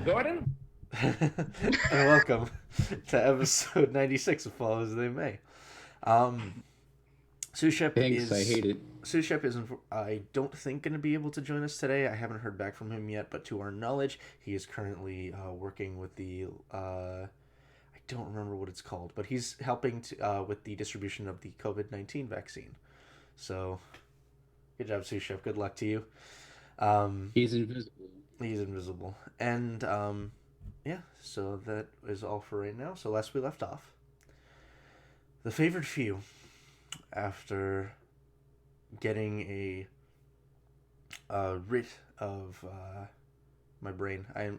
recording? And welcome to episode 96 of Fall as They May. Um, Sushep Thanks, I is hate it. Sushep isn't. I don't think going to be able to join us today. I haven't heard back from him yet, but to our knowledge, he is currently working with the. I don't remember what it's called, but he's helping with the distribution of the COVID-19 vaccine. So, good job, Sushep. Good luck to you. Um, He's invisible. he's invisible, and yeah. So that is all for right now. So last we left off, the favored few, after getting a writ of my brain. I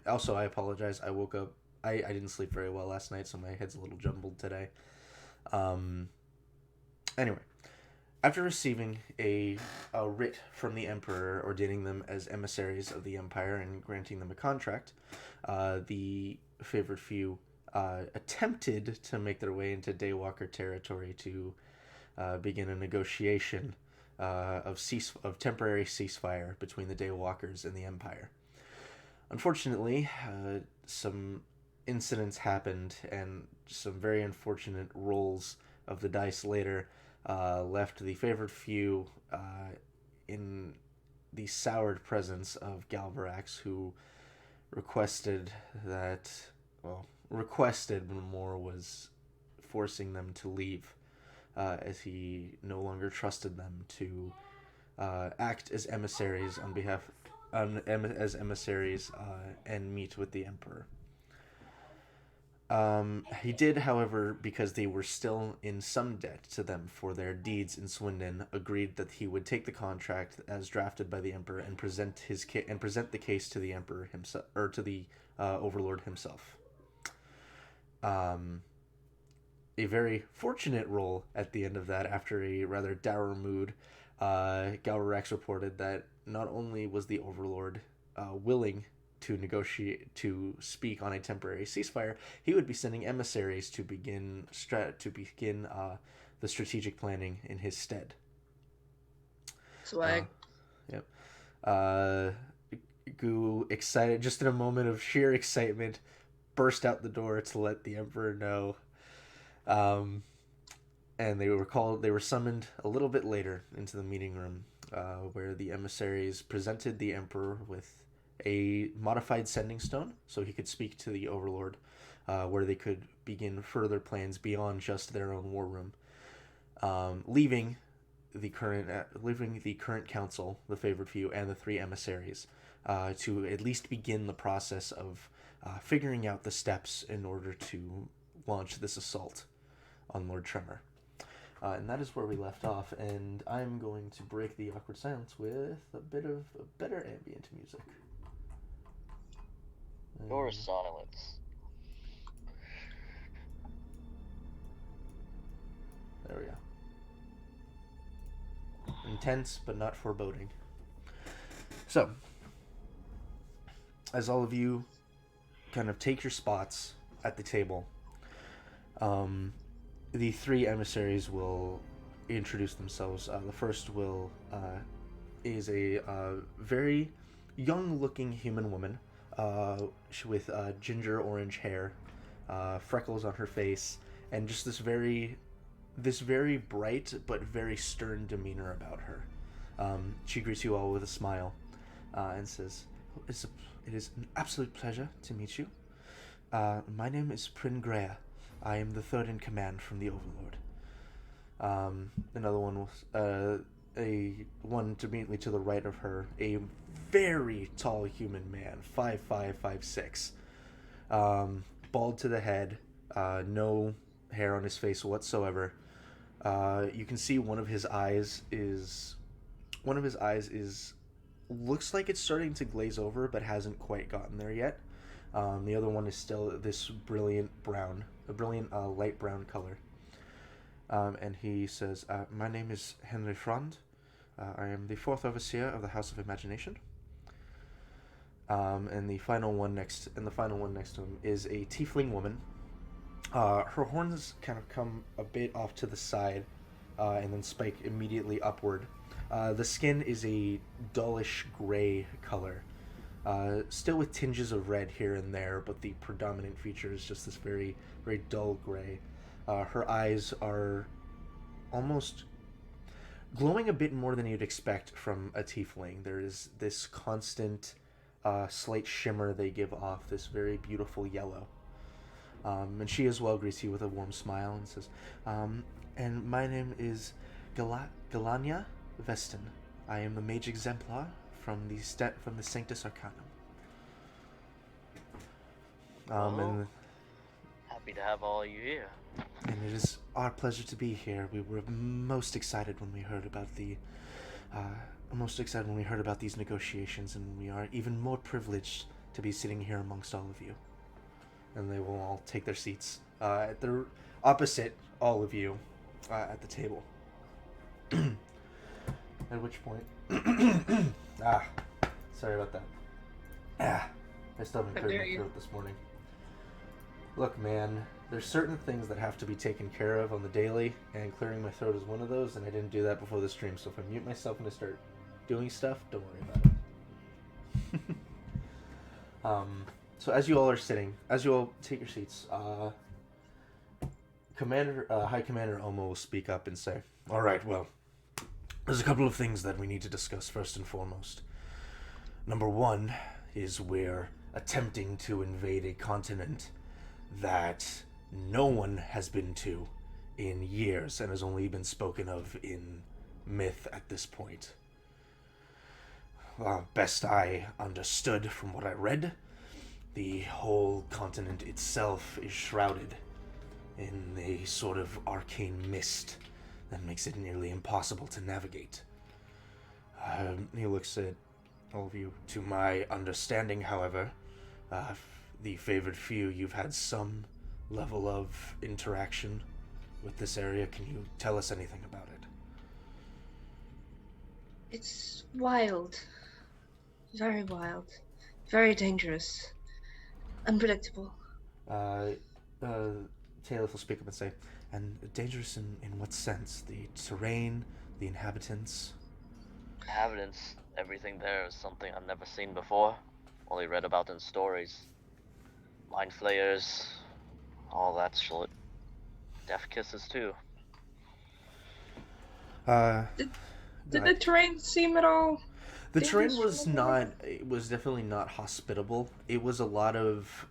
apologize. I woke up. I didn't sleep very well last night, so my head's a little jumbled today. Um. Anyway, after receiving a writ from the emperor ordaining them as emissaries of the empire and granting them a contract, the favored few attempted to make their way into Daywalker territory to begin a negotiation of temporary ceasefire between the Daywalkers and the Empire. Unfortunately, some incidents happened, and some very unfortunate rolls of the dice later left the favored few in the soured presence of Galvarax, who requested that, well, requested, but more was forcing them to leave, as he no longer trusted them to act as emissaries on behalf as emissaries and meet with the emperor. He did, however, because they were still in some debt to them for their deeds in Swindon, agreed that he would take the contract as drafted by the emperor and present the case to the emperor himself, or to the overlord himself. Um, a very fortunate role at the end of that, after a rather dour mood, Galvarax reported that not only was the overlord willing to negotiate to speak on a temporary ceasefire, he would be sending emissaries to begin the strategic planning in his stead. Uh, Swag. yep. Uh, Gu, excited, just in a moment of sheer excitement, burst out the door to let the emperor know. Um, and they were summoned a little bit later into the meeting room, where the emissaries presented the emperor with a modified sending stone so he could speak to the overlord, where they could begin further plans beyond just their own war room, leaving the current council, the favored few, and the three emissaries to at least begin the process of figuring out the steps in order to launch this assault on Lord Tremor. And that is where we left off, and I'm going to break the awkward silence with a bit of a better ambient music. Or silence. There we go. Intense, but not foreboding. So, as all of you kind of take your spots at the table, the three emissaries will introduce themselves. The first is a very young-looking human woman, with ginger orange hair, freckles on her face, and just this very bright but very stern demeanor about her. She greets you all with a smile, and says, "It is an absolute pleasure to meet you. My name is Prin Greer. I am the third in command from the Overlord." Another one was one immediately to the right of her, a very tall human man, 5'5", 5'6", bald to the head, no hair on his face whatsoever. You can see one of his eyes is looks like it's starting to glaze over, but hasn't quite gotten there yet. The other one is still this brilliant light brown color. And he says, "My name is Henry Frond. I am the fourth overseer of the House of Imagination." And the final one next to him is a Tiefling Woman. Her horns kind of come a bit off to the side, and then spike immediately upward. The skin is a dullish gray color, Still with tinges of red here and there, but the predominant feature is just this very, very dull gray. Her eyes are almost glowing a bit more than you'd expect from a tiefling. There is this constant, slight shimmer they give off, this very beautiful yellow. And she as well greets you with a warm smile and says, and my name is Galania Veston. I am the Mage Exemplar from the Sanctus Arcanum. Well, happy to have all you here. And it is our pleasure to be here. We were most excited when we heard about these negotiations, and we are even more privileged to be sitting here amongst all of you. And they will all take their seats at the opposite all of you at the table. At which point, sorry about that. I still haven't cleared my throat this morning. Look, man, there's certain things that have to be taken care of on the daily, and clearing my throat is one of those, and I didn't do that before the stream, so if I mute myself and I start doing stuff, don't worry about it. So as you all are sitting, as you all take your seats, High Commander Omo will speak up and say, all right, well, there's a couple of things that we need to discuss first and foremost. Number one is we're attempting to invade a continent that no one has been to in years and has only been spoken of in myth at this point. Best I understood from what I read, the whole continent itself is shrouded in a sort of arcane mist that makes it nearly impossible to navigate. He looks at all of you. To my understanding, however, the favored few, you've had some level of interaction with this area. Can you tell us anything about it? It's wild. Very wild. Very dangerous. Unpredictable. Taylor will speak up and say, and dangerous in what sense? The terrain, the inhabitants? Inhabitants, everything there is something I've never seen before. Only read about in stories. Mind flayers, all that shit. Death kisses too. Did the terrain seem at all? The terrain was not. It was definitely not hospitable. It was a lot of.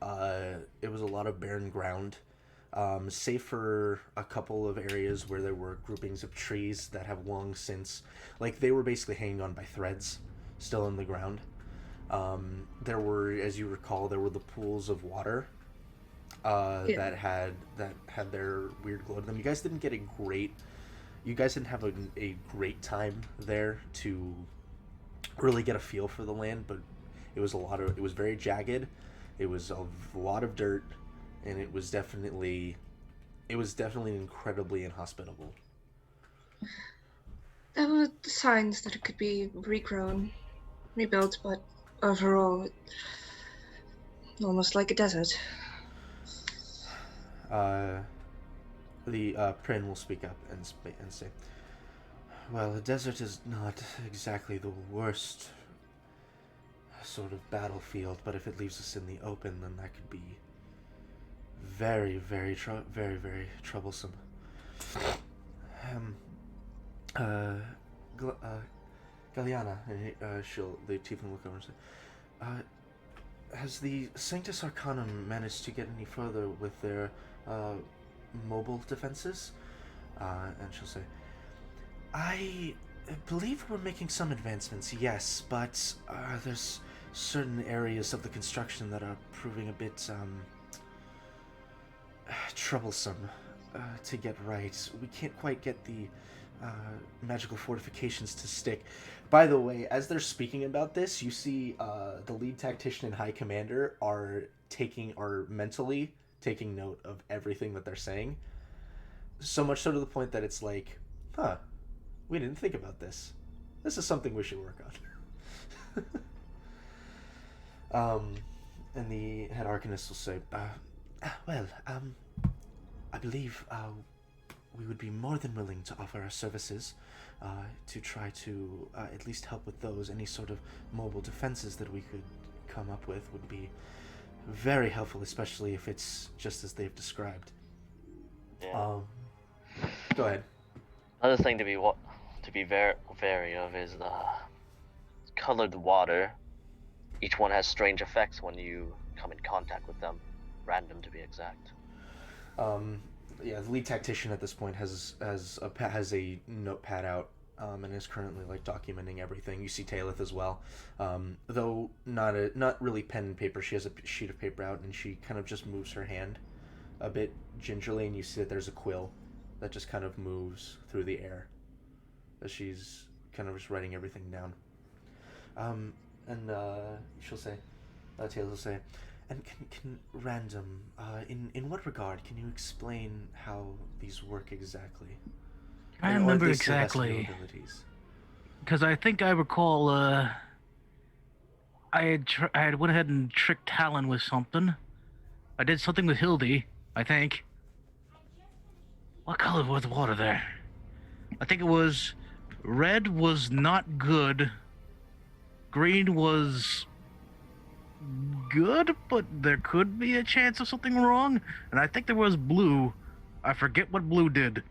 Barren ground, save for a couple of areas where there were groupings of trees that have long since, like they were basically hanging on by threads, still in the ground. There were, as you recall, there were the pools of water that had their weird glow to them. You guys didn't get a great. You guys didn't have a great time there to really get a feel for the land, but it was very jagged. It was a lot of dirt, and it was definitely incredibly inhospitable. There were signs that it could be regrown, rebuilt, but overall, almost like a desert. The Prin will speak up and say, well, the desert is not exactly the worst sort of battlefield, but if it leaves us in the open, then that could be very, very, very troublesome. Galliana, the Tiefling will look over and say, has the Sanctus Arcanum managed to get any further with their mobile defenses? And she'll say, I believe we're making some advancements, yes, but there's certain areas of the construction that are proving a bit troublesome to get right. We can't quite get the magical fortifications to stick. By the way, as they're speaking about this, you see the lead tactician and high commander are mentally taking note of everything that they're saying. So much so to the point that it's like, we didn't think about this. This is something we should work on. And the head arcanist will say, I believe we would be more than willing to offer our services to try to at least help with those, any sort of mobile defenses that we could come up with would be very helpful, especially if it's just as they've described. Yeah. Go ahead. Another thing to be wary of is the colored water. Each one has strange effects when you come in contact with them, random to be exact. Yeah, the lead tactician at this point has a notepad out, and is currently like documenting everything. You see Talith as well, though not really pen and paper. She has a sheet of paper out, and she kind of just moves her hand a bit gingerly, and you see that there's a quill that just kind of moves through the air as she's kind of just writing everything down. And she'll say, Taylor will say, and can random, in what regard can you explain how these work exactly? I remember exactly, because I think I recall, I had went ahead and tricked Talon with something. I did something with Hildy, I think. What color was the water there? I think it was red was not good. Green was good, but there could be a chance of something wrong. And I think there was blue. I forget what blue did.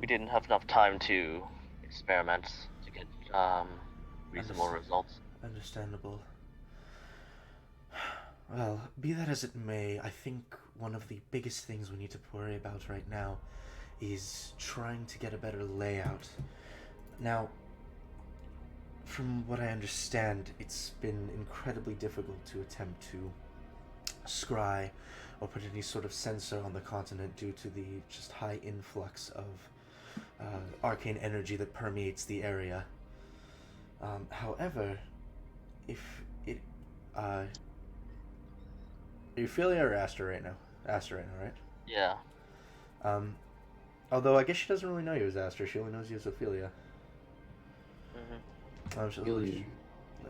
We didn't have enough time to experiment to get reasonable results. Understandable. Well, be that as it may, I think one of the biggest things we need to worry about right now is trying to get a better layout. Now, from what I understand, it's been incredibly difficult to attempt to scry or put any sort of sensor on the continent due to the just high influx of arcane energy that permeates the area. However, if it... Ophelia or Aster right now? Aster right now, right? Yeah. Although I guess she doesn't really know you as Aster. She only knows you as Ophelia.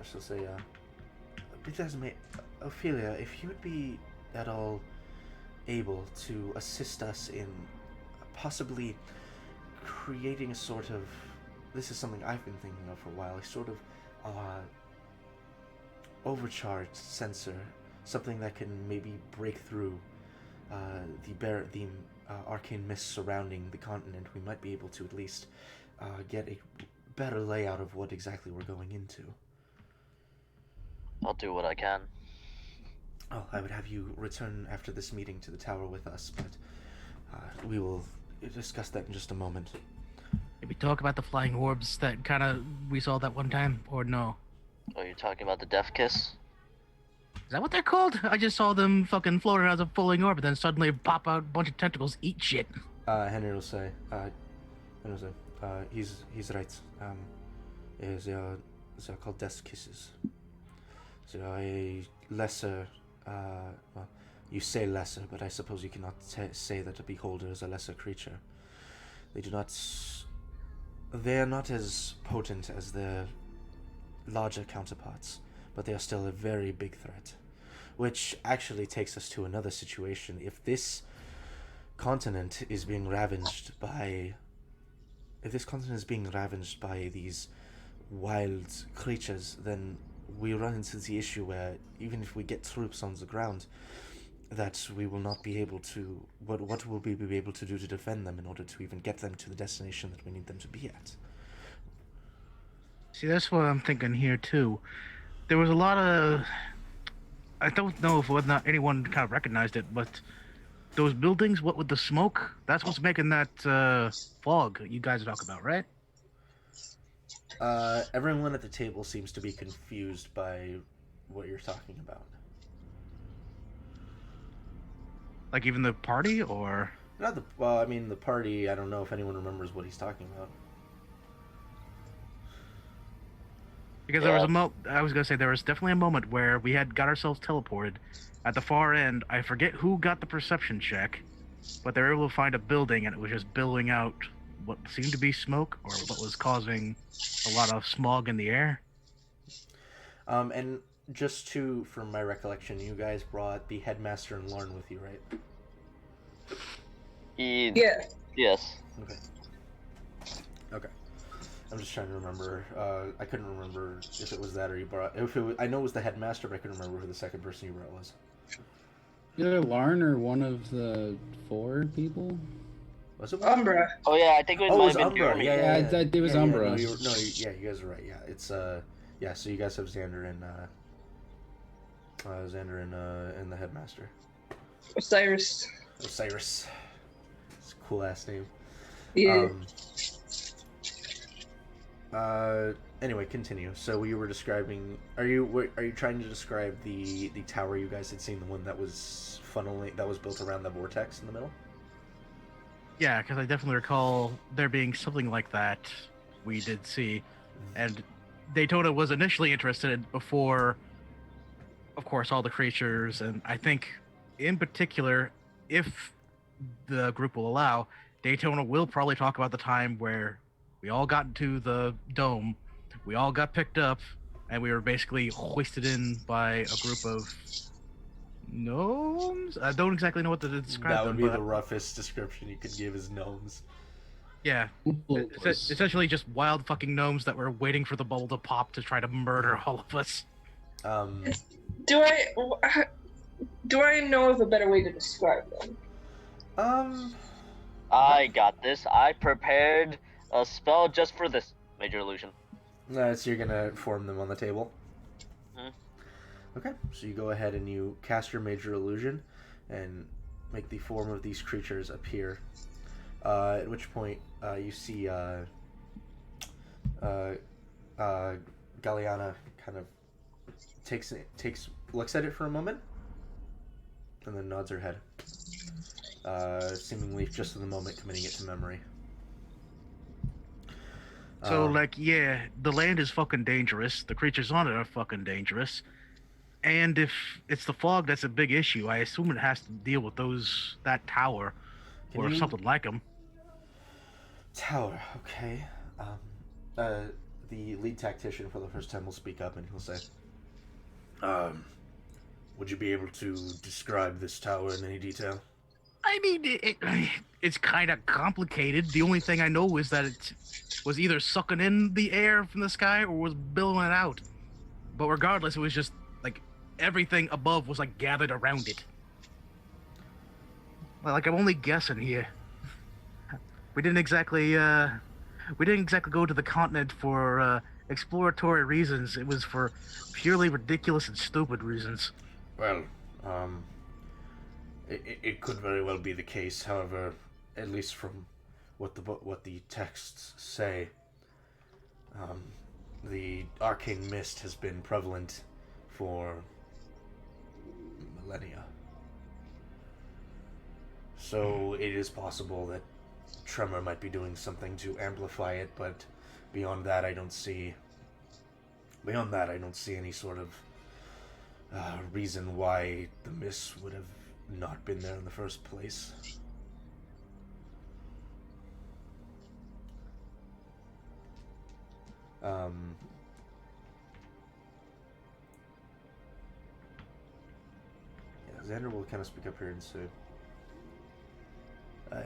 She'll say, Ophelia, if you would be at all able to assist us in possibly creating a sort of, this is something I've been thinking of for a while, a sort of overcharged sensor, something that can maybe break through the arcane mist surrounding the continent. We might be able to at least get a better layout of what exactly we're going into. I'll do what I can. Oh, I would have you return after this meeting to the tower with us, but we will discuss that in just a moment. Did we talk about the flying orbs that we saw that one time, or no? Oh, you're talking about the Death Kiss? Is that what they're called? I just saw them fucking floating as a floating orb, and then suddenly pop out a bunch of tentacles, eat shit. Henry will say, he's right. They are called Death Kisses. They are a lesser, well, you say lesser, but I suppose you cannot say that a beholder is a lesser creature. They are not as potent as their larger counterparts, but they are still a very big threat. Which actually takes us to another situation. If this continent is being ravaged by these wild creatures, then we run into the issue where even if we get troops on the ground, that we will not be able to... What will we be able to do to defend them in order to even get them to the destination that we need them to be at? See, that's what I'm thinking here, too. There was a lot of... I don't know if whether or not anyone kind of recognized it, but those buildings, what with the smoke, that's what's making that fog you guys talk about, right? Everyone at the table seems to be confused by what you're talking about. Like even the party, or? Not the... Well, I mean, the party, I don't know if anyone remembers what he's talking about. Because there was I was going to say, there was definitely a moment where we had got ourselves teleported. At the far end, I forget who got the perception check, but they were able to find a building, and it was just billowing out what seemed to be smoke, or what was causing a lot of smog in the air. And just from my recollection, you guys brought the headmaster and Lauren with you, right? Yeah. Yes. Okay. I'm just trying to remember. I couldn't remember if it was that or you brought. If it was, I know it was the headmaster, but I couldn't remember who the second person you brought was. Either Larn or one of the 4 people. Was it Umbra. Oh yeah, I think it Oh, it might was have been Umbra. Doomy. Yeah. It was Yeah, Umbra. no, you guys are right. Yeah, it's yeah. So you guys have Xander and and the headmaster. Osiris. Osiris. It's a cool ass name. Yeah. Anyway, continue. So we were describing. Are you trying to describe the tower you guys had seen, the one that was built around the vortex in the middle? Yeah, because I definitely recall there being something like that we did see, and Daytona was initially interested before, of course, all the creatures, and I think, in particular, if the group will allow, Daytona will probably talk about the time where we all got into the dome, we all got picked up, and we were basically hoisted in by a group of gnomes? I don't exactly know what to describe That would them, be but the roughest description you could give as gnomes. yeah. Essentially just wild fucking gnomes that were waiting for the bubble to pop to try to murder all of us. Do I know of a better way to describe them? I got this. I prepared a spell just for this. Major illusion. So you're gonna form them on the table. Okay, so you go ahead and you cast your major illusion, and make the form of these creatures appear. At which point you see Galliana kind of looks at it for a moment, and then nods her head, seemingly just in the moment committing it to memory. So, yeah, the land is fucking dangerous. The creatures on it are fucking dangerous. And if it's the fog that's a big issue, I assume it has to deal with that tower or something like them. Tower, okay. The lead tactician for the first time will speak up and he'll say, would you be able to describe this tower in any detail? I mean, it's kind of complicated. The only thing I know is that it was either sucking in the air from the sky or was billowing it out. But regardless, it was just, like, everything above was, like, gathered around it. Well, like, I'm only guessing here. We didn't exactly go to the continent for, exploratory reasons. It was for purely ridiculous and stupid reasons. Well, it could very well be the case. However, at least from what the texts say, the arcane mist has been prevalent for millennia. So it is possible that Tremor might be doing something to amplify it, but beyond that, I don't see any sort of reason why the mist would have not been there in the first place. Xander will kind of speak up here and say, I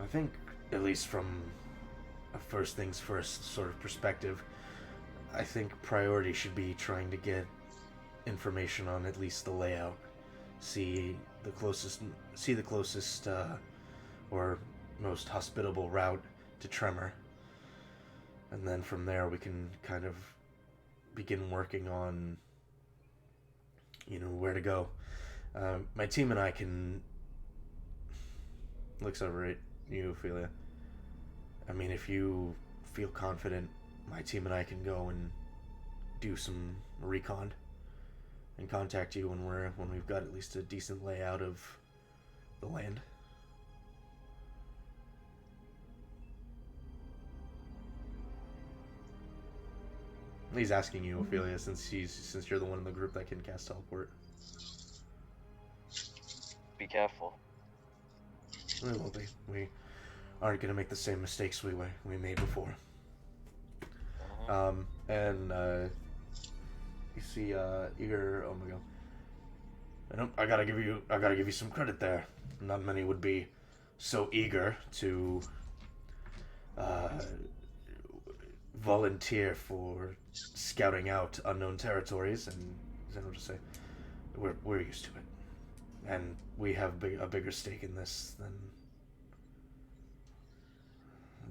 think, at least from a first things first sort of perspective, I think priority should be trying to get information on at least the layout. See the closest or most hospitable route to Tremor. And then from there we can kind of begin working on, where to go. My team and I can... Looks over at you, Ophelia. I mean, if you feel confident, my team and I can go and do some recon and contact you when we've got at least a decent layout of the land. He's asking you, Ophelia, since you're the one in the group that can cast teleport. Be careful. We will be. We aren't going to make the same mistakes we made before. You see, Eager. Oh my god. I gotta give you some credit there. Not many would be so eager to volunteer for scouting out unknown territories, and Zen will just say, we're used to it, and we have a bigger stake in this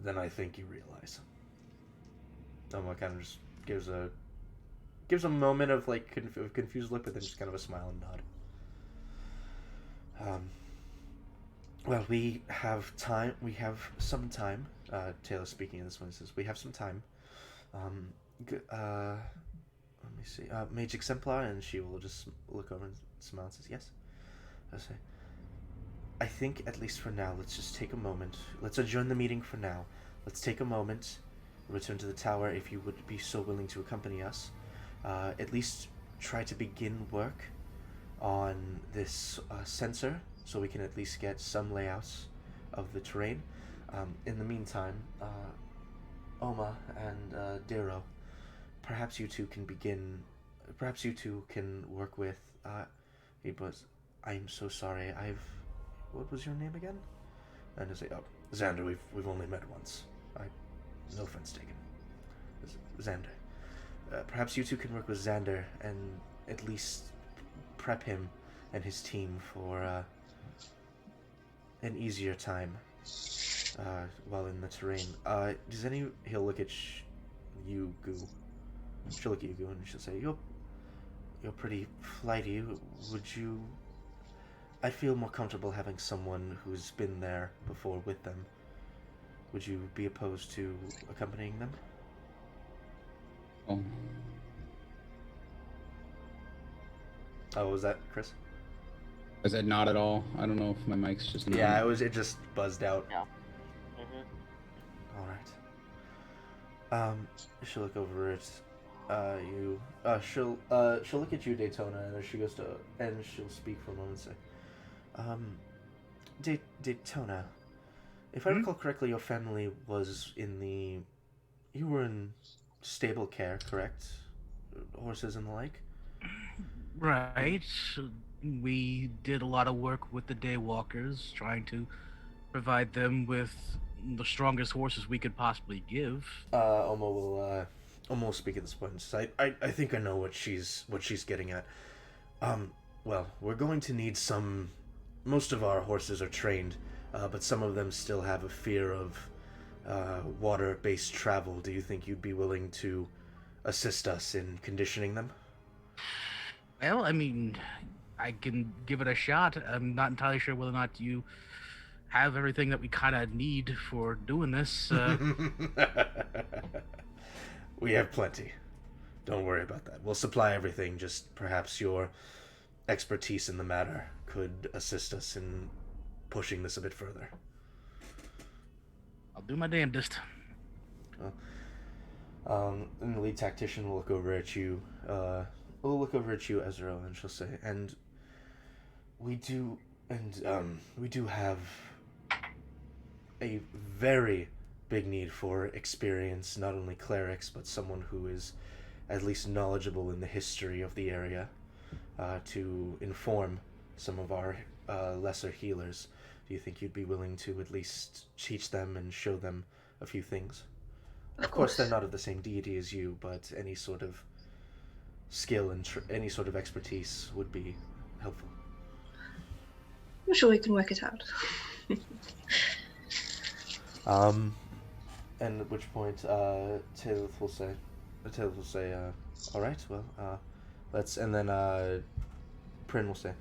than I think you realize. Oma kind of just gives a moment of like confused look, but then just kind of a smile and nod. Well, we have time. We have some time. Taylor speaking in this one says, we have some time. Let me see. Mage Exemplar, and she will just look over and smile and says, yes. I say, I think, at least for now, let's just take a moment. Let's adjourn the meeting for now. Let's take a moment, return to the tower if you would be so willing to accompany us. At least try to begin work on this sensor so we can at least get some layouts of the terrain. In the meantime, Oma and Dero, perhaps you two can work with, I'm so sorry, what was your name again? And I say, oh, Xander, we've only met once. No offense taken. Xander. Perhaps you two can work with Xander and at least prep him and his team for an easier time while in the terrain. He'll look at you, Goo. She'll look at you, Goo, and she'll say, You're pretty flighty. I'd feel more comfortable having someone who's been there before with them. Would you be opposed to accompanying them? Oh, was that Chris? I said not at all. I don't know if my mic's just not. Yeah, it just buzzed out. Yeah. All right. She'll look over at you. She'll look at you, Daytona, and as she goes to, and she'll speak for a moment and say, Daytona, if I recall correctly, your family was you were in stable care, correct? Horses and the like? Right. We did a lot of work with the Daywalkers, trying to provide them with the strongest horses we could possibly give. Oma will speak at this point and say, I think I know what she's getting at. Well, we're going to need most of our horses are trained, but some of them still have a fear of water-based travel. Do you think you'd be willing to assist us in conditioning them? Well, I mean, I can give it a shot. I'm not entirely sure whether or not you have everything that we kind of need for doing this. We have plenty. Don't worry about that. We'll supply everything, just perhaps your expertise in the matter could assist us in pushing this a bit further. I'll do my damnedest. And the lead tactician will look over at you, Ezra, and she'll say, and we do have a very big need for experience, not only clerics, but someone who is at least knowledgeable in the history of the area, to inform some of our lesser healers. Do you think you'd be willing to at least teach them and show them a few things? Of course, they're not of the same deity as you, but any sort of skill and any sort of expertise would be helpful. I'm sure we can work it out. And at which point, Taylor will say, all right, well, let's, and then, Prin will say,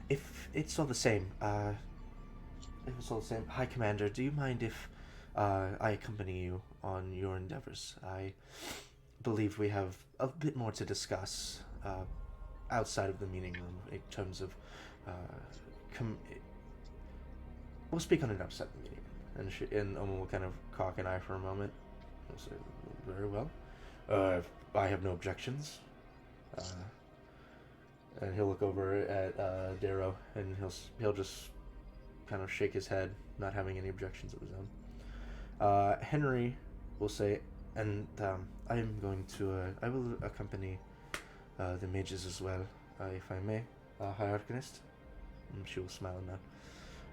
if it's all the same, High Commander, do you mind if, I accompany you on your endeavors? I believe we have a bit more to discuss, outside of the meeting room in terms of, we'll speak on it outside the meeting. And Oma will kind of cock an eye for a moment. He'll say, very well. I have no objections. And he'll look over at Darrow, and he'll just kind of shake his head, not having any objections of his own. Henry will say, and I will accompany the mages as well, if I may, High Arcanist. And she will smile and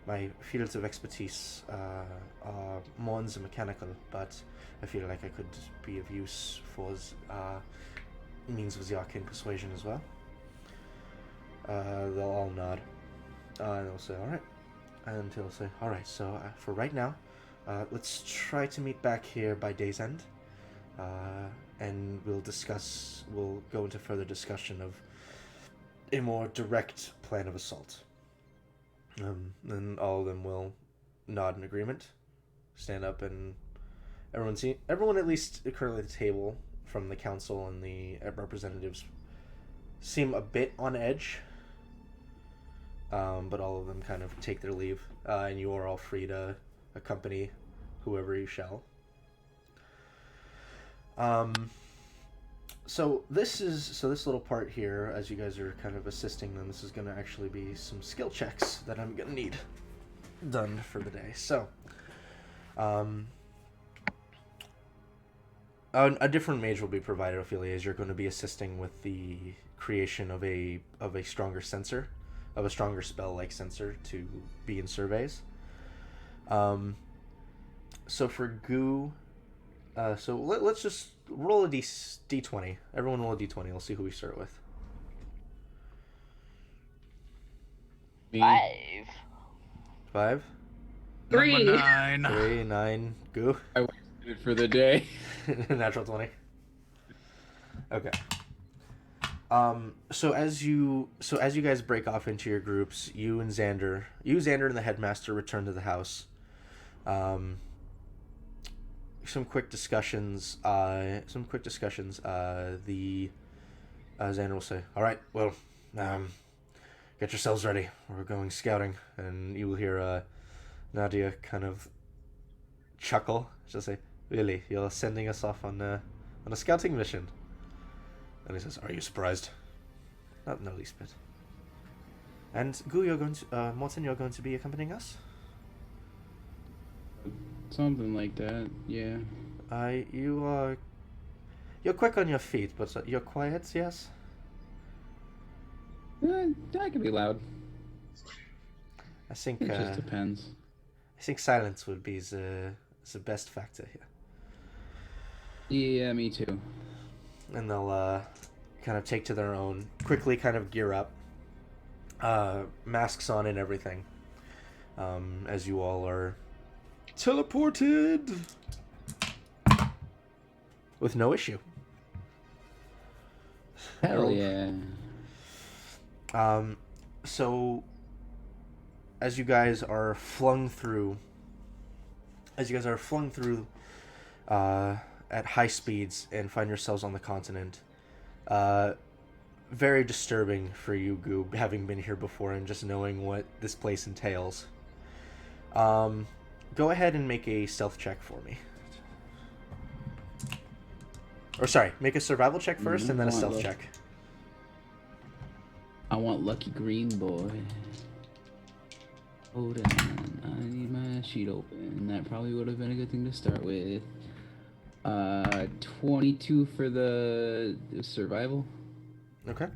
my fields of expertise are more on the mechanical, but I feel like I could be of use for means of the arcane persuasion as well. They'll all nod, and they'll say, "All right," and he'll say, "All right. So for right now, let's try to meet back here by day's end, and we'll go into further discussion of a more direct plan of assault." And all of them will nod in agreement, stand up, and everyone at least currently at the table, from the council and the representatives, seem a bit on edge. But all of them kind of take their leave, and you are all free to accompany whoever you shall. So this little part here, as you guys are kind of assisting them, this is going to actually be some skill checks that I'm going to need done for the day. So, a different mage will be provided, Ophelia, as you're going to be assisting with the creation of a stronger sensor, of a stronger spell-like sensor to be in surveys. So for Goo, so let's just roll a d20. Everyone roll a d20. We'll see who we start with. Me. 5? 3. Number 9. 3, 9, Goo. I waited for the day. Natural 20. Okay. So as you guys break off into your groups, you and Xander and the headmaster return to the house. Some quick discussions. The Xander will say, "All right, well, get yourselves ready. We're going scouting." And you will hear Nadia kind of chuckle. She'll say, "Really, you're sending us off on a scouting mission?" And he says, "Are you surprised?" "Not in the least bit." "And Gu, Morton, you're going to be accompanying us?" Something like that, yeah. You're quick on your feet, but you're quiet, yes? That could be loud. I think It just depends. I think silence would be the best factor here. Yeah, me too. And they'll kind of take to their own, quickly kind of gear up, masks on and everything, as you all are teleported with no issue. Hell yeah. So as you guys are flung through at high speeds and find yourselves on the continent, very disturbing for you, Goob, having been here before and just knowing what this place entails. Go ahead and make a stealth check for me. Or sorry, make a survival check first and then a stealth check. I want lucky green boy. Hold on, I need my sheet open. That probably would have been a good thing to start with. 22 for the survival. Okay.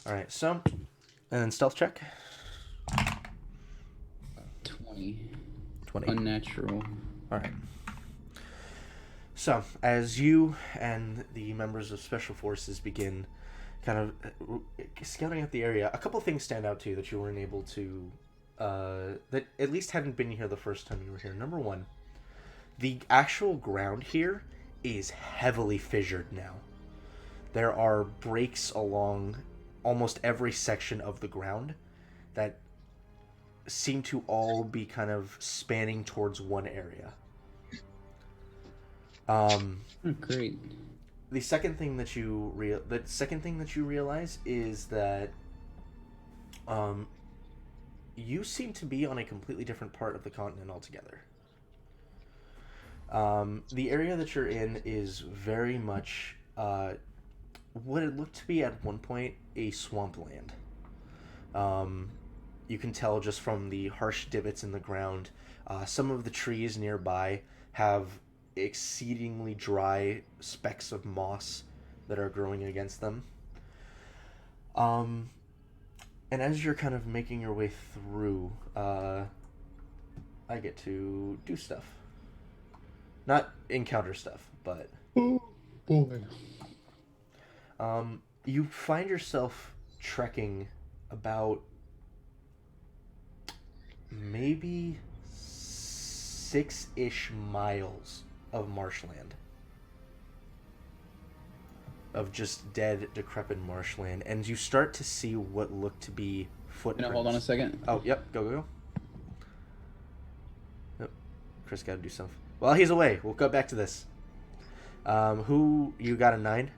Alright, so, and then stealth check. 20. 20. Unnatural. Alright. So, as you and the members of Special Forces begin kind of scouting out the area, a couple things stand out to you that you weren't able to, that at least hadn't been here the first time you were here. Number one, the actual ground here is heavily fissured now. There are breaks along almost every section of the ground that seem to all be kind of spanning towards one area. Oh, great. The second thing that you realize is that you seem to be on a completely different part of the continent altogether. The area that you're in is very much what it looked to be at one point a swampland. You can tell just from the harsh divots in the ground. Some of the trees nearby have exceedingly dry specks of moss that are growing against them. And as you're kind of making your way through, I get to do stuff. Not encounter stuff, but Oh boy. you find yourself trekking about maybe 6-ish miles of marshland. Of just dead, decrepit marshland, and you start to see what look to be footprints. Hold on a second. Oh, yep, go. Yep. Chris got to do something. Well, he's away. We'll go back to this. Who you got a 9,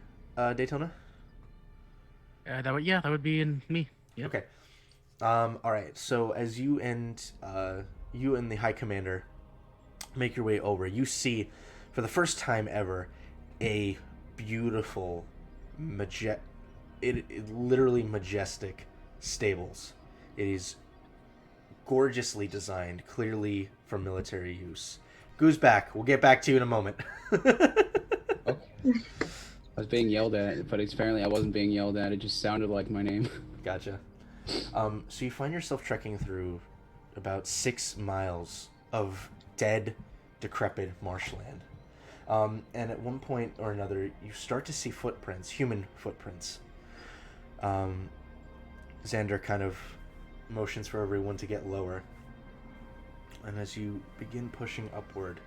Daytona? That would be in me. Yep. Okay. All right. So as you and the High Commander make your way over, you see, for the first time ever, a beautiful, literally majestic stables. It is gorgeously designed, clearly for military use. Goose back. We'll get back to you in a moment. Okay. I was being yelled at, but apparently I wasn't being yelled at. It just sounded like my name. Gotcha. So you find yourself trekking through about 6 miles of dead, decrepit marshland. And at one point or another, you start to see footprints, human footprints. Xander kind of motions for everyone to get lower. And as you begin pushing upward,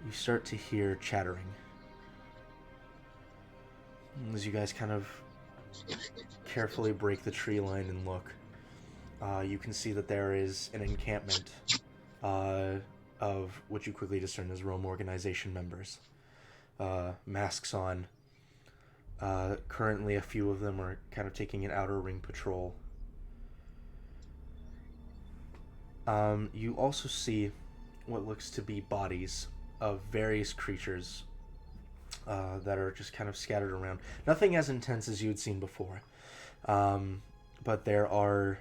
you start to hear chattering. As you guys kind of carefully break the tree line and look, you can see that there is an encampment of what you quickly discern as Rome organization members. Masks on. Currently, a few of them are kind of taking an outer ring patrol. You also see what looks to be bodies of various creatures that are just kind of scattered around. Nothing as intense as you had seen before. But there are...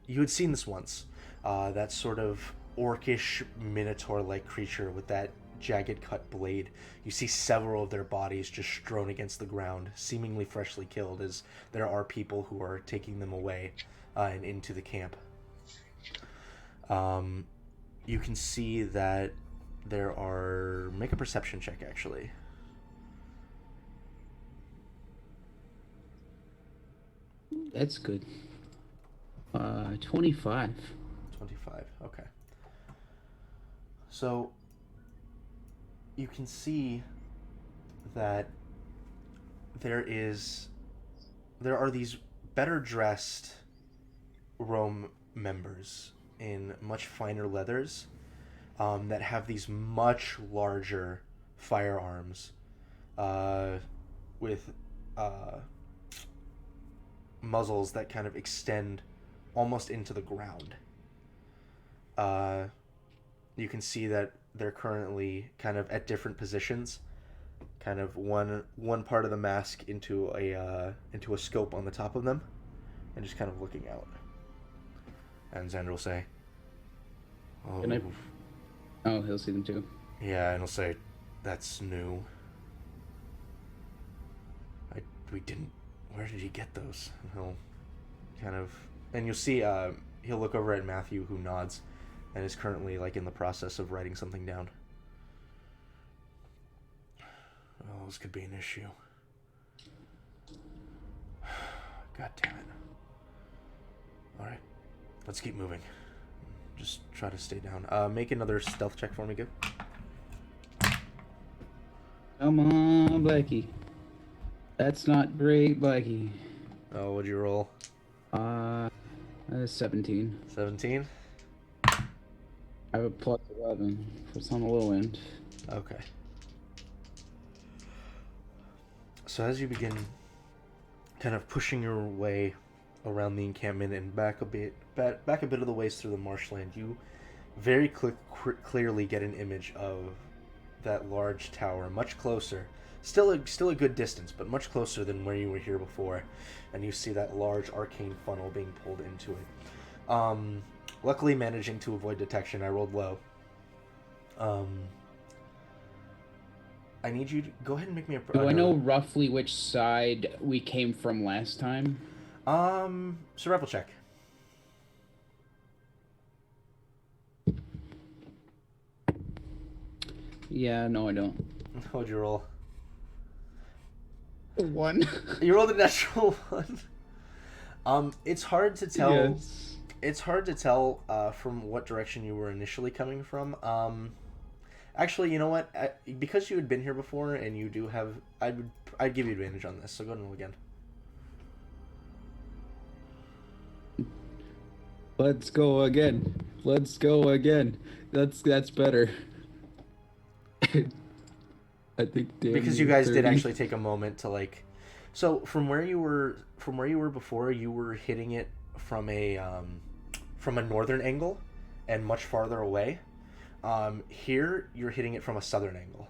you had seen this once. That sort of orcish minotaur-like creature with that jagged cut blade. You see several of their bodies just strewn against the ground, seemingly freshly killed, as there are people who are taking them away and into the camp. You can see that there are... Make a perception check, actually. That's good. 25. 25, okay. So, you can see that there are these better dressed Rome members in much finer leathers that have these much larger firearms with muzzles that kind of extend almost into the ground. You can see that they're currently kind of at different positions, kind of one part of the mask into a scope on the top of them, and just kind of looking out. And Xander will say, "Oh, Oh, he'll see them too. Yeah," and he'll say, "That's new. We didn't. Where did he get those?" And he'll kind of, and you'll see he'll look over at Matthew, who nods, and is currently like in the process of writing something down. Oh, this could be an issue. God damn it. All right, let's keep moving. Just try to stay down. Make another stealth check for me, good. Come on, Blackie. That's not great, Blackie. Oh, what'd you roll? 17. 17? I have a plus 11. So it's on the low end. Okay. So as you begin kind of pushing your way around the encampment and back a bit of the ways through the marshland, you very clearly get an image of that large tower, much closer. Still a good distance, but much closer than where you were here before. And you see that large arcane funnel being pulled into it. Luckily managing to avoid detection, I rolled low. I need you to go ahead and make me a... Do I know roughly which side we came from last time? Survival check. Yeah, no, I don't. What'd you roll? 1. You rolled a natural 1. It's hard to tell. Yes. It's hard to tell from what direction you were initially coming from. Actually, you know what? Because you had been here before and you do have, I'd give you advantage on this. So go ahead and roll again. Let's go again. Let's go again. That's better. I think Because you guys did actually take a moment to like. So from where you were before, you were hitting it from a northern angle, and much farther away. Here you're hitting it from a southern angle.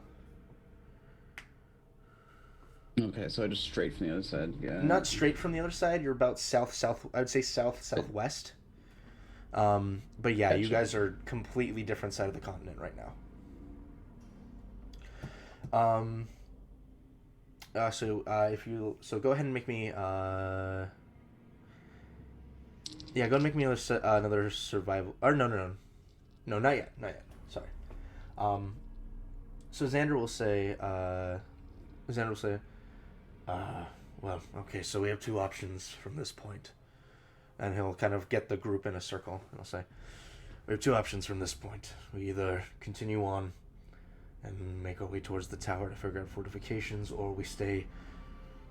Okay, so just straight from the other side. Yeah. Not straight from the other side. You're about south. I would say southwest. But yeah, Gotcha. you guys are completely different side of the continent right now. So go ahead and make me yeah, go ahead and make me another survival. Or no, not yet. Sorry. So Xander will say well, okay, so we have two options from this point. And he'll kind of get the group in a circle and he'll say, we have two options from this point. We either continue on and make our way towards the tower to figure out fortifications, or we stay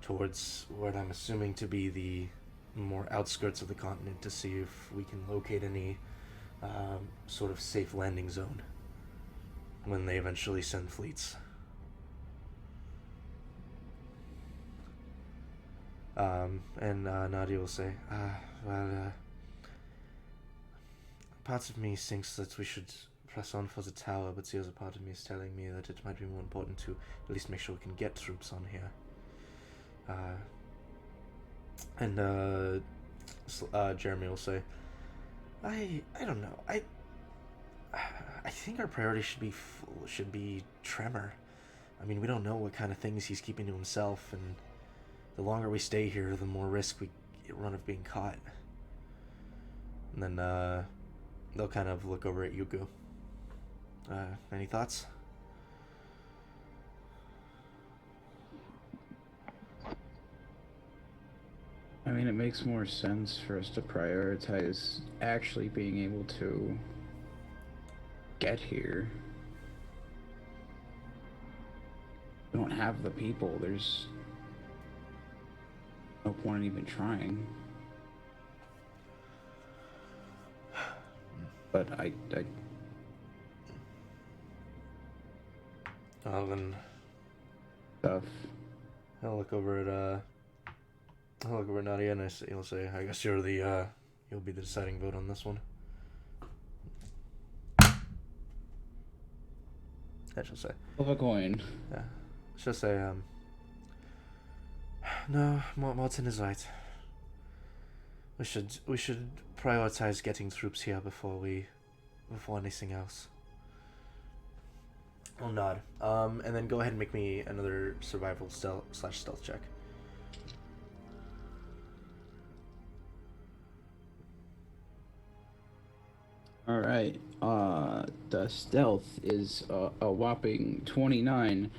towards what I'm assuming to be the more outskirts of the continent to see if we can locate any sort of safe landing zone when they eventually send fleets. And Nadia will say, parts of me thinks that we should press on for the tower, but the other part of me is telling me that it might be more important to at least make sure we can get troops on here. Jeremy will say, I don't know. I think our priority should be Tremor. I mean, we don't know what kind of things he's keeping to himself, and the longer we stay here, the more risk we run of being caught. And then they'll kind of look over at Yuko. Any thoughts? I mean, it makes more sense for us to prioritize actually being able to get here. We don't have the people. There's no point in even trying. But I Then stuff. I'll look over at Nadia and he'll say, I guess you'll be the deciding vote on this one. That she'll say. Flip a coin. Yeah. She'll say, no, Martin is right. We should prioritize getting troops here before anything else. I'll nod. And then go ahead and make me another survival stealth check. All right. The stealth is a whopping 29,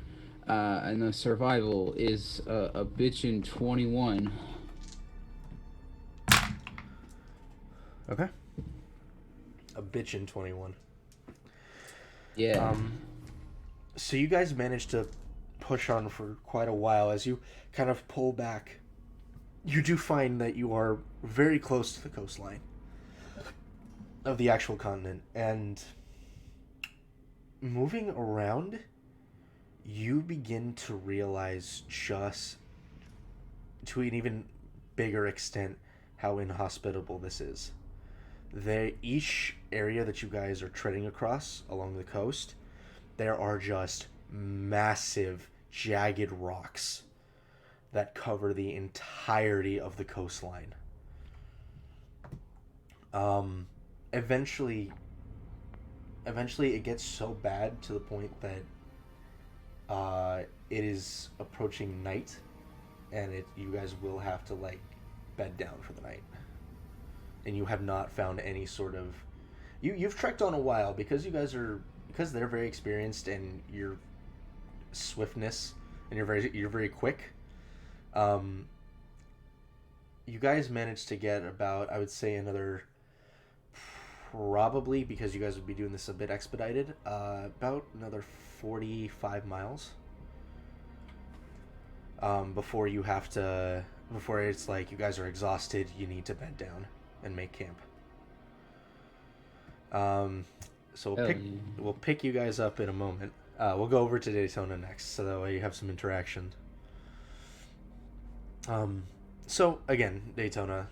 and the survival is a bitchin' 21. Okay. A bitchin' 21. Yeah. So you guys managed to push on for quite a while. As you kind of pull back, you do find that you are very close to the coastline of the actual continent, and moving around, you begin to realize just to an even bigger extent how inhospitable this is. Each area that you guys are treading across along the coast, there are just massive, jagged rocks that cover the entirety of the coastline. Eventually it gets so bad to the point that it is approaching night, and you guys will have to bed down for the night. And you have not found any sort of... You've trekked on a while because you guys are because they're very experienced and your swiftness and you're very quick. You guys managed to get about, I would say, another, probably because you guys would be doing this a bit expedited, about another 45 miles before you have to, before it's like you guys are exhausted, you need to bed down and make camp. So we'll pick you guys up in a moment. We'll go over to Daytona next, so that way you have some interaction. So again, Daytona,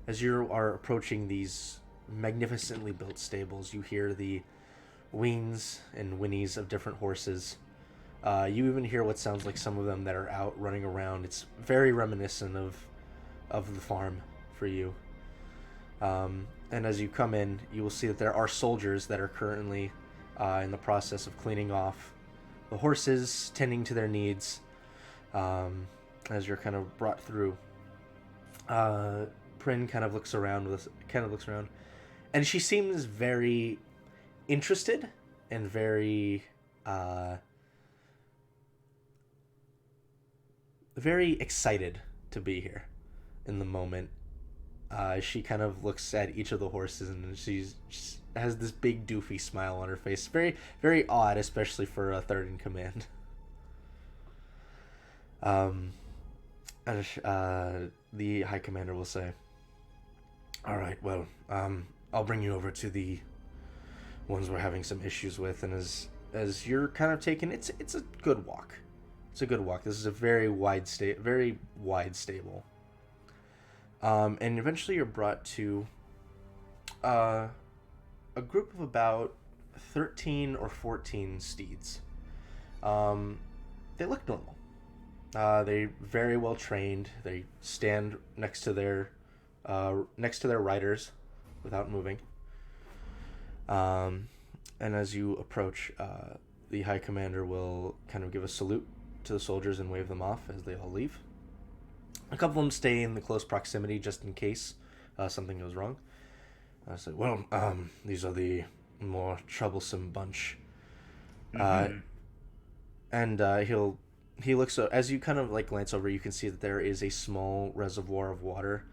as you are approaching these magnificently built stables, you hear the wheeze and whinnies of different horses. You even hear what sounds like some of them that are out running around. It's very reminiscent of the farm for you. And as you come in, you will see that there are soldiers that are currently in the process of cleaning off the horses, tending to their needs, as you're kind of brought through. Prin kind of looks around, and she seems very interested and very very excited to be here in the moment. She kind of looks at each of the horses, and she has this big doofy smile on her face. Very, very odd, especially for a third in command. The High Commander will say, "All right, well, I'll bring you over to the ones we're having some issues with, and as you're kind of taking, it's a good walk. It's a good walk. This is a very wide stable. And eventually you're brought to a group of about 13 or 14 steeds. They look normal. They're very well trained. They stand next to their riders without moving. And as you approach, the High Commander will kind of give a salute to the soldiers and wave them off as they all leave. A couple of them stay in the close proximity just in case something goes wrong. I said, "Well, these are the more troublesome bunch." Mm-hmm. And he looks, as you kind of like glance over, you can see that there is a small reservoir of water,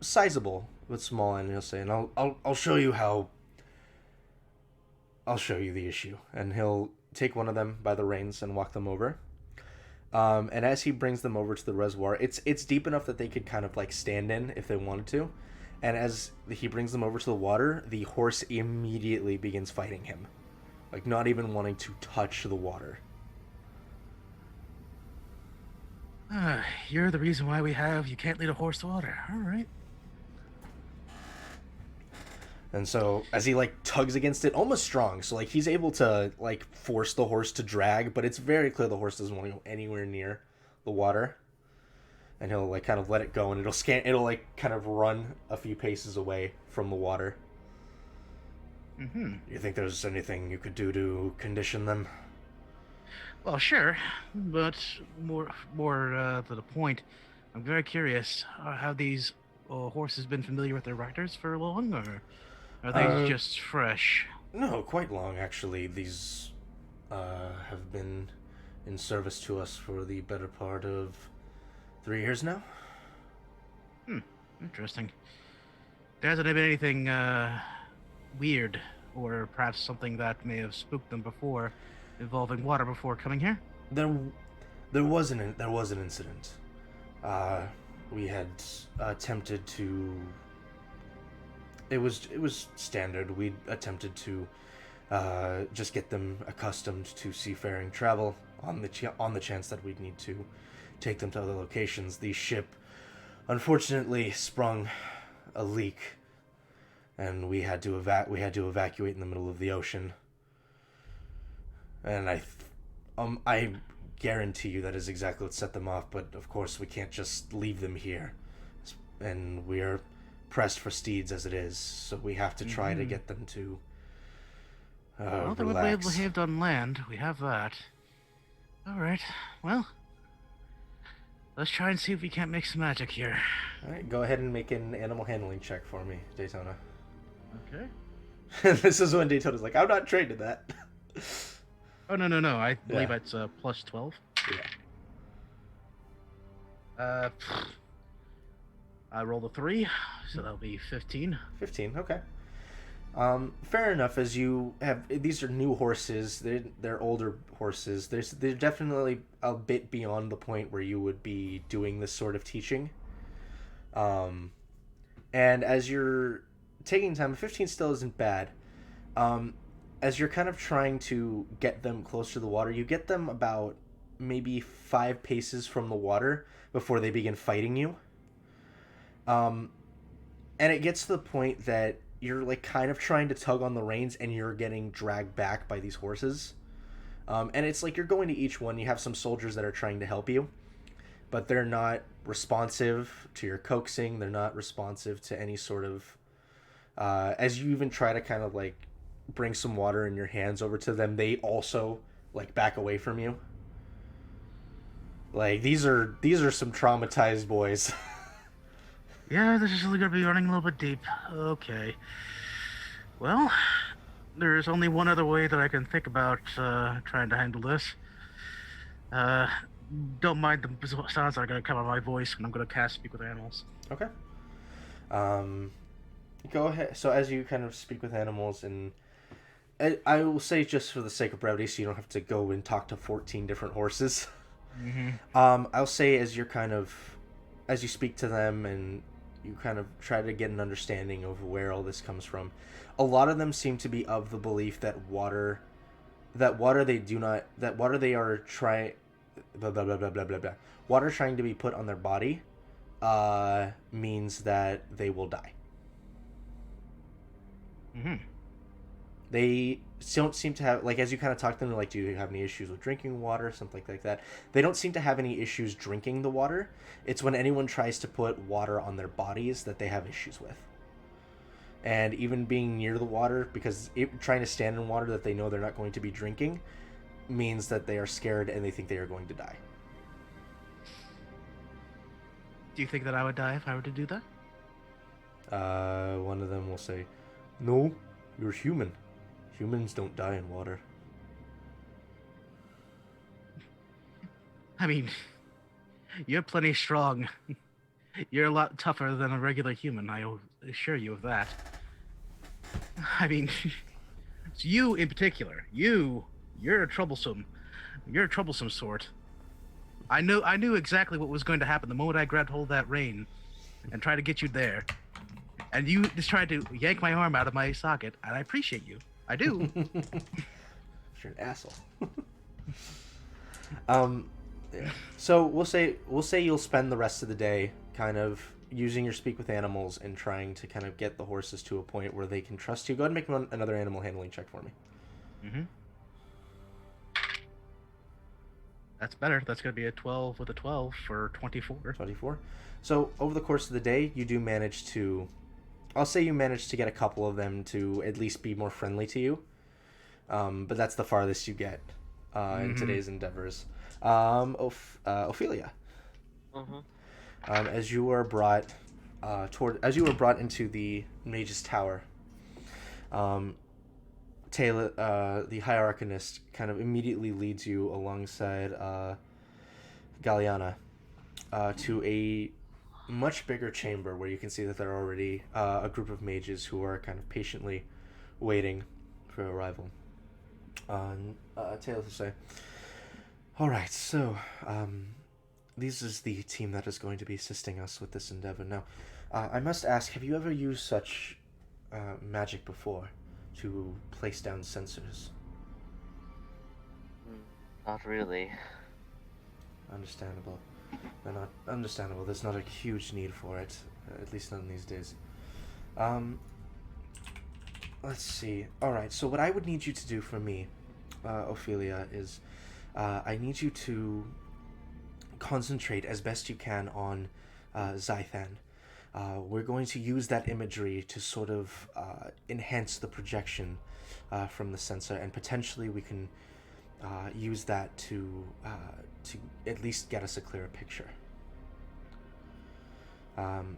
sizable but small, and he'll say, "And I'll show you how. I'll show you the issue." And he'll take one of them by the reins and walk them over. And as he brings them over to the reservoir, it's deep enough that they could kind of like stand in if they wanted to. And as he brings them over to the water, the horse immediately begins fighting him, like not even wanting to touch the water. You're the reason why you can't lead a horse to water. All right. And so as he like tugs against it, almost strong, so like he's able to like force the horse to drag, but it's very clear the horse doesn't want to go anywhere near the water. And he'll like kind of let it go, and it'll like kind of run a few paces away from the water. Mm-hmm. You think there's anything you could do to condition them? Well, sure, but more to the point, I'm very curious. Have these horses been familiar with their riders for long, or are they just fresh? No, quite long, actually. These have been in service to us for the better part of 3 years now. Interesting. There hasn't been anything weird, or perhaps something that may have spooked them before, involving water before coming here? There was an incident. We had attempted to. It was standard. We attempted to just get them accustomed to seafaring travel on the chance that we'd need to take them to other locations. The ship unfortunately sprung a leak, and we had to evacuate in the middle of the ocean. And I guarantee you that is exactly what set them off, but of course we can't just leave them here. And we're pressed for steeds as it is, so we have to try to get them to well, they would have behaved on land. We have that. Alright, well, let's try and see if we can't make some magic here. Alright, go ahead and make an animal handling check for me, Daytona. Okay. This is when Daytona's like, I'm not trained in that. Oh no! I believe Yeah. it's plus 12. Yeah. I rolled a 3, so that'll be 15. 15. Okay. Fair enough. As you have, these are new horses. They're older horses. They're definitely a bit beyond the point where you would be doing this sort of teaching. And as you're taking time, 15 still isn't bad. As you're kind of trying to get them close to the water, you get them about maybe 5 paces from the water before they begin fighting you. And it gets to the point that you're like kind of trying to tug on the reins and you're getting dragged back by these horses. And it's like you're going to each one. You have some soldiers that are trying to help you, but they're not responsive to your coaxing. They're not responsive to any sort of... as you even try to kind of like bring some water in your hands over to them, they also like back away from you. Like these are some traumatized boys. Yeah, this is really gonna be running a little bit deep. Okay. Well, there's only one other way that I can think about trying to handle this. Don't mind the sounds that are gonna come out of my voice when I'm gonna cast Speak with Animals. Okay. Go ahead. So as you kind of speak with animals, and I will say just for the sake of brevity, so you don't have to go and talk to 14 different horses. Mm-hmm. I'll say as you speak to them and you kind of try to get an understanding of where all this comes from, a lot of them seem to be of the belief that water they are trying blah blah blah blah blah blah blah. Water trying to be put on their body means that they will die. Mm-hmm. They don't seem to have, like, as you kind of talk to them, like, do you have any issues with drinking water, something like that. They don't seem to have any issues drinking the water. It's when anyone tries to put water on their bodies that they have issues with. And even being near the water, because trying to stand in water that they know they're not going to be drinking means that they are scared and they think they are going to die. Do you think that I would die if I were to do that? One of them will say, "No, you're human. Humans don't die in water." I mean, you're plenty strong. You're a lot tougher than a regular human, I'll assure you of that. I mean, you in particular, you're a troublesome sort. I knew exactly what was going to happen the moment I grabbed hold of that rein and tried to get you there. And you just tried to yank my arm out of my socket, and I appreciate you. I do. You're an asshole. Yeah. So we'll say you'll spend the rest of the day kind of using your speak with animals and trying to kind of get the horses to a point where they can trust you. Go ahead and make another animal handling check for me. Mm-hmm. That's better. That's going to be a 12 with a 12 for 24. 24. So over the course of the day, you do manage to... I'll say you managed to get a couple of them to at least be more friendly to you. But that's the farthest you get in today's endeavors. Ophelia. Mm-hmm. As you were brought into the Mage's Tower, Taylor, the Hierarchanist, kind of immediately leads you alongside Galliana to a much bigger chamber where you can see that there are already a group of mages who are kind of patiently waiting for arrival. Taylor will say, "All right, so this is the team that is going to be assisting us with this endeavor. Now, I must ask, have you ever used such magic before to place down sensors?" Not really. Understandable. Not understandable. There's not a huge need for it, at least not in these days. Let's see. All right. So what I would need you to do for me, Ophelia, is I need you to concentrate as best you can on Zythan. We're going to use that imagery to sort of enhance the projection from the sensor, and potentially we can use that to at least get us a clearer picture. And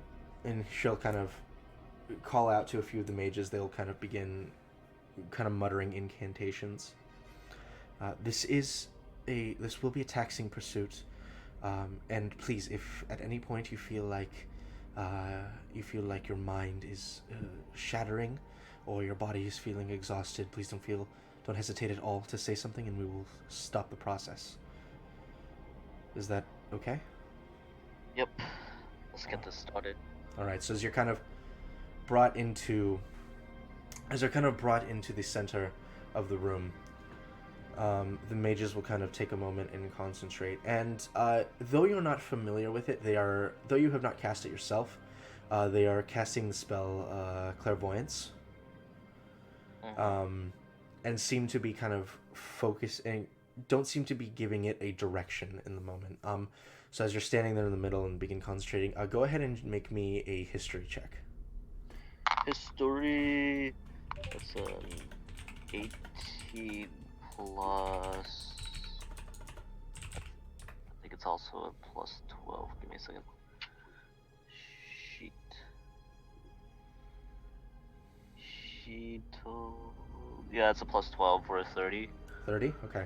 she'll kind of call out to a few of the mages. They'll kind of begin kind of muttering incantations. This will be a taxing pursuit, and please, if at any point you feel like your mind is shattering, or your body is feeling exhausted, please don't hesitate at all to say something, and we will stop the process. Is that okay? Yep. Let's get this started. All right. So as you're kind of brought into the center of the room, the mages will kind of take a moment and concentrate. And though you're not familiar with it, though you have not cast it yourself, they are casting the spell Clairvoyance. And seem to be kind of focusing, don't seem to be giving it a direction in the moment. So as you're standing there in the middle and begin concentrating, go ahead and make me a history check. History. That's an 18 plus. I think it's also a plus 12. Give me a second. Yeah, it's a plus 12 for a 30. 30? Okay.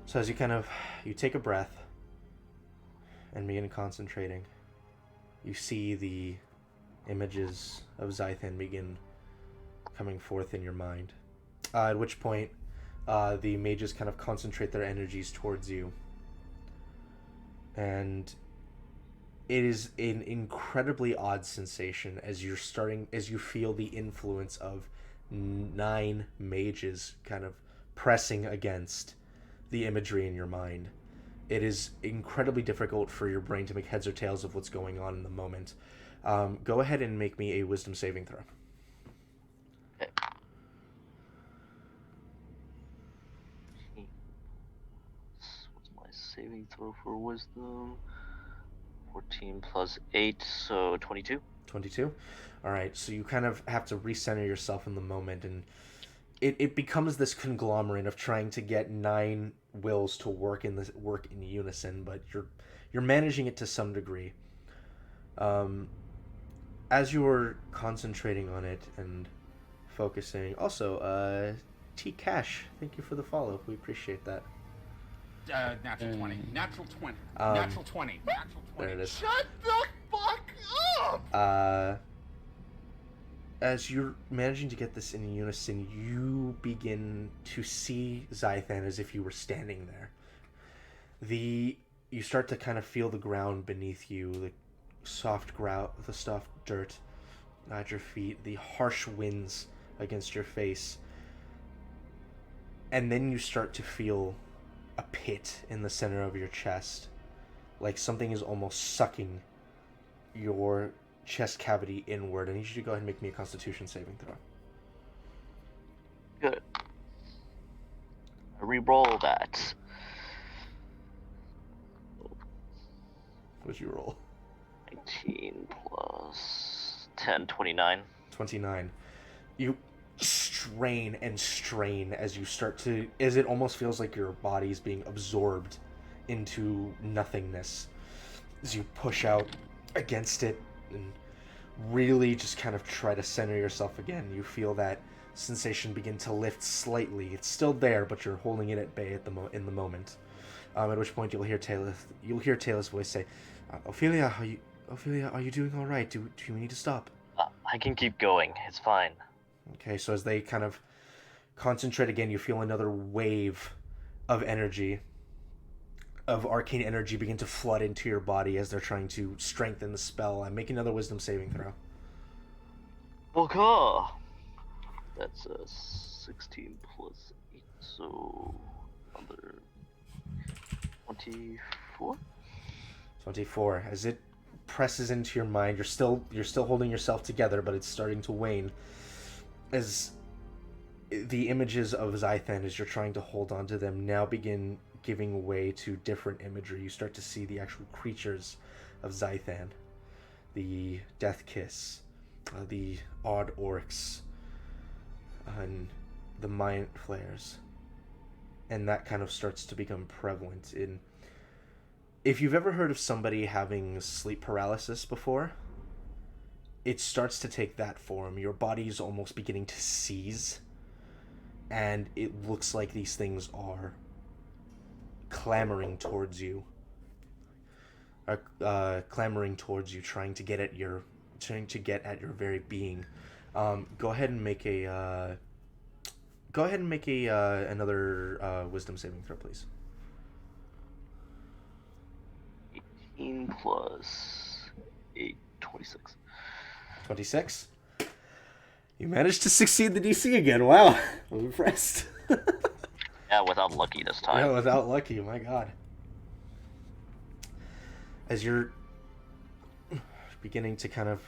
So as you take a breath and begin concentrating, you see the images of Zythan begin coming forth in your mind. At which point, the mages kind of concentrate their energies towards you. And it is an incredibly odd sensation as you feel the influence of 9 mages kind of pressing against the imagery in your mind. It is incredibly difficult for your brain to make heads or tails of what's going on in the moment. Go ahead and make me a wisdom saving throw. Okay. What's my saving throw for wisdom? 14 plus 8, so 22. 22? Alright, so you kind of have to recenter yourself in the moment, and it becomes this conglomerate of trying to get 9 wills to work in unison, but you're managing it to some degree. As you're concentrating on it and focusing, also, T Cash, thank you for the follow. We appreciate that. Natural 20. Natural 20. Natural 20. Natural 20. There it is. Shut the fuck up! As you're managing to get this in unison, you begin to see Zythan as if you were standing there. You start to kind of feel the ground beneath you, the soft dirt at your feet, the harsh winds against your face. And then you start to feel a pit in the center of your chest, like something is almost sucking your chest cavity inward. I need you to go ahead and make me a Constitution saving throw. Good. I re-roll that. What'd you roll? 19 plus 10, 29. 29. You strain and strain as it almost feels like your body's being absorbed into nothingness. As you push out against it and really just kind of try to center yourself again, you feel that sensation begin to lift slightly. It's still there, but you're holding it at bay in the moment. At which point you'll hear Taylor's voice say, Ophelia, are you doing all right? Do you need to stop? I can keep going. It's fine. Okay, so as they kind of concentrate again, you feel another wave of energy, of arcane energy begin to flood into your body as they're trying to strengthen the spell. Make another wisdom saving throw. Okay. That's a 16 plus 8, so another 24. 24. As it presses into your mind, you're still holding yourself together, but it's starting to wane. As the images of Zythan, as you're trying to hold on to them, now begin giving way to different imagery. You start to see the actual creatures of Zythan, the Death Kiss, the Odd Orcs, and the Mind Flayers, and that kind of starts to become prevalent in. If you've ever heard of somebody having sleep paralysis before, it starts to take that form. Your body's almost beginning to seize and it looks like these things are clamoring towards you. Clamoring towards you, trying to get at your very being. Go ahead and make a another wisdom saving throw, please. 18 plus 8, 26. 26. You managed to succeed the DC again. Wow, I'm impressed. Yeah, without lucky this time. Yeah, without lucky. My God. As you're beginning to kind of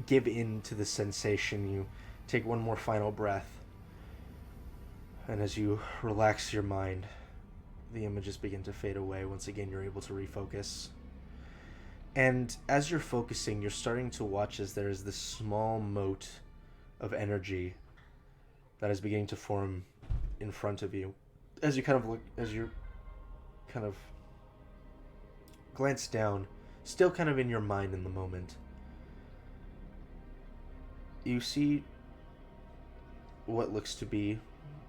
give in to the sensation, you take one more final breath. And as you relax your mind, the images begin to fade away. Once again, you're able to refocus. And as you're focusing, you're starting to watch as there is this small mote of energy that is beginning to form in front of you. As you kind of look, as you kind of glance down, still kind of in your mind in the moment, you see what looks to be,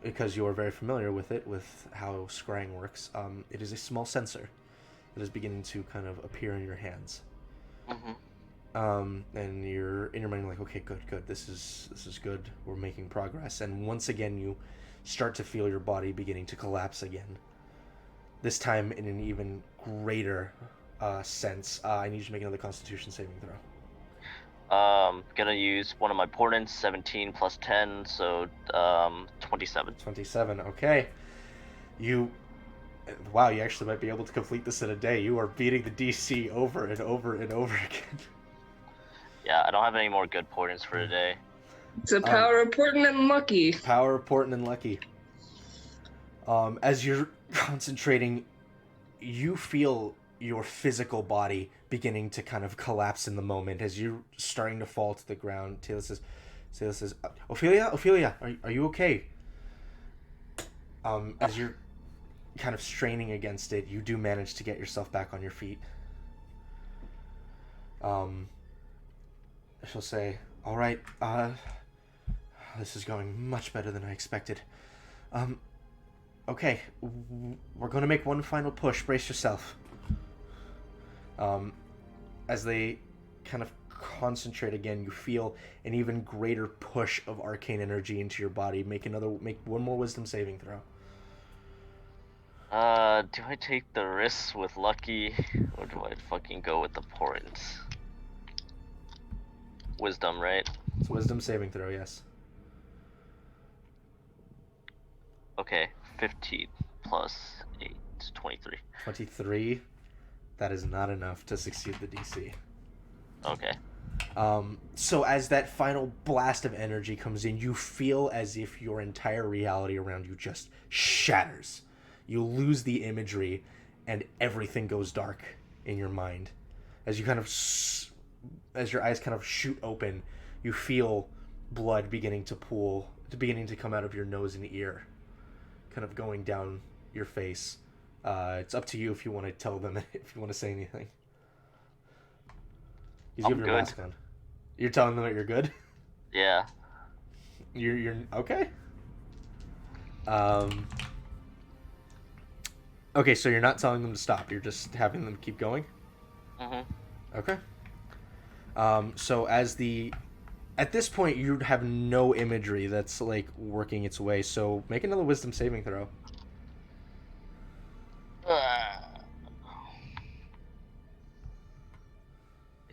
because you are very familiar with it, with how scrying works, it is a small sensor that is beginning to kind of appear in your hands. And you're in your mind like, okay, good, this is good, we're making progress. And once again you start to feel your body beginning to collapse again, this time in an even greater sense. I need you to make another Constitution saving throw. Gonna use one of my portents, 17 plus 10, so 27. 27, okay. Wow, you actually might be able to complete this in a day. You are beating the DC over and over and over again. Yeah, I don't have any more good portents for today. It's a power of Portent and Lucky. Power of Portent and Lucky. As you're concentrating, you feel your physical body beginning to kind of collapse in the moment as you're starting to fall to the ground. Taylor says, Ophelia, are you okay? As you're kind of straining against it, you do manage to get yourself back on your feet. She'll say, all right, this is going much better than I expected. Okay, we're going to make one final push. Brace yourself. As they kind of concentrate again, you feel an even greater push of arcane energy into your body. Make one more wisdom saving throw. Do I take the risks with Lucky, or do I fucking go with the portents? Wisdom, right? It's wisdom saving throw, yes. Okay, 15 plus 8, 23. 23. That is not enough to succeed the DC. Okay. So as that final blast of energy comes in, you feel as if your entire reality around you just shatters. You lose the imagery, and everything goes dark in your mind. As you kind of, as your eyes kind of shoot open, you feel blood beginning to come out of your nose and ear, kind of going down your face. It's up to you if you want to tell them, if you want to say anything. You have your mask on. You're telling them that you're good? Yeah. You're okay. Okay, so you're not telling them to stop. You're just having them keep going? Okay. So at this point, you have no imagery that's like working its way. So make another wisdom saving throw.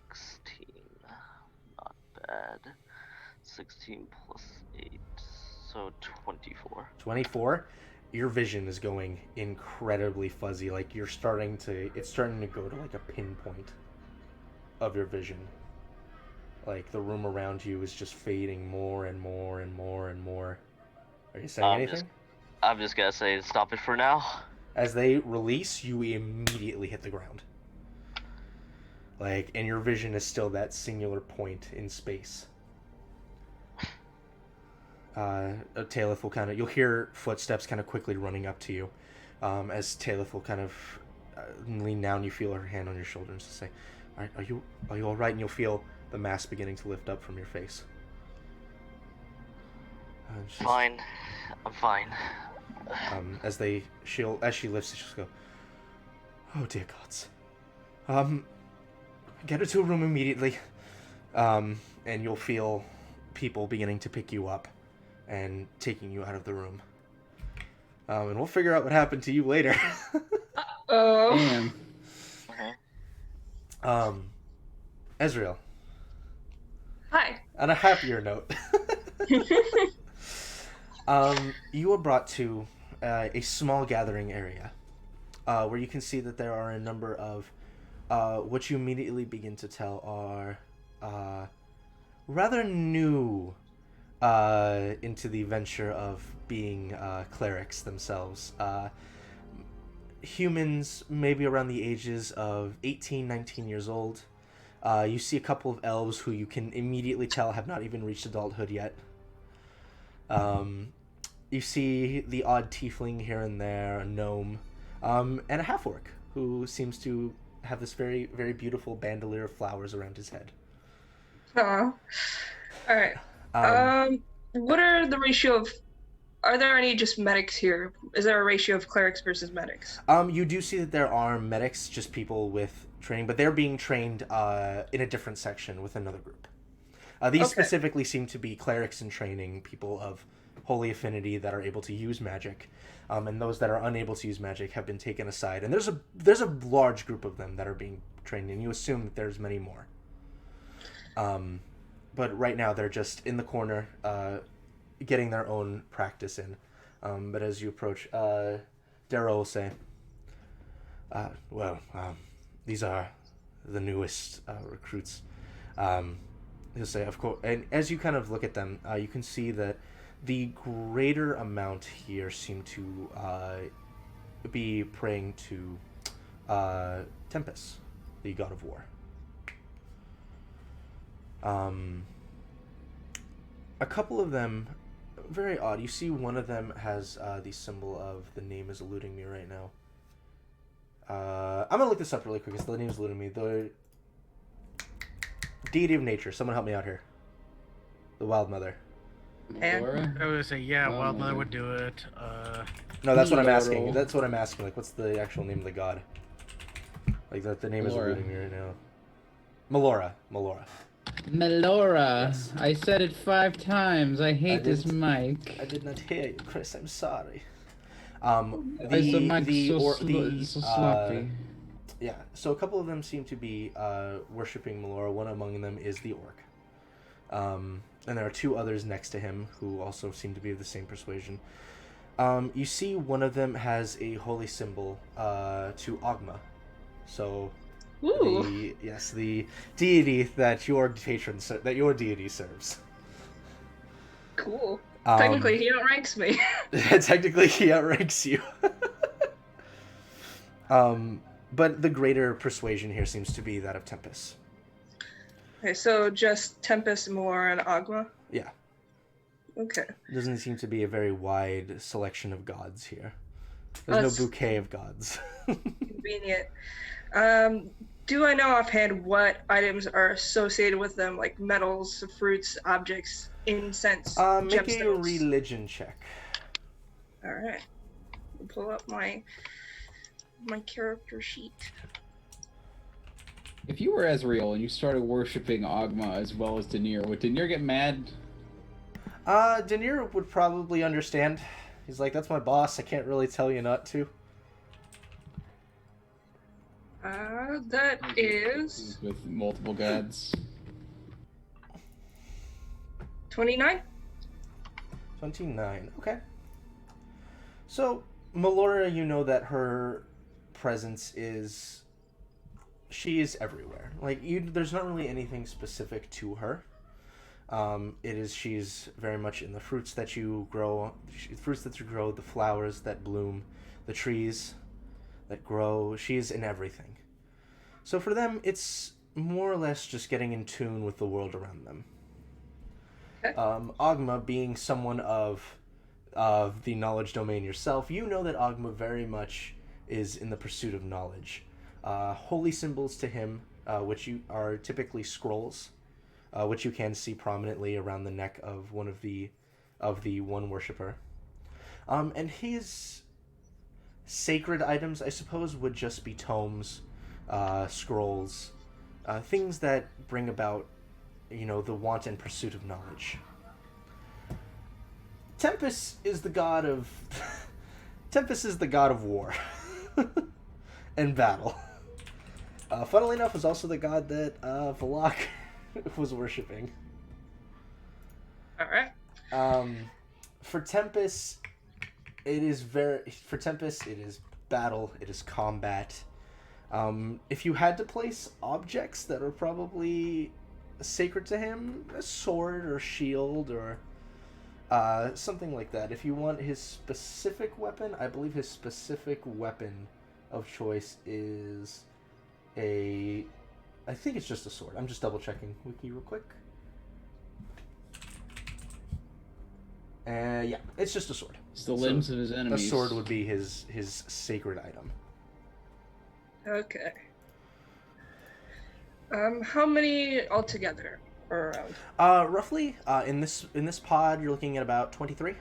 16. Not bad. 16 plus 8. So 24. 24. Your vision is going incredibly fuzzy. Like it's starting to go to like a pinpoint of your vision. Like the room around you is just fading more and more and more and more. Are you saying anything? I'm just gonna say stop it for now. As they release, you immediately hit the ground. Like, and your vision is still that singular point in space. Talith will you'll hear footsteps kind of quickly running up to you. As Talith will kind of lean down, you feel her hand on your shoulder and say, are you all right? And you'll feel the mask beginning to lift up from your face. She's, Fine. I'm fine. as she lifts, she'll go, "Oh dear gods. Get her to a room immediately." And you'll feel people beginning to pick you up and taking you out of the room. And we'll figure out what happened to you later. Oh. Damn. Ezreal. Hi. On a happier note, you are brought to a small gathering area where you can see that there are a number of what you immediately begin to tell are rather new into the venture of being clerics themselves. Humans maybe around the ages of 18, 19 years old. You see a couple of elves who you can immediately tell have not even reached adulthood yet. You see the odd tiefling here and there, a gnome, and a half-orc who seems to have this very, very beautiful bandolier of flowers around his head. Aw. Alright. What are the ratio of... Are there any just medics here? Is there a ratio of clerics versus medics? You do see that there are medics, just people with training, but they're being trained in a different section with another group. These specifically seem to be clerics in training, people of holy affinity that are able to use magic, and those that are unable to use magic have been taken aside. And there's a large group of them that are being trained, and you assume that there's many more. But right now they're just in the corner, getting their own practice in. But as you approach, Darrow will say, these are the newest recruits. He'll say, of course, and as you kind of look at them, you can see that the greater amount here seem to be praying to Tempest, the god of war. A couple of them, very odd. You see one of them has the symbol of, the name is eluding me right now. I'm gonna look this up really quick because the name is eluding me. The deity of nature. Someone help me out here. The Wild Mother. Laura? I would say, yeah, Oh, Wild Mother Mother. would do it. No, that's what I'm asking. Laurel. That's what I'm asking. Like, what's the actual name of the god? Like, the name is Melora. eluding me right now. Melora. Melora. Yes. I said it 5 times. I hate this mic. I did not hear you, Chris. I'm sorry. Why the mic so sloppy? Yeah, so a couple of them seem to be worshipping Melora. One among them is the orc. And there are 2 others next to him who also seem to be of the same persuasion. You see one of them has a holy symbol to Ogma. So, Ooh. the deity that your deity serves. Cool. Technically, he outranks me. Technically, he outranks you. But the greater persuasion here seems to be that of Tempest. Okay, so just Tempest, Melora, and Agma? Yeah. Okay. Doesn't seem to be a very wide selection of gods here. There's no bouquet of gods. Convenient. Do I know offhand what items are associated with them, like metals, fruits, objects, incense, Make a gemstones? religion check. Alright. Pull up my character sheet. If you were Ezreal and you started worshipping Ogma as well as Daenerys, would Daenerys get mad? Daenerys would probably understand. He's like, that's my boss, I can't really tell you not to. That is... With multiple gods. 29? 29, okay. So, Melora, you know that her presence is... She is everywhere. Like, there's not really anything specific to her. She's very much in the fruits that you grow, the flowers that bloom, the trees that grow. She's in everything. So for them, it's more or less just getting in tune with the world around them. Okay. Ogma, being someone of the knowledge domain yourself, you know that Ogma very much is in the pursuit of knowledge. Holy symbols to him, which are typically scrolls, which you can see prominently around the neck of one of the of the one worshiper. And his sacred items, I suppose, would just be tomes, scrolls, things that bring about, the want and pursuit of knowledge. Tempest is the god of Tempest is the god of war and battle. Funnily enough, was also the god that Valak was worshipping. All right. For Tempest, it is battle. It is combat. If you had to place objects that are probably sacred to him, a sword or shield or something like that. If you want his specific weapon, I believe his specific weapon of choice is I think it's just a sword. I'm just double checking Wiki real quick. Yeah, it's just a sword. It's the limbs of his enemies. A sword would be his sacred item. Okay. How many altogether are around? Roughly, in this pod, you're looking at about 23.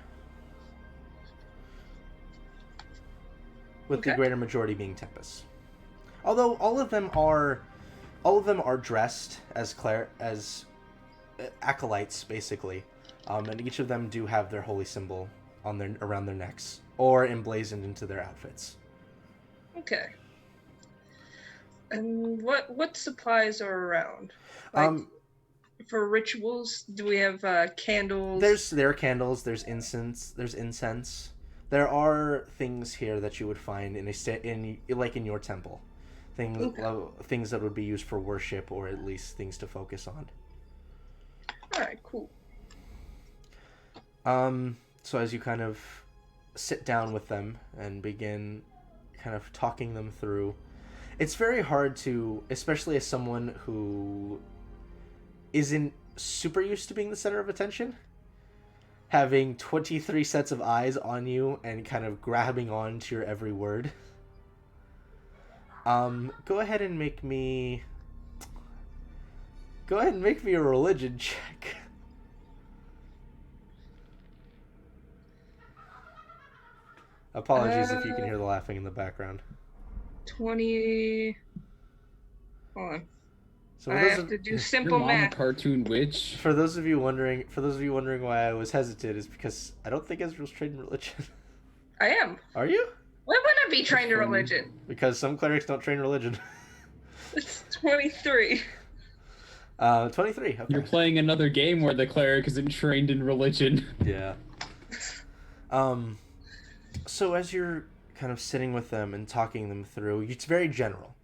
With the greater majority being Tempest. Although all of them are dressed as acolytes, basically, and each of them do have their holy symbol around their necks or emblazoned into their outfits. Okay. And what supplies are around? Like, for rituals, do we have candles? There are candles. There's incense. There are things here that you would find in your temple. Things that would be used for worship, or at least things to focus on. All right, cool. So as you kind of sit down with them and begin kind of talking them through, it's very hard to, especially as someone who isn't super used to being the center of attention, having 23 sets of eyes on you and kind of grabbing on to your every word. Go ahead and make me a religion check. Apologies if you can hear the laughing in the background. 20. Hold on. So I have to do simple Your mom math. a cartoon witch? For those of you wondering why I was hesitant, is because I don't think Ezreal's trained in religion. I am. Are you? Why would I be trained in religion? Because some clerics don't train religion. It's 23. 23. Okay. You're playing another game where the cleric isn't trained in religion. Yeah. So as you're kind of sitting with them and talking them through, it's very general.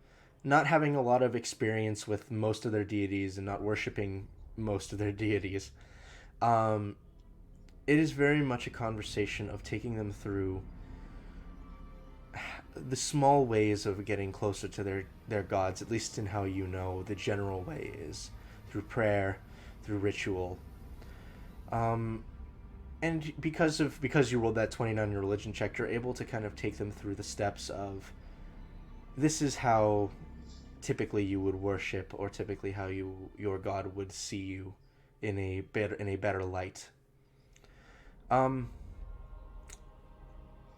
Not having a lot of experience with most of their deities and not worshipping most of their deities. It is very much a conversation of taking them through the small ways of getting closer to their gods, at least in how the general way is through prayer, through ritual. And because you rolled that 20 on your religion check, you're able to kind of take them through the steps of, this is how typically you would worship, or typically how your god would see you in a better light.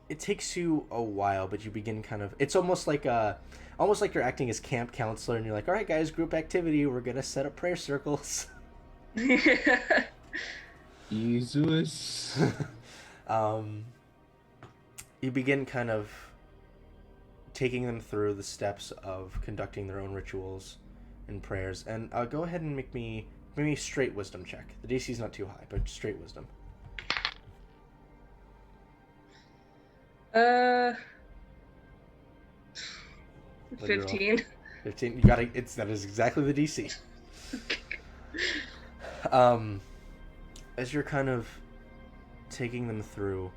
It takes you a while, but you begin kind of, it's almost like you're acting as camp counselor, and you're like, all right guys, group activity, we're gonna set up prayer circles. Jesus. You begin kind of taking them through the steps of conducting their own rituals and prayers. And go ahead and make me straight wisdom check. The DC's not too high, but straight wisdom. 15. 15. You gotta. That is exactly the DC. As you're kind of taking them through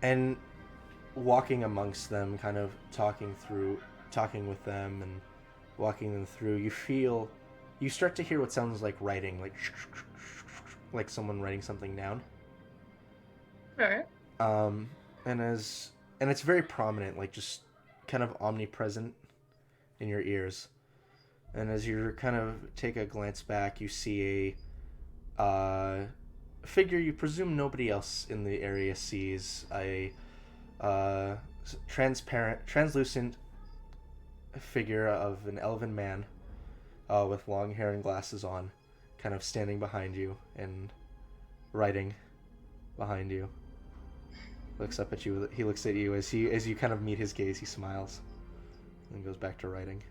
and walking amongst them, kind of talking with them and walking them through, you start to hear what sounds like writing, like someone writing something down. All right. And it's very prominent, like just kind of omnipresent in your ears. And as you kind of take a glance back, you see figure you presume nobody else in the area sees a translucent figure of an elven man with long hair and glasses on, kind of standing behind you and writing behind you. Looks up at you. He looks at you as you kind of meet his gaze. He smiles and goes back to writing.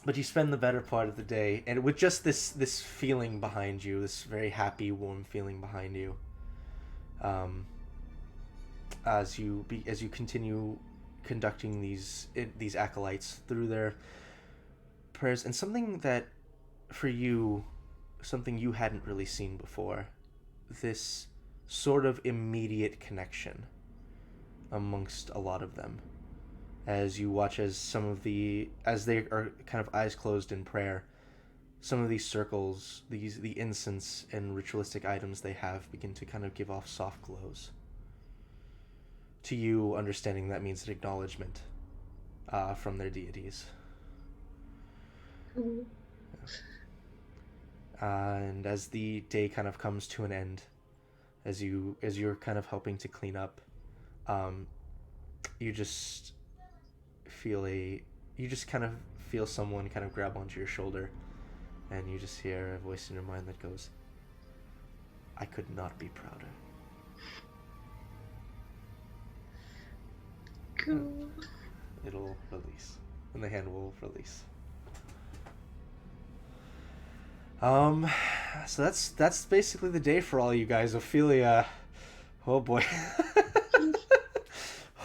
But you spend the better part of the day, and with just this feeling behind you, this very happy, warm feeling behind you, as you continue conducting these acolytes through their prayers, and something that, for you, something you hadn't really seen before, this sort of immediate connection amongst a lot of them. As you watch as they are kind of eyes closed in prayer, some of these circles, the incense and ritualistic items they have begin to kind of give off soft glows. To you, understanding that means an acknowledgement from their deities. Mm-hmm. And as the day kind of comes to an end, as you're kind of helping to clean up, you just kind of feel someone kind of grab onto your shoulder, and you just hear a voice in your mind that goes, "I could not be prouder." Cool. It'll release, and the hand will release. So that's basically the day for all you guys. Ophelia, oh boy.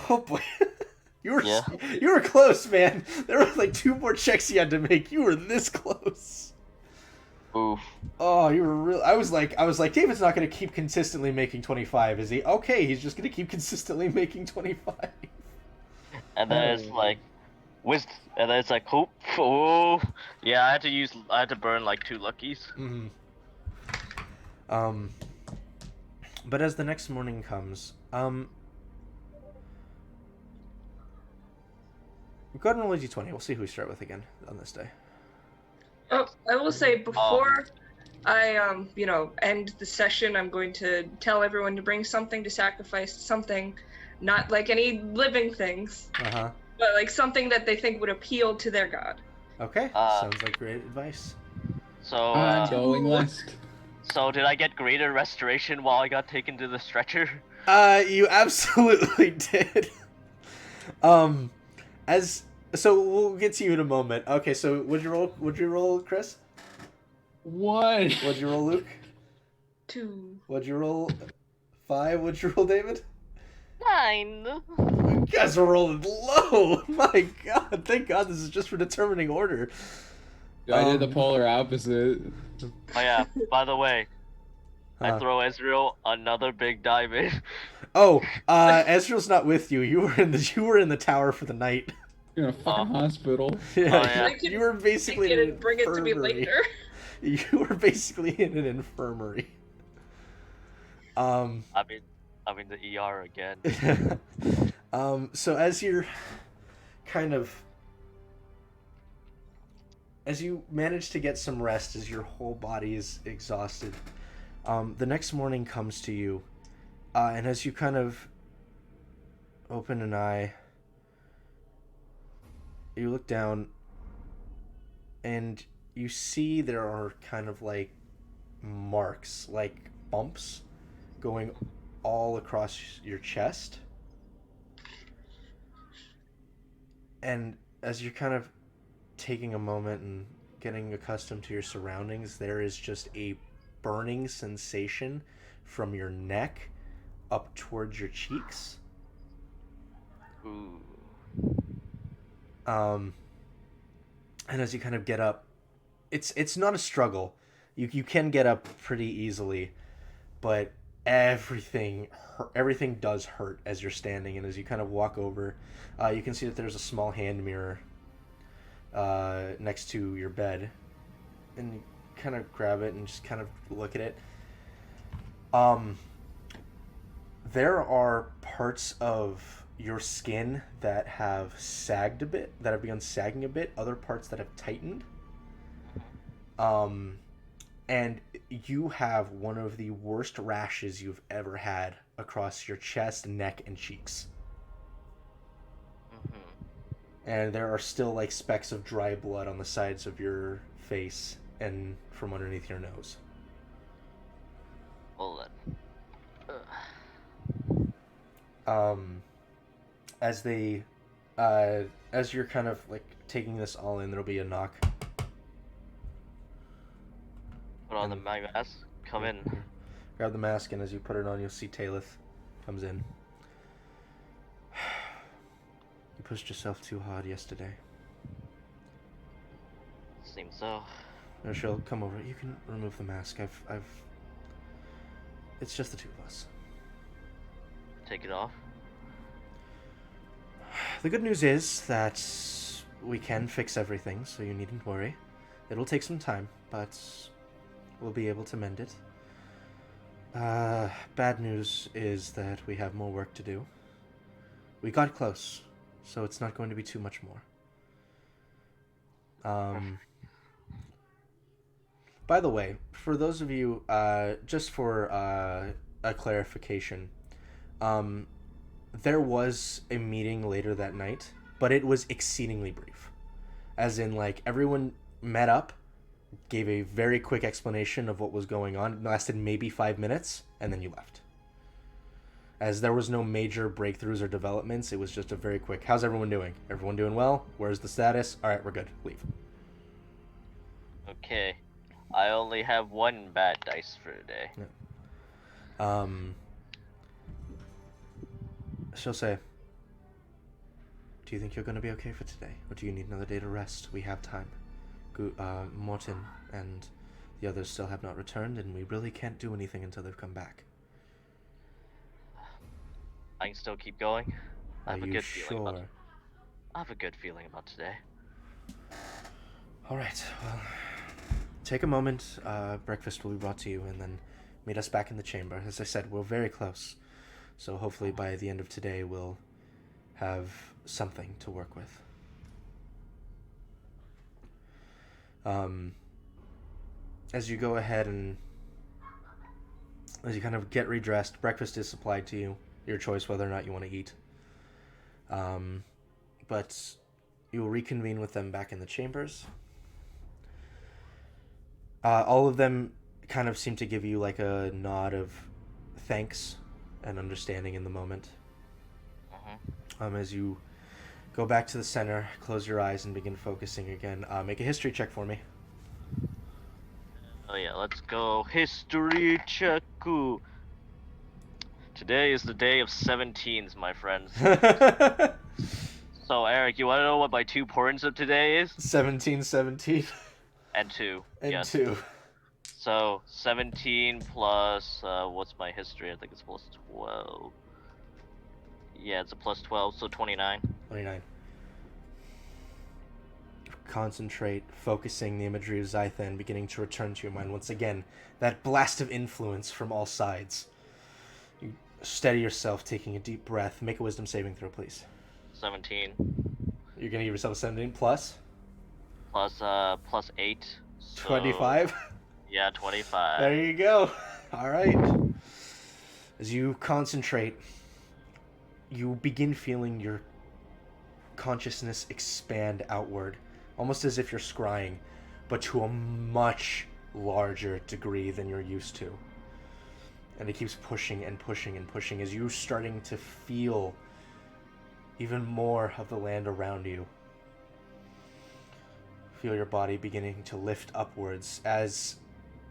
Oh boy. You were close, man. There were like 2 more checks you had to make. You were this close. Oof. Oh, you were real. I was like, David's not going to keep consistently making 25, is he? Okay, he's just going to keep consistently making 25. And then it's like, and then it's like, hope. Oh, yeah. I had to burn like 2 luckies. Mm-hmm. But as the next morning comes, go ahead and roll a d20. We'll see who we start with again on this day. Oh, I will say before I end the session, I'm going to tell everyone to bring something to sacrifice, something, not like any living things, but like something that they think would appeal to their god. Okay, sounds like great advice. So ongoing list. So did I get greater restoration while I got taken to the stretcher? You absolutely did. So we'll get to you in a moment. Okay, so would you roll, Chris? 1. What'd you roll, Luke? 2. What'd you roll? 5. What'd you roll, David? 9. You guys are rolling low. My God, thank God this is just for determining order. I did the polar opposite. Oh yeah. By the way, I throw Ezreal another big diamond. Oh, Ezreal's not with you. You were in the tower for the night. You're in a fucking hospital. Yeah, you were basically in an infirmary. Bring it to me later. You were basically in an infirmary. I'm in the ER again. So as you're as you manage to get some rest, as your whole body is exhausted, the next morning comes to you, and as you kind of open an eye, you look down, and you see there are kind of like marks, like bumps, going all across your chest. And as you're kind of taking a moment and getting accustomed to your surroundings, there is just a burning sensation from your neck up towards your cheeks. Ooh. And as you kind of get up, it's not a struggle. You can get up pretty easily, but everything does hurt as you're standing. And as you kind of walk over, you can see that there's a small hand mirror next to your bed, and you kind of grab it and just kind of look at it. There are parts of your skin that have sagged a bit, that have begun sagging a bit, other parts that have tightened. And you have one of the worst rashes you've ever had across your chest, neck, and cheeks. Mm-hmm. And there are still like specks of dry blood on the sides of your face and from underneath your nose. Well then. As they, as you're kind of like taking this all in, there'll be a knock. Put on my mask. Come in. Grab the mask, and as you put it on, you'll see Talith comes in. You pushed yourself too hard yesterday. Seems so. She'll come over. You can remove the mask. It's just the two of us. Take it off. The good news is that we can fix everything, so you needn't worry. It'll take some time, but we'll be able to mend it. Bad news is that we have more work to do. We got close, so it's not going to be too much more. By the way, for those of you, just for a clarification, there was a meeting later that night, but it was exceedingly brief. As in, like, everyone met up, gave a very quick explanation of what was going on. It lasted maybe 5 minutes, and then you left. As there was no major breakthroughs or developments, it was just a very quick, how's everyone doing? Everyone doing well? Where's the status? Alright, we're good. Leave. Okay. I only have one bad dice for today. Yeah. She'll say, do you think you're going to be okay for today? Or do you need another day to rest? We have time. Morton and the others still have not returned, and we really can't do anything until they've come back. I can still keep going. I have Are a you good feeling sure? about it. I have a good feeling about today. Alright, well, take a moment. Breakfast will be brought to you, and then meet us back in the chamber. As I said, we're very close. So hopefully by the end of today, we'll have something to work with. As you go ahead and as you kind of get redressed, breakfast is supplied to you. Your choice whether or not you want to eat. But you will reconvene with them back in the chambers. All of them kind of seem to give you like a nod of thanks and understanding in the moment. As you go back to the center, close your eyes and begin focusing again. Make a history check for me. Oh yeah, let's go. History check. Today is the day of 17s, my friends. So Eric, you want to know what my 2 portions of today is? 17. And 2. And yes. 2. So 17 plus what's my history? I think it's plus 12. Yeah, it's a plus 12, so 29. 29. Concentrate, focusing the imagery of Zythan beginning to return to your mind once again. That blast of influence from all sides. You steady yourself, taking a deep breath. Make a wisdom saving throw, please. 17. You're gonna give yourself a 17 plus? Plus 8. So... 25? Yeah, 25. There you go. Alright. As you concentrate, you begin feeling your consciousness expand outward, almost as if you're scrying, but to a much larger degree than you're used to. And it keeps pushing and pushing and pushing as you're starting to feel even more of the land around you. Feel your body beginning to lift upwards as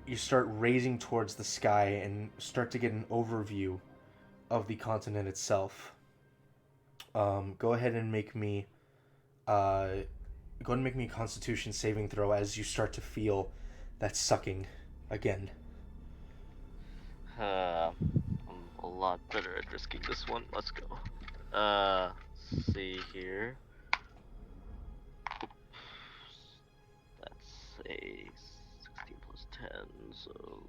you start raising towards the sky and start to get an overview of the continent itself. Go ahead and make me a Constitution saving throw as you start to feel that sucking again. I'm a lot better at risking this one. Let's go. Let's see here. That's a 16 plus 10, so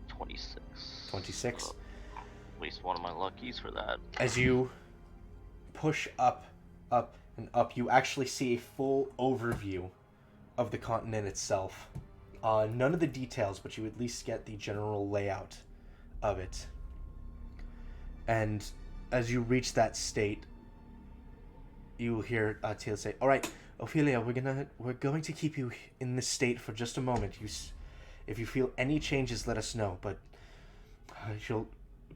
26. 26. So at least one of my luckies for that. As you push up, up, and up, you actually see a full overview of the continent itself. None of the details, but you at least get the general layout of it. And as you reach that state, you will hear Teal say, "All right, Ophelia, we're going to keep you in this state for just a moment. If you feel any changes, let us know. But she'll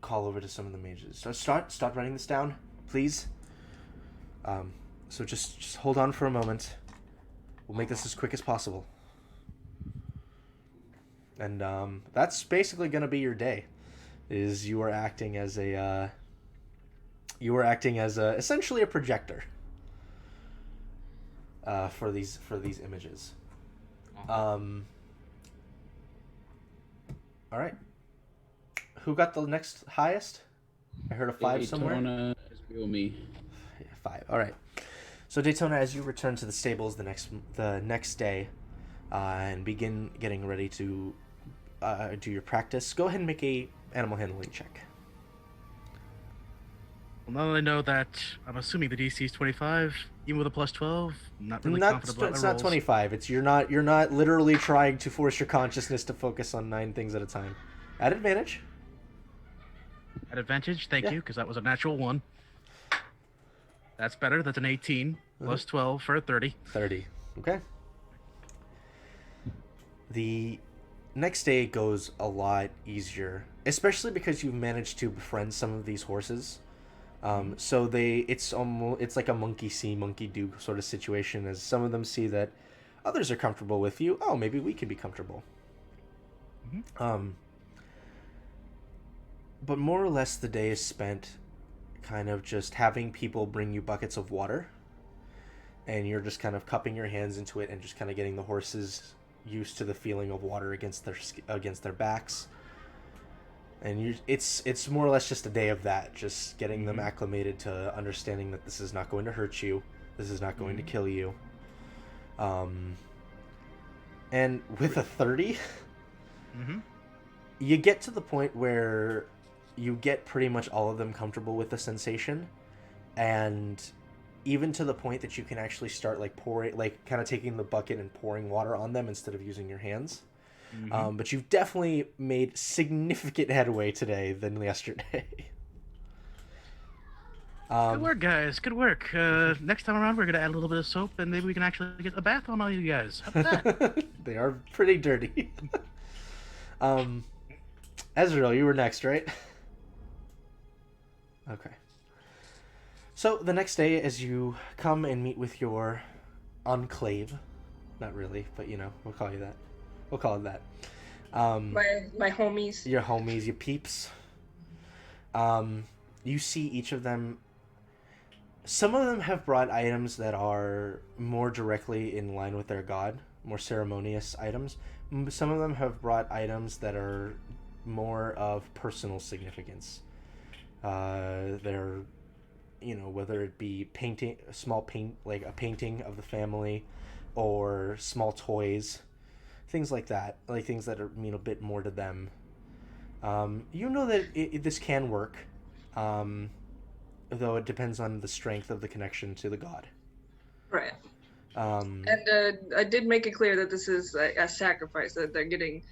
call over to some of the mages. So start writing this down, please. So just hold on for a moment. We'll make this as quick as possible." And that's basically going to be your day. Is you are acting as essentially a projector for these images. All right. Who got the next highest? I heard a 5 somewhere. Daytona is real me. 5. All right. So Daytona, as you return to the stables the next day, and begin getting ready to do your practice, go ahead and make a animal handling check. Well, now that I know that, I'm assuming the DC is 25, even with a plus 12. Not really confident about It's my not rolls. 25. It's you're not literally trying to force your consciousness to focus on 9 things at a time. At advantage. At advantage, thank Yeah. you, because that was a natural 1. That's better. That's an 18 plus 12 for a 30. 30. Okay. The next day goes a lot easier, especially because you've managed to befriend some of these horses. So it's like a monkey see, monkey do sort of situation, as some of them see that others are comfortable with you. Oh, maybe we can be comfortable. Mm-hmm. But more or less the day is spent kind of just having people bring you buckets of water, and you're just kind of cupping your hands into it and just kind of getting the horses used to the feeling of water against their backs. And it's more or less just a day of that, just getting them acclimated to understanding that this is not going to hurt you, this is not going to kill you. And with a 30, you get to the point where you get pretty much all of them comfortable with the sensation, and even to the point that you can actually start kind of taking the bucket and pouring water on them instead of using your hands. But you've definitely made significant headway today than yesterday. Good work, guys. Good work. Next time around, we're going to add a little bit of soap, and maybe we can actually get a bath on all you guys. How about that? They are pretty dirty. Ezreal, you were next, right? Okay. So the next day, as you come and meet with your enclave, not really, but we'll call you that. We'll call it that. My homies. Your homies, your peeps. You see each of them. Some of them have brought items that are more directly in line with their god, more ceremonious items. Some of them have brought items that are more of personal significance. They're, whether it be painting, like a painting of the family, or small toys. Things like that, like things that mean a bit more to them. That this can work, though it depends on the strength of the connection to the god. Right. And I did make it clear that this is a sacrifice, that they're getting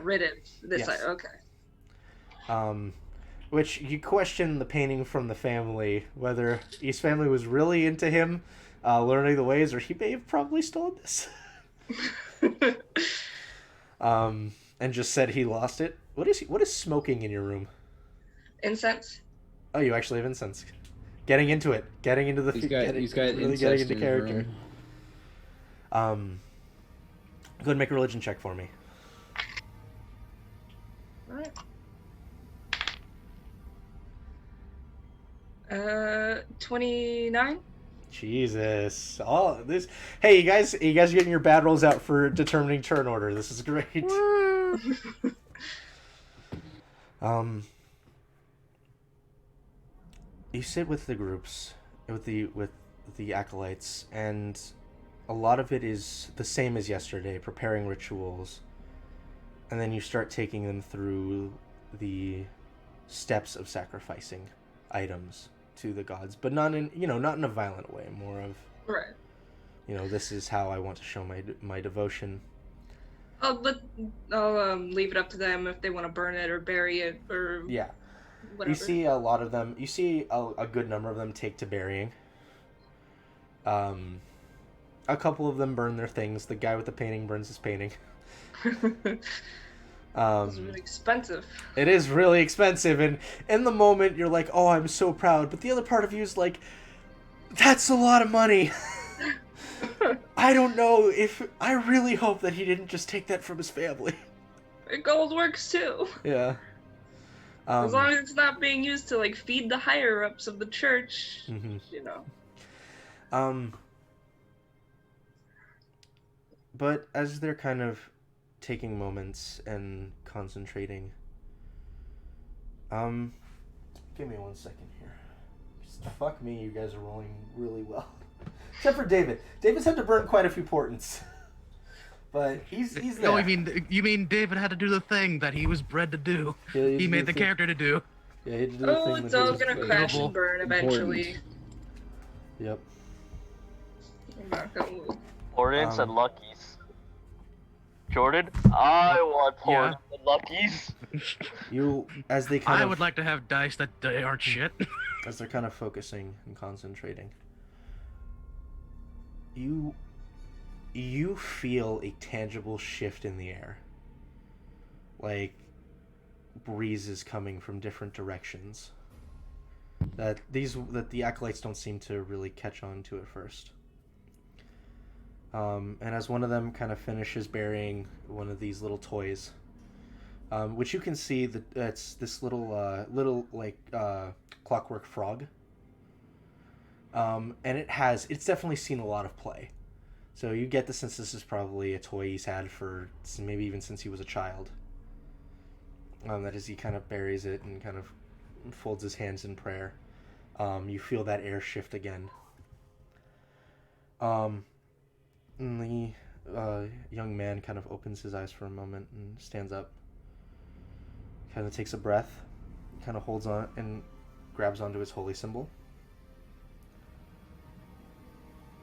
rid of this. Yes. Okay. Which you question the painting from the family, whether his family was really into him learning the ways, or he may have probably stolen this. And just said he lost it. What is smoking in your room? Incense. Oh, you actually have incense. Getting into it. Getting into the. He's got really getting into character. Go ahead and make a religion check for me. All right. 29. Jesus. Hey, you guys are getting your bad rolls out for determining turn order. This is great. You sit with the groups, with the acolytes, and a lot of it is the same as yesterday, preparing rituals. And then you start taking them through the steps of sacrificing items to the gods, but not in a violent way, more of this is how I want to show my devotion. I'll leave it up to them if they want to burn it or bury it or Yeah. whatever. You see a lot of them. You see a good number of them take to burying. A couple of them burn their things. The guy with the painting burns his painting. It's really expensive. It is really expensive, and in the moment you're like, oh, I'm so proud, but the other part of you is like, that's a lot of money. I don't know I really hope that he didn't just take that from his family. Gold works too. Yeah. As long as it's not being used to like feed the higher ups of the church, But as they're kind of taking moments and concentrating, give me 1 second here. Just fuck me, you guys are rolling really well. Except for David. David's had to burn quite a few portents. But he's there. No, you mean David had to do the thing that he was bred to do. Yeah, he made the character to do. Yeah, he had to do the thing. It's all gonna crash and burn eventually. Yep. Portents and luckies. Jordan, I want portents and luckies. As they kind I of... would like to have dice that aren't shit. As they're kind of focusing and concentrating, you feel a tangible shift in the air. Like breezes coming from different directions. That the acolytes don't seem to really catch on to at first. And as one of them kind of finishes burying one of these little toys, which you can see that it's this little clockwork frog. And it's definitely seen a lot of play. So you get the sense this is probably a toy he's had for maybe even since he was a child. That as he kind of buries it and kind of folds his hands in prayer, you feel that air shift again. And the young man kind of opens his eyes for a moment and stands up. Kind of takes a breath, kind of holds on and grabs onto his holy symbol.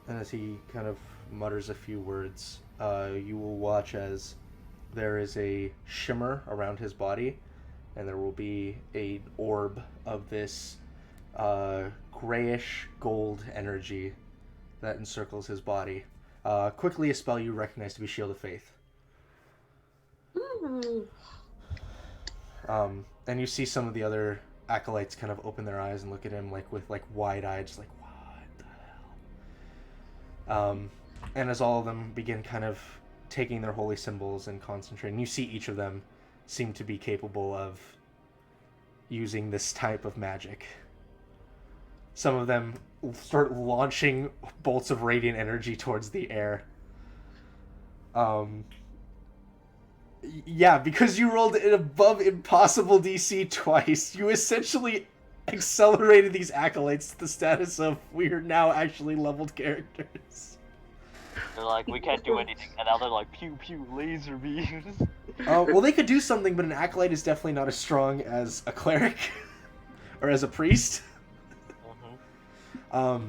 And as he kind of mutters a few words, you will watch as there is a shimmer around his body, and there will be an orb of this grayish gold energy that encircles his body. Quickly, a spell you recognize to be Shield of Faith. Ooh. And you see some of the other acolytes kind of open their eyes and look at him with wide-eyed, just like, what the hell? And as all of them begin kind of taking their holy symbols and concentrating, you see each of them seem to be capable of using this type of magic. Some of them start launching bolts of radiant energy towards the air. Yeah, because you rolled an above impossible DC twice, you essentially accelerated these acolytes to the status of we're now actually leveled characters. They're like, we can't do anything, and now they're like, pew pew, laser beams. Well, they could do something, but an acolyte is definitely not as strong as a cleric or as a priest. But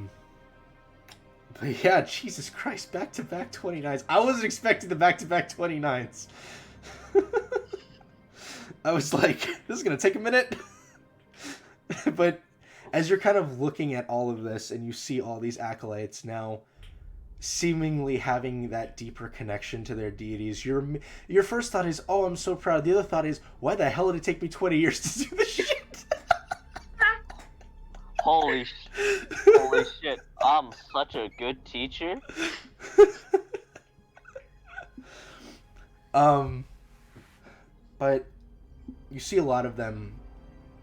yeah, Jesus Christ, back-to-back 29s. I wasn't expecting the back-to-back 29s. I was like, this is gonna take a minute. But as you're kind of looking at all of this and you see all these acolytes now seemingly having that deeper connection to their deities, your first thought is, oh, I'm so proud. The other thought is, why the hell did it take me 20 years to do this shit? Holy shit, I'm such a good teacher. But you see a lot of them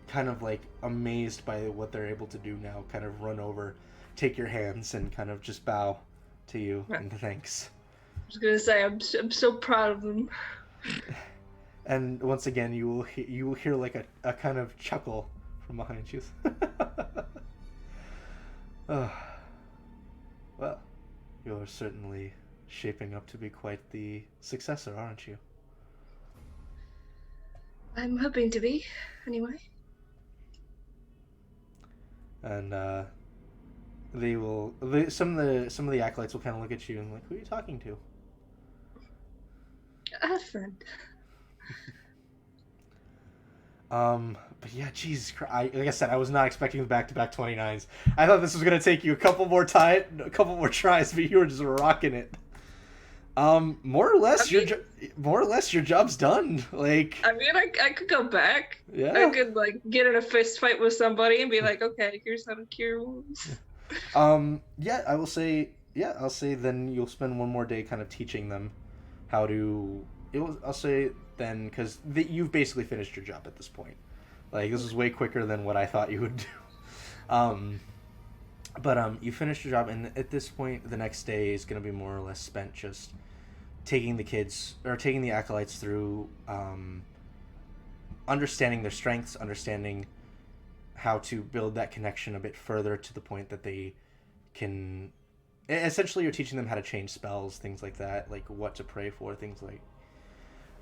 kind of like amazed by what they're able to do now, kind of run over, take your hands, and kind of just bow to you and thanks. I was gonna say, I'm so proud of them. And once again, you will hear like a kind of chuckle from behind you. Well, you're certainly shaping up to be quite the successor, aren't you? I'm hoping to be, anyway. And They will. Some of the acolytes will kind of look at you and like, who are you talking to? A friend. But yeah, Jesus Christ. Like I said, I was not expecting the back-to-back 29s. I thought this was gonna take you a couple more tries, but you were just rocking it. More or less, your job's done. Like, I mean, I could go back. yeah. I could like get in a fist fight with somebody and be like, okay, here's how to cure wounds. Yeah, I'll say then you'll spend one more day kind of teaching them how to. I'll say then because you've basically finished your job at this point. Like, this is way quicker than what I thought you would do. But you finished your job, and at this point, the next day is going to be more or less spent just taking the acolytes through understanding their strengths, understanding how to build that connection a bit further to the point that they can. Essentially, you're teaching them how to change spells, things like that, like what to pray for, things like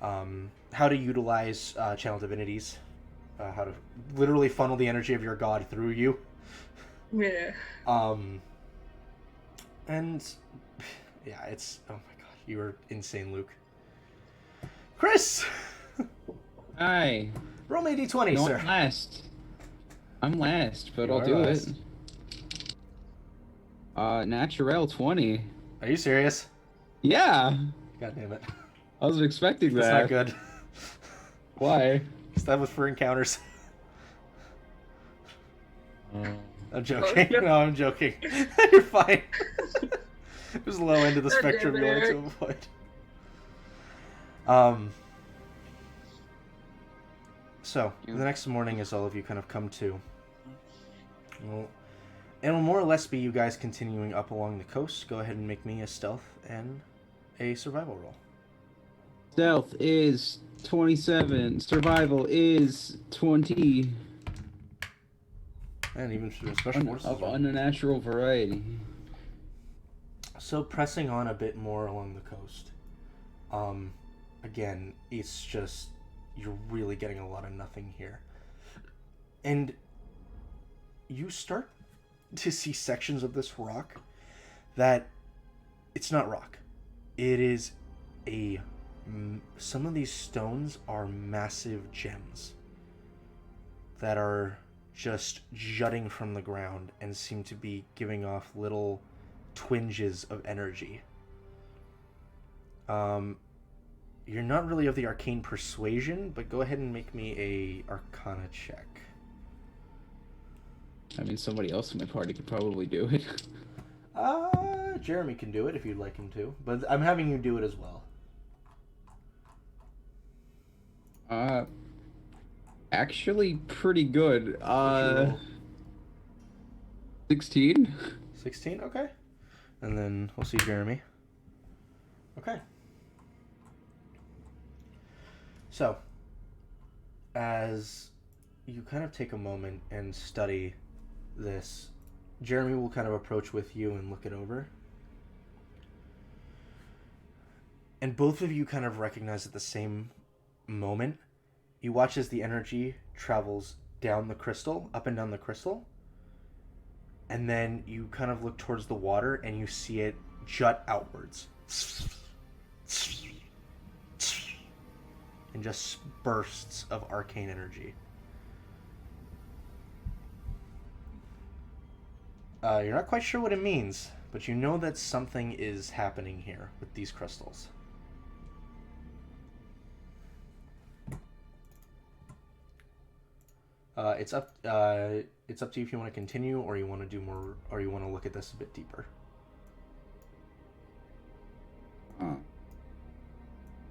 how to utilize channel divinities, how to literally funnel the energy of your god through you. Yeah. And yeah, it's, oh my god, you are insane, Luke. Chris! Hi. Roll me a d20, No, sir. I'm last, but You I'll are do last. it. Natural 20. Are you serious? Yeah. God damn it. I was expecting That's that. not good. Why? Is that was for encounters? I'm Oh, joking. yeah. No, I'm joking. You're fine. It was the low end of the God damn spectrum it, you wanted to Eric. avoid. So, the next morning, as all of you kind of come to, well, it'll more or less be you guys continuing up along the coast. Go ahead and make me a stealth and a survival roll. Stealth is 27. Survival is 20. And even for special forces. Of unnatural variety. So pressing on a bit more along the coast. Again, it's just you're really getting a lot of nothing here. And you start to see sections of this rock that it's not rock. It is some of these stones are massive gems that are just jutting from the ground and seem to be giving off little twinges of energy. You're not really of the arcane persuasion, but go ahead and make me a Arcana check. I mean, somebody else in my party could probably do it. Jeremy can do it if you'd like him to, but I'm having you do it as well. Actually pretty good. 16? 16? Okay. And then we'll see Jeremy. Okay. So, as you kind of take a moment and study this, Jeremy will kind of approach with you and look it over. And both of you kind of recognize at the same moment, you watch as the energy travels down the crystal, up and down the crystal, and then you kind of look towards the water and you see it jut outwards. And just bursts of arcane energy. You're not quite sure what it means, but you know that something is happening here with these crystals. It's up to you if you want to continue, or you want to do more, or you want to look at this a bit deeper.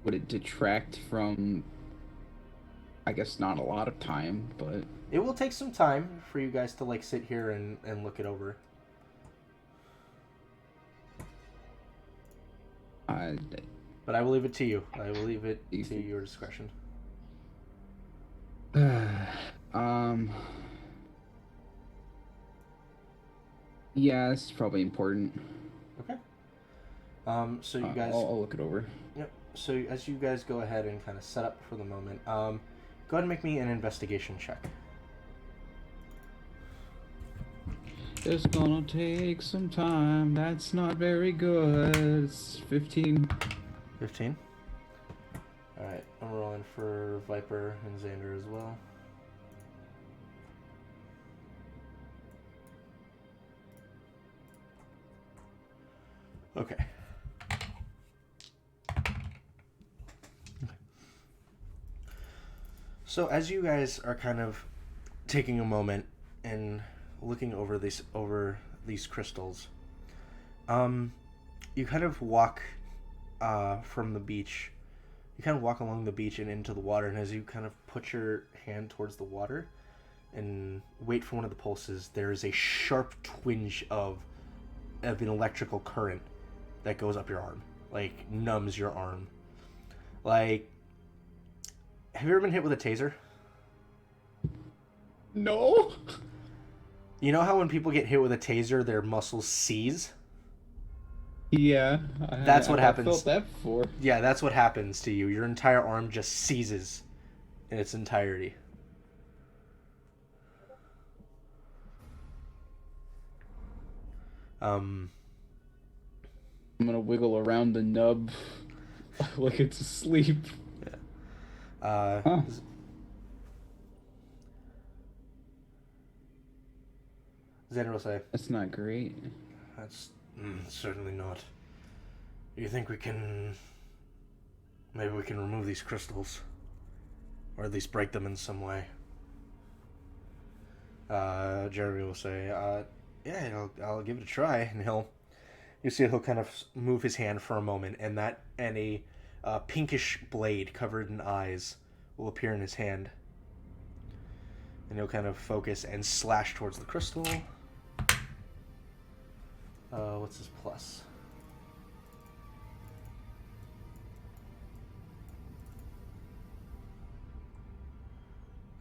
Would it detract from, I guess, not a lot of time, but... It will take some time for you guys to, like, sit here and look it over. But I will leave it to you. I will leave it to your discretion. Yeah, this is probably important. Okay. So you guys... I'll look it over. Yep. So as you guys go ahead and kind of set up for the moment, go ahead and make me an investigation check. It's gonna take some time. That's not very good. It's 15. 15. Alright, I'm rolling for Viper and Xander as well. Okay. So as you guys are kind of taking a moment and looking over these crystals, you kind of walk from the beach. You kind of walk along the beach and into the water, and as you kind of put your hand towards the water and wait for one of the pulses, there is a sharp twinge of an electrical current that goes up your arm, like numbs your arm. Like, have you ever been hit with a taser? No. You know how when people get hit with a taser, their muscles seize? Yeah. That's what happens. I felt that before. Yeah, that's what happens to you. Your entire arm just seizes in its entirety. I'm gonna wiggle around the nub like it's asleep. Yeah. Huh. Xander will say, That's not great. that's certainly not. You think we can... Maybe we can remove these crystals? Or at least break them in some way? Jeremy will say, yeah, I'll give it a try. And you see he'll kind of move his hand for a moment, and a pinkish blade covered in eyes will appear in his hand. And he'll kind of focus and slash towards the crystal. What's his plus?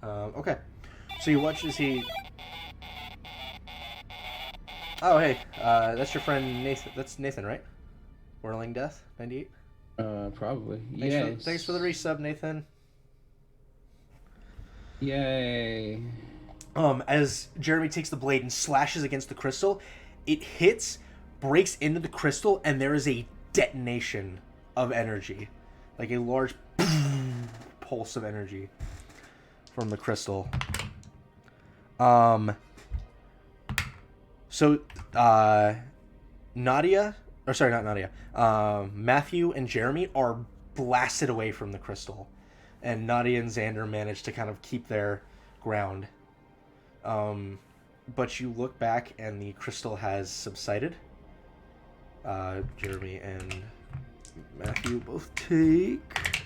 Okay. So you watch as he... Oh, hey. That's your friend Nathan. That's Nathan, right? Whirling Death, 98? Probably. Thanks for the resub, Nathan. Yay. As Jeremy takes the blade and slashes against the crystal, it hits, breaks into the crystal, and there is a detonation of energy. Like a large pulse of energy from the crystal. So, Nadia, or sorry, not Nadia, Matthew and Jeremy are blasted away from the crystal. And Nadia and Xander manage to kind of keep their ground. But you look back and the crystal has subsided. Jeremy and Matthew both take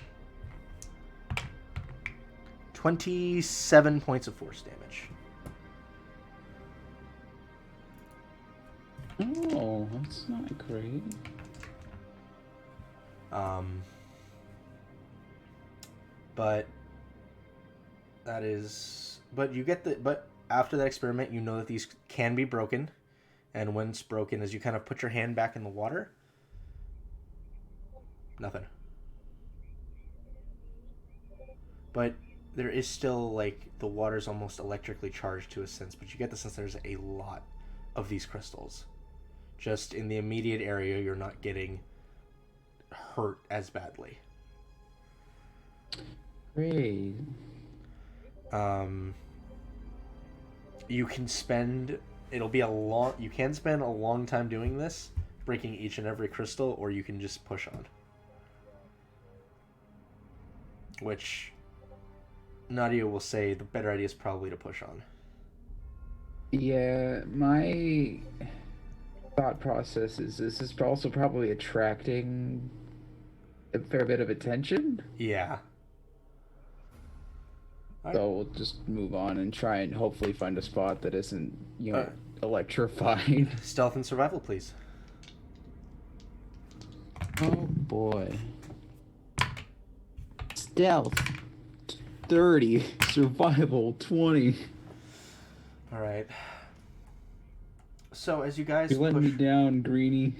27 points of force damage. Oh, that's not great. But that is... But you get the... But after that experiment, you know that these can be broken. And when it's broken, as you kind of put your hand back in the water, nothing. But there is still, like, the water's almost electrically charged to a sense. But you get the sense there's a lot of these crystals. Just in the immediate area, you're not getting hurt as badly. Great. You can spend... It'll be a long... You can spend a long time doing this, breaking each and every crystal, or you can just push on. Which, Nadia will say the better idea is probably to push on. Yeah, my thought process is this is also probably attracting a fair bit of attention. Yeah. So we'll just move on and try and hopefully find a spot that isn't, electrified. Stealth and survival, please. Oh boy. Stealth 30, survival 20. All right. So as you guys You're letting me down, Greenie.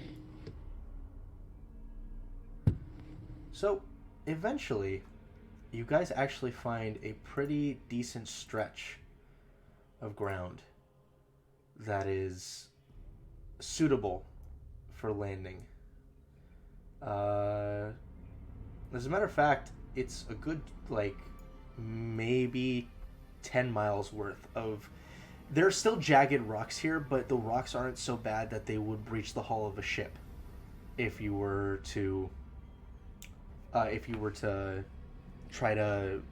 So eventually, you guys actually find a pretty decent stretch of ground. that is suitable for landing. As a matter of fact, it's a good, like, maybe 10 miles worth of. There are still jagged rocks here, but the rocks aren't so bad that they would breach the hull of a ship if you were to try to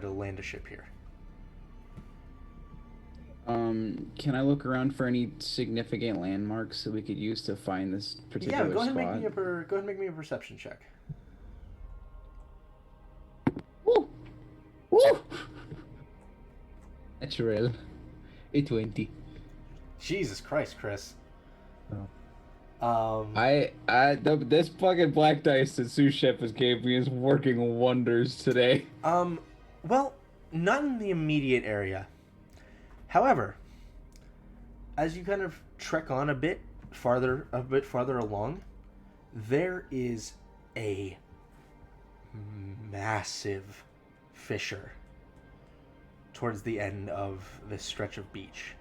land a ship here. Can I look around for any significant landmarks that we could use to find this particular spot? Yeah, go ahead and make me a perception check. Woo! Woo! Natural. A 20. Jesus Christ, Chris. Oh. This fucking black dice that sous chef has gave me is working wonders today. Well, not in the immediate area. However, as you kind of trek on a bit farther along, there is a massive fissure towards the end of this stretch of beach.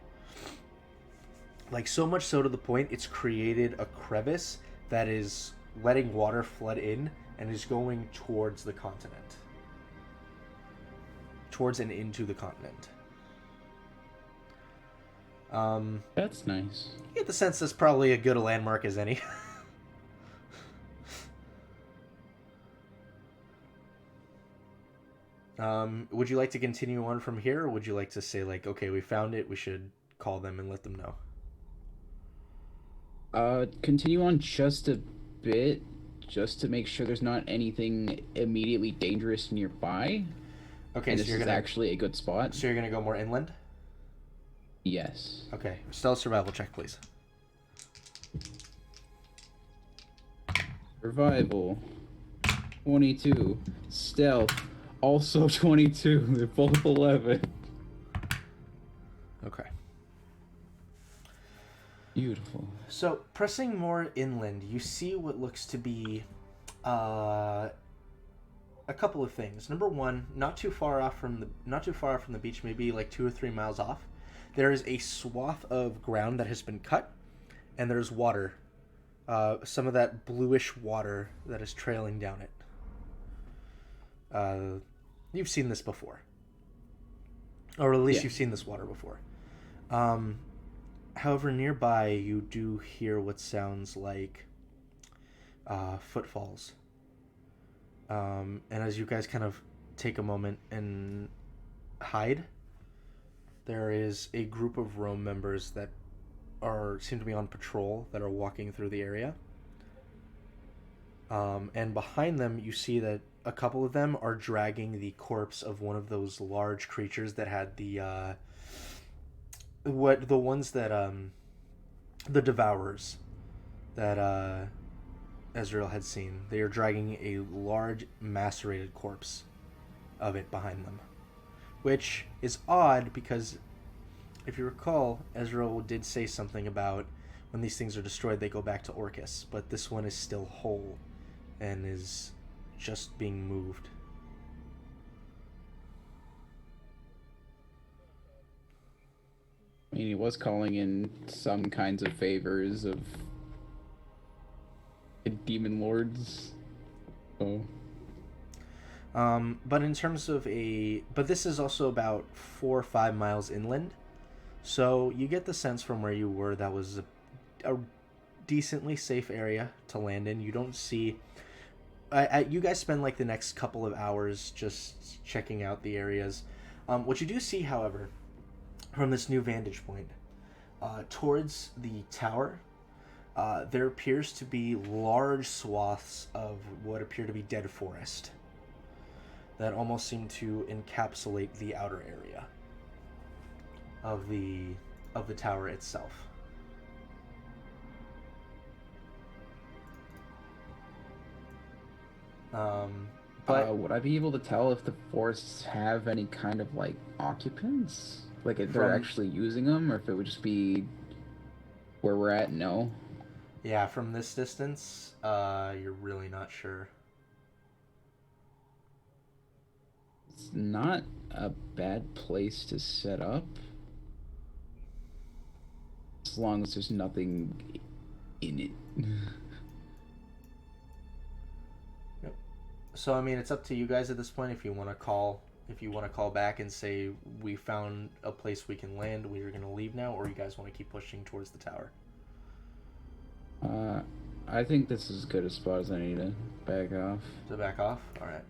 Like, so much so to the point it's created a crevice that is letting water flood in and is going towards the continent. Towards and into the continent. That's nice. You get the sense that's probably as good a landmark as any. Would you like to continue on from here, or would you like to say, like, okay, we found it, we should call them and let them know? Continue on just a bit, just to make sure there's not anything immediately dangerous nearby. Okay, and so this is actually a good spot. So you're gonna go more inland? Yes. Okay, stealth survival check, please. Survival. 22. Stealth. Also 22. They're both 11. Okay. Beautiful. So, pressing more inland, you see what looks to be a couple of things. Number one, not too far off from the beach, maybe like 2 or 3 miles off, there is a swath of ground that has been cut, and there's water. Some of that bluish water that is trailing down it. You've seen this before. Or at least you've seen this water before. However, nearby you do hear what sounds like footfalls. And as you guys kind of take a moment and hide, there is a group of roam members that seem to be on patrol that are walking through the area. And behind them, you see that a couple of them are dragging the corpse of one of those large creatures that had the devourers that Ezreal had seen. They are dragging a large macerated corpse of it behind them, which is odd because if you recall, Ezreal did say something about when these things are destroyed they go back to Orcus, but this one is still whole and is just being moved. I mean, he was calling in some kinds of favors of demon lords. So. But in terms of but this is also about 4 or 5 miles inland, so you get the sense from where you were that was a decently safe area to land in. You don't see. You guys spend like the next couple of hours just checking out the areas. What you do see, however, from this new vantage point, towards the tower, there appears to be large swaths of what appear to be dead forest that almost seem to encapsulate the outer area of the tower itself. But would I be able to tell if the forests have any kind of like occupants? Like if they're actually using them, or if it would just be where we're at? No. Yeah, from this distance, you're really not sure. It's not a bad place to set up. as long as there's nothing in it. Yep. So I mean, it's up to you guys at this point. If you want to call back and say we found a place we can land, we are going to leave now, or you guys want to keep pushing towards the tower. I think this is as good a spot as I need to back off. To back off? All right.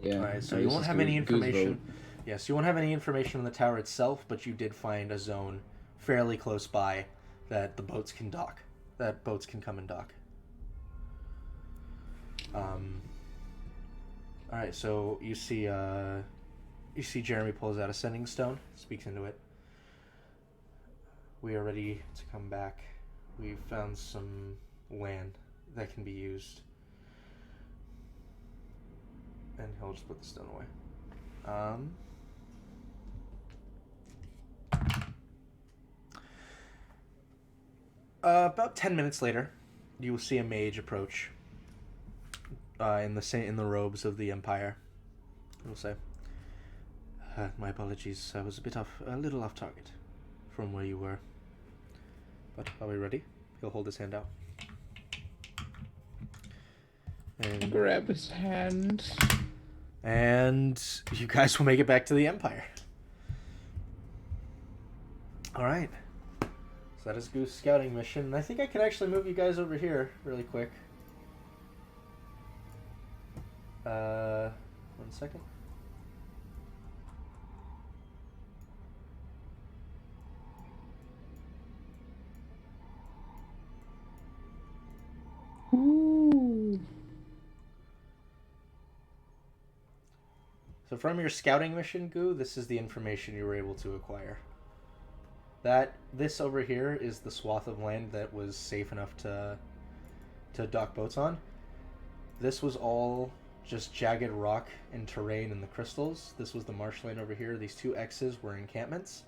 Yeah. All right. So you won't have any information. Yes, you won't have any information on the tower itself, but you did find a zone fairly close by that the boats can dock. That boats can come and dock. All right. So you see Jeremy pulls out a sending stone, speaks into it. We are ready to come back. We've found some land that can be used. And he'll just put the stone away. About 10 minutes later, you will see a mage approach in the robes of the Empire. He will say, "My apologies. I was a little off target from where you were. But are we ready?" He'll hold his hand out. And grab his hand. And you guys will make it back to the Empire. Alright. So that is Goose scouting mission. And I think I can actually move you guys over here really quick. 1 second. Ooh. So from your scouting mission, Goo, this is the information you were able to acquire. This over here is the swath of land that was safe enough to dock boats on. This was all just jagged rock and terrain in the crystals. This was the marshland over here. These two X's were encampments.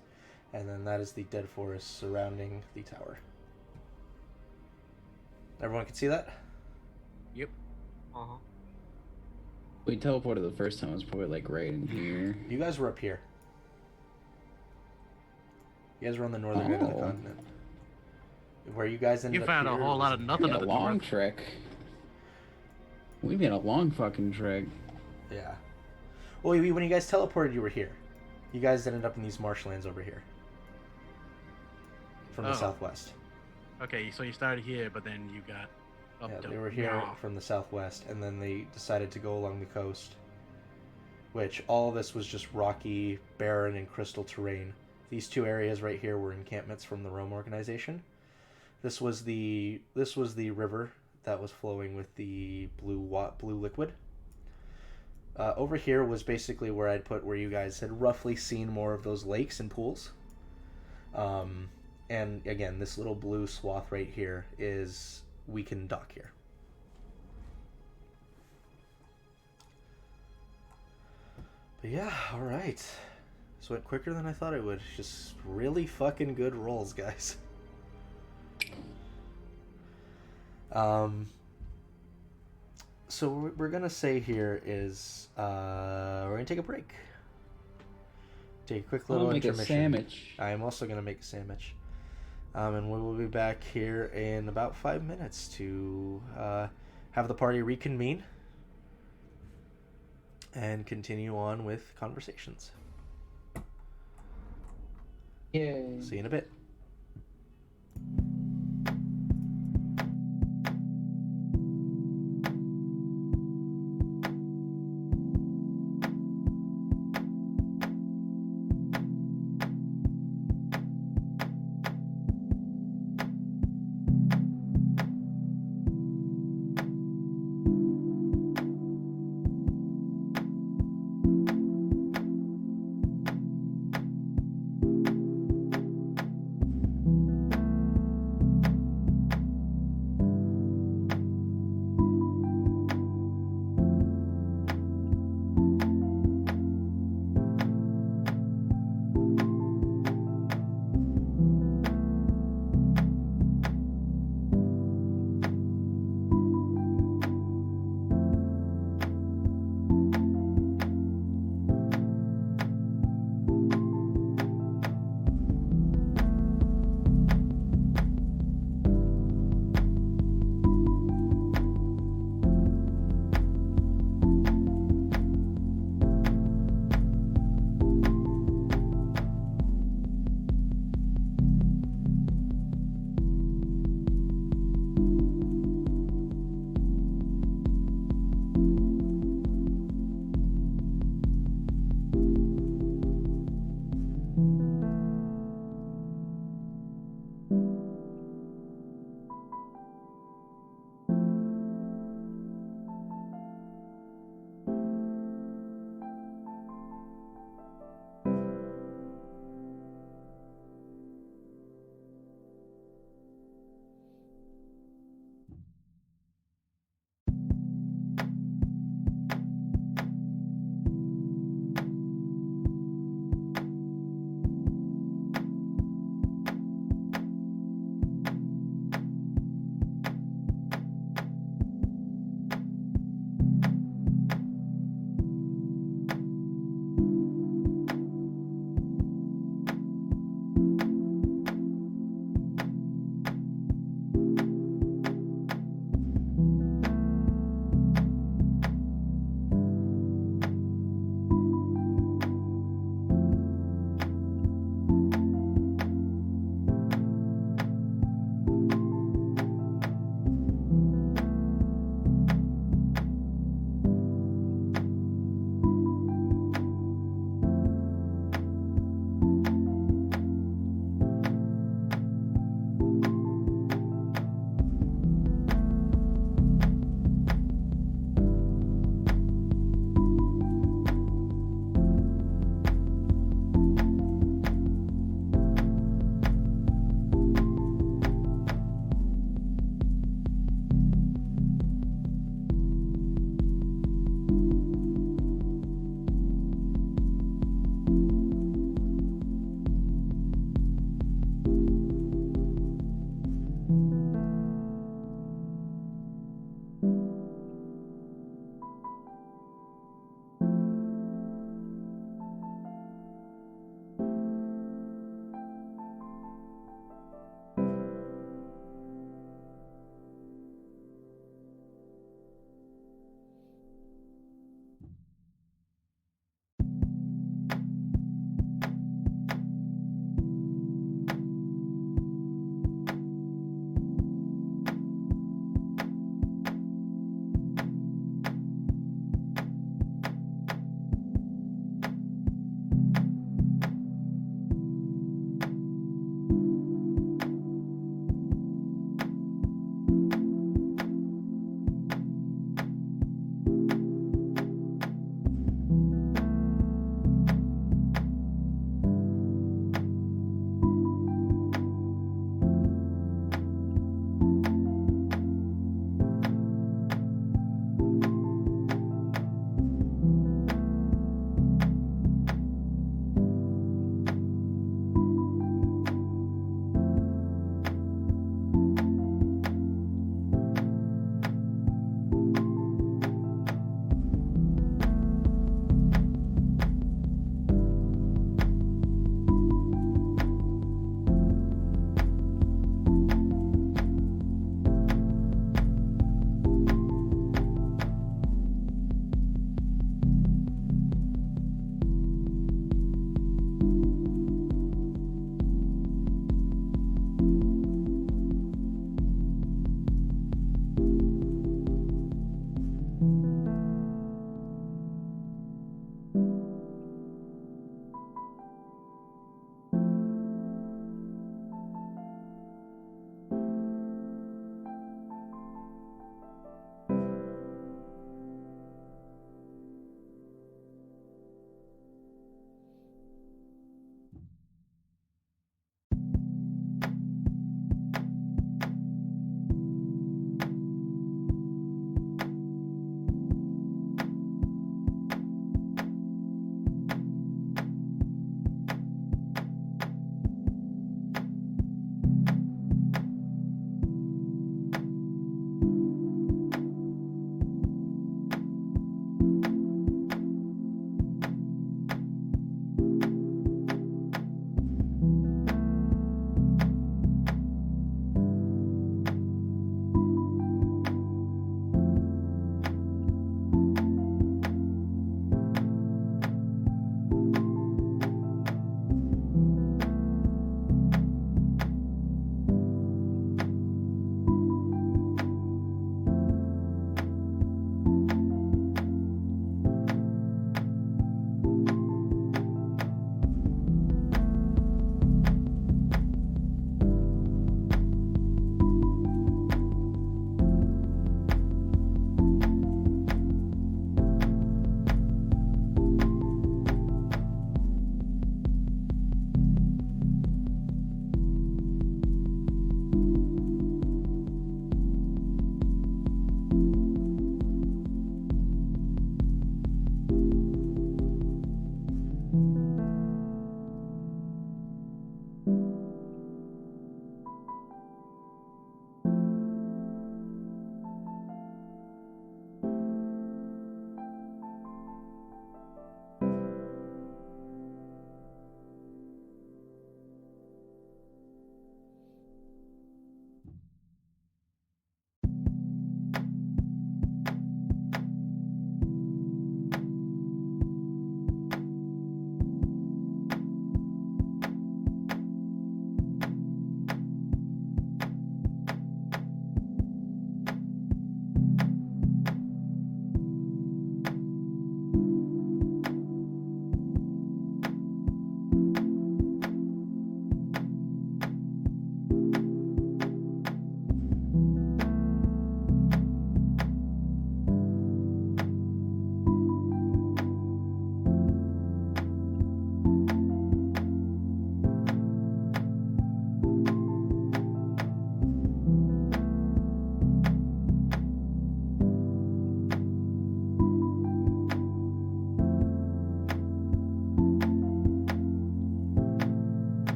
And then that is the dead forest surrounding the tower. Everyone can see that? Yep. Uh-huh. We teleported the first time. It was probably like right in here. You guys were up here. You guys were on the northern end of the continent. Where you guys ended You up found a here whole lot of nothing a at the long north. trek. We made a long fucking trek. Yeah. Well, when you guys teleported, you were here. You guys ended up in these marshlands over here. From the southwest. Okay, so you started here, but then you got up to... They were here No. from the southwest, and then they decided to go along the coast. Which, all of this was just rocky, barren, and crystal terrain. These two areas right here were encampments from the Rome organization. This was the river that was flowing with the blue liquid. Over here was basically where I'd put where you guys had roughly seen more of those lakes and pools. And again, this little blue swath right here is we can dock here. But yeah, all right. This went quicker than I thought it would. Just really fucking good rolls, guys. So what we're gonna say here is we're gonna take a break. Take a quick little I'll make intermission. a sandwich. I am also gonna make a sandwich. And we will be back here in about 5 minutes to have the party reconvene and continue on with conversations. Yay. See you in a bit.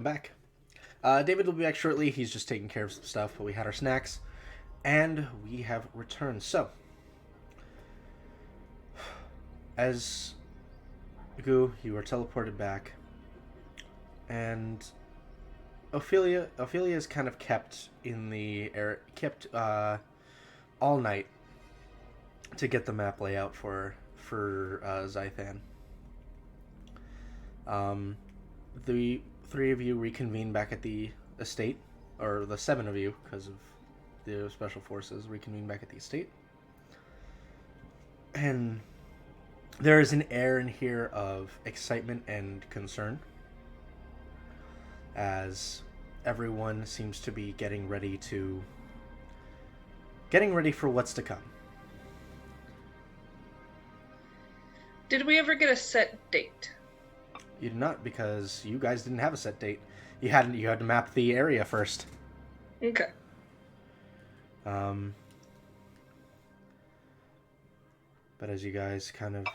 welcome back. David will be back shortly. He's just taking care of some stuff, but we had our snacks, and we have returned. So, as Gu, you are teleported back, and Ophelia is kind of kept in the air, all night to get the map layout for Zythan. The 3 of you reconvene back at the estate, or the 7 of you, because of the special forces, reconvene back at the estate. And there is an air in here of excitement and concern, as everyone seems to be getting ready for what's to come. Did we ever get a set date? You did not, because you guys didn't have a set date. You had to map the area first. Okay. But as you guys kind of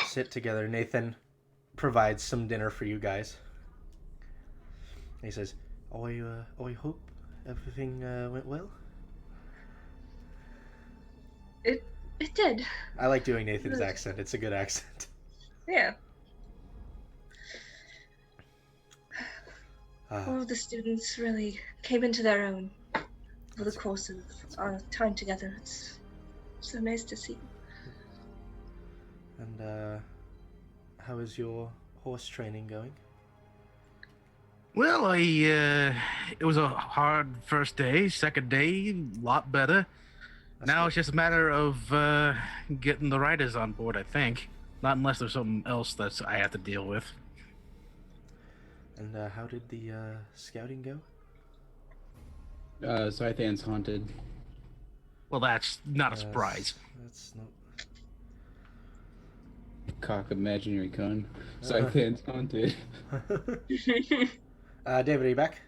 sit together, Nathan provides some dinner for you guys. He says, I hope everything went well. It did. I like doing Nathan's accent. It's a good accent. Yeah. All of the students really came into their own over the course of our time together. It's so nice to see. And how is your horse training going? Well, it was a hard first day. Second day, a lot better. Now it's just a matter of getting the riders on board, I think. Not unless there's something else that I have to deal with. And how did the scouting go? Zythan's haunted. Well, that's not a surprise. That's not... Cock imaginary gun. Zythan's haunted. David, are you back?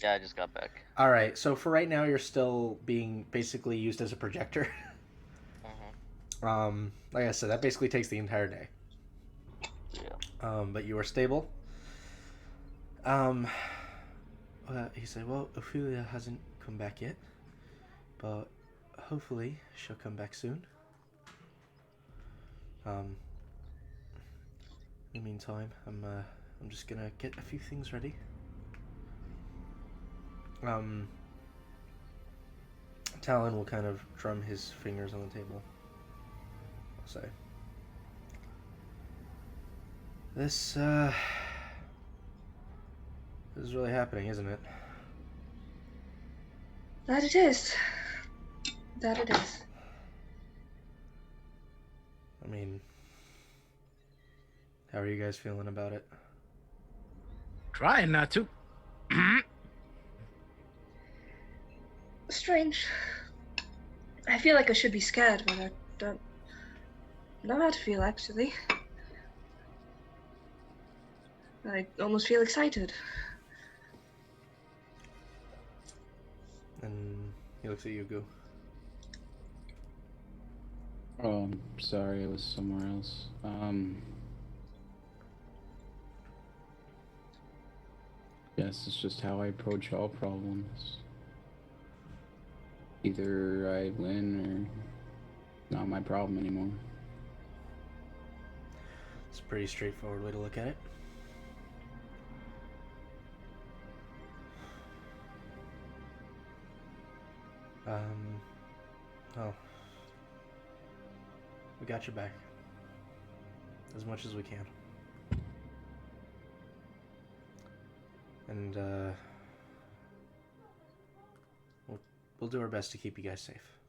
Yeah, I just got back. All right, so for right now, you're still being basically used as a projector. Like I said, that basically takes the entire day. Yeah. But you are stable. He said, well, Ophelia hasn't come back yet, but hopefully she'll come back soon. In the meantime, I'm just gonna get a few things ready. Talon will kind of drum his fingers on the table. I'll say, this is really happening, isn't it? That it is. That it is. I mean, how are you guys feeling about it? Trying not to. Strange. I feel like I should be scared, but I don't know how to feel, actually. I almost feel excited. And he looks at you, Gu. Oh, I'm sorry, it was somewhere else. Yes, it's just how I approach all problems. Either I win or not my problem anymore. It's a pretty straightforward way to look at it. Oh. We got your back. As much as we can. And, we'll do our best to keep you guys safe.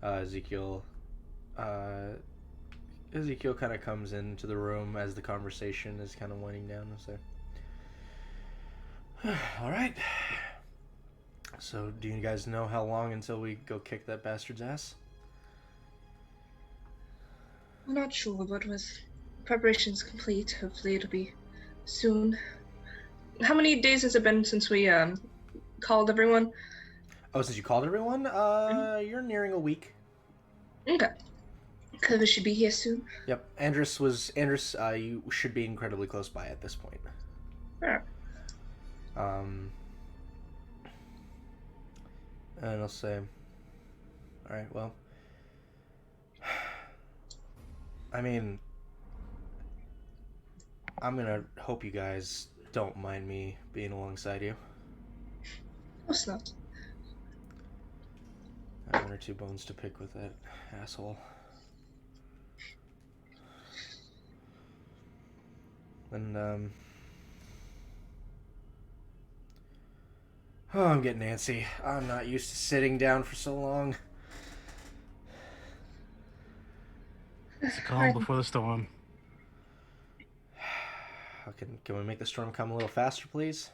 Ezekiel kind of comes into the room as the conversation is kind of winding down and say, all right. So, do you guys know how long until we go kick that bastard's ass? I'm not sure, but with preparations complete, hopefully it'll be soon. How many days has it been since we called everyone? Oh, since you called everyone? You're nearing a week. Okay. Clover should be here soon. Yep, Andrus, you should be incredibly close by at this point. Yeah. And I'll say, alright, well, I mean, I'm gonna hope you guys don't mind me being alongside you. Of course not. I have 1 or 2 bones to pick with that asshole. And, oh, I'm getting antsy. I'm not used to sitting down for so long. It's calm before the storm. Can we make the storm come a little faster, please?